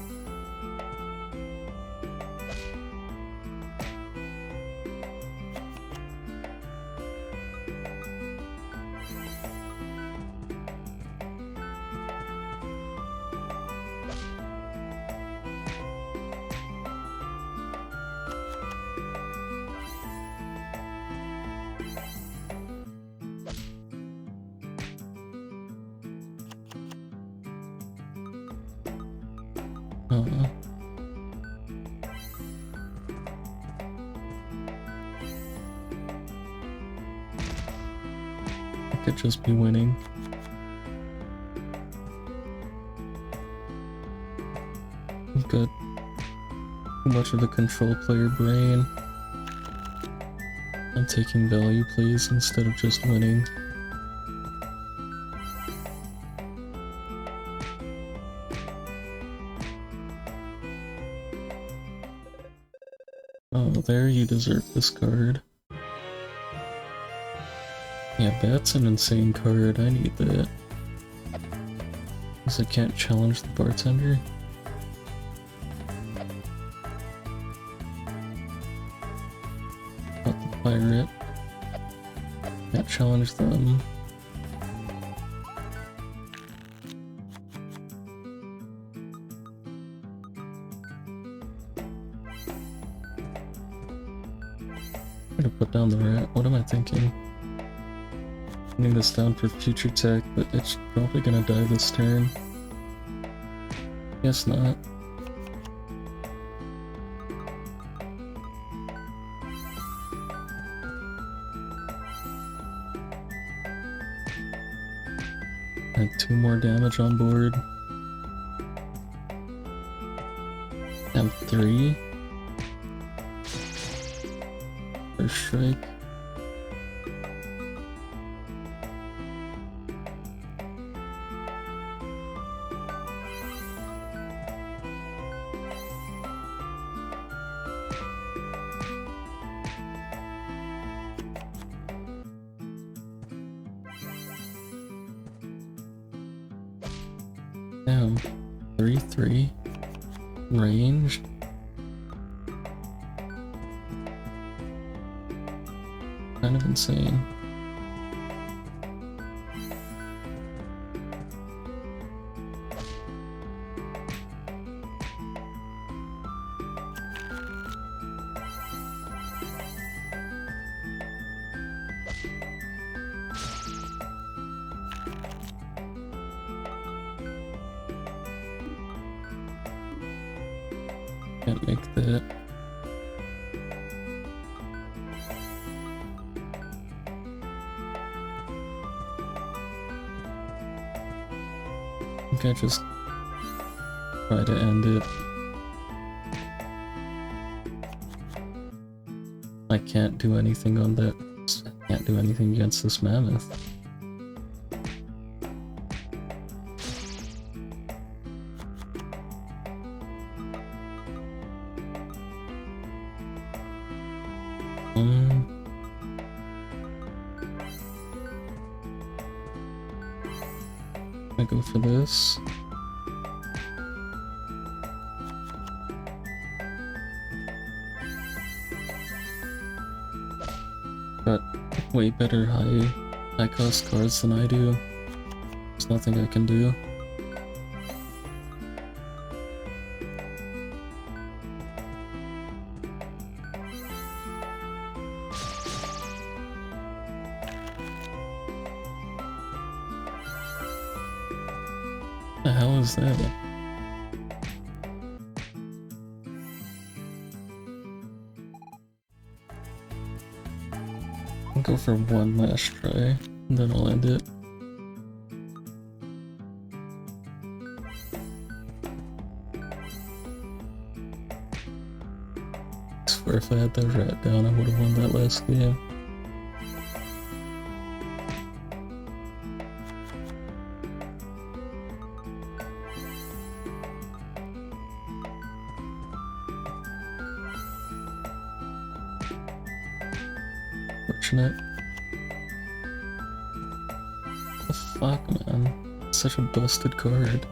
I could just be winning. I've got too much of the control player brain. I'm taking value plays instead of just winning. Oh, there, you deserve this card. Yeah, that's an insane card, I need that. Because I can't challenge the bartender. Not the pirate. Can't challenge them. I'm gonna put down the rat, what am I thinking? Putting this down for future tech, but it's probably gonna die this turn. Guess not. Add 2 more damage on board. Have 3. First strike. Damn. 3/3. Range. Kind of insane. Can't make that. I think I just try to end it. I can't do anything on that. I can't do anything against this mammoth. I go for this. Got way better high cost cards than I do. There's nothing I can do. What the hell is that? I'll go for one last try, and then I'll end it. I swear if I had that rat down, I would have won that last game. Fortunate. What the fuck, man? Such a busted card.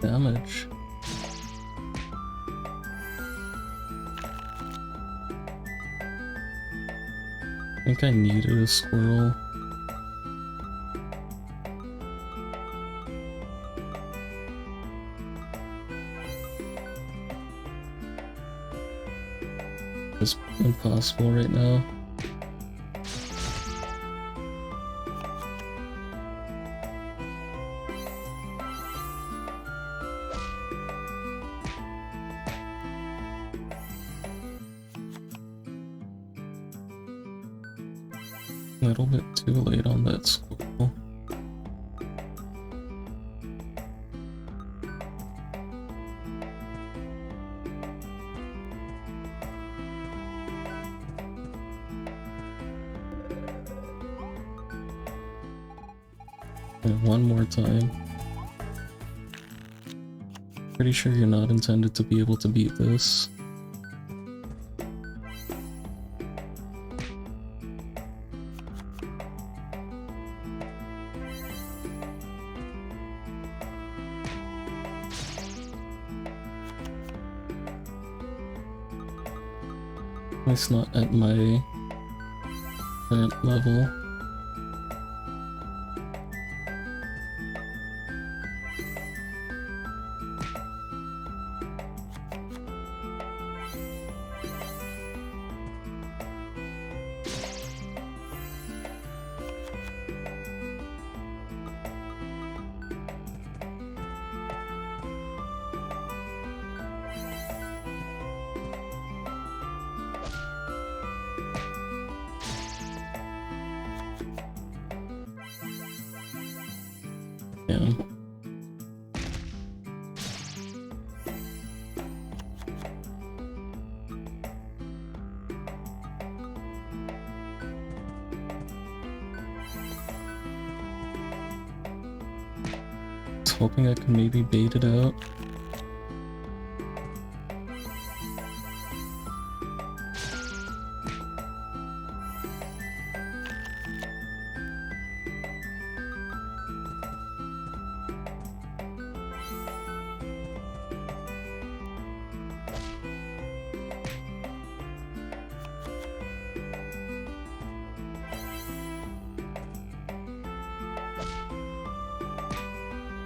Damage. I think I needed a squirrel. It's impossible right now. A little bit too late on that squirrel. And one more time. Pretty sure you're not intended to be able to beat this. At least not at my current level. Yeah. I was hoping I could maybe bait it out.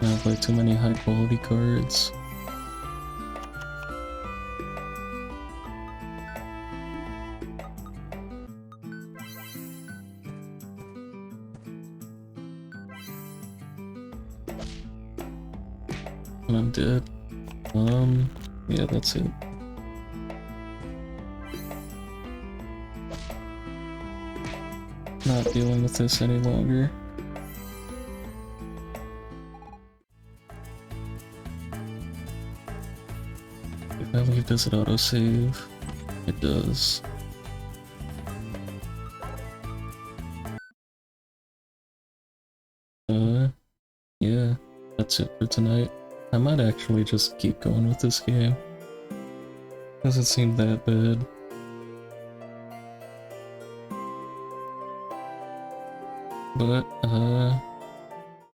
I have like too many high quality cards. And I'm dead. Yeah, that's it. Not dealing with this any longer. If I leave, does it autosave? It does. Yeah, that's it for tonight. I might actually just keep going with this game. Doesn't seem that bad. But,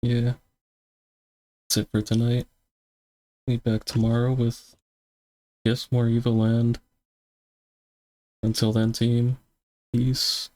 yeah. That's it for tonight. Be back tomorrow with, I guess, more Evoland. Until then, team, peace.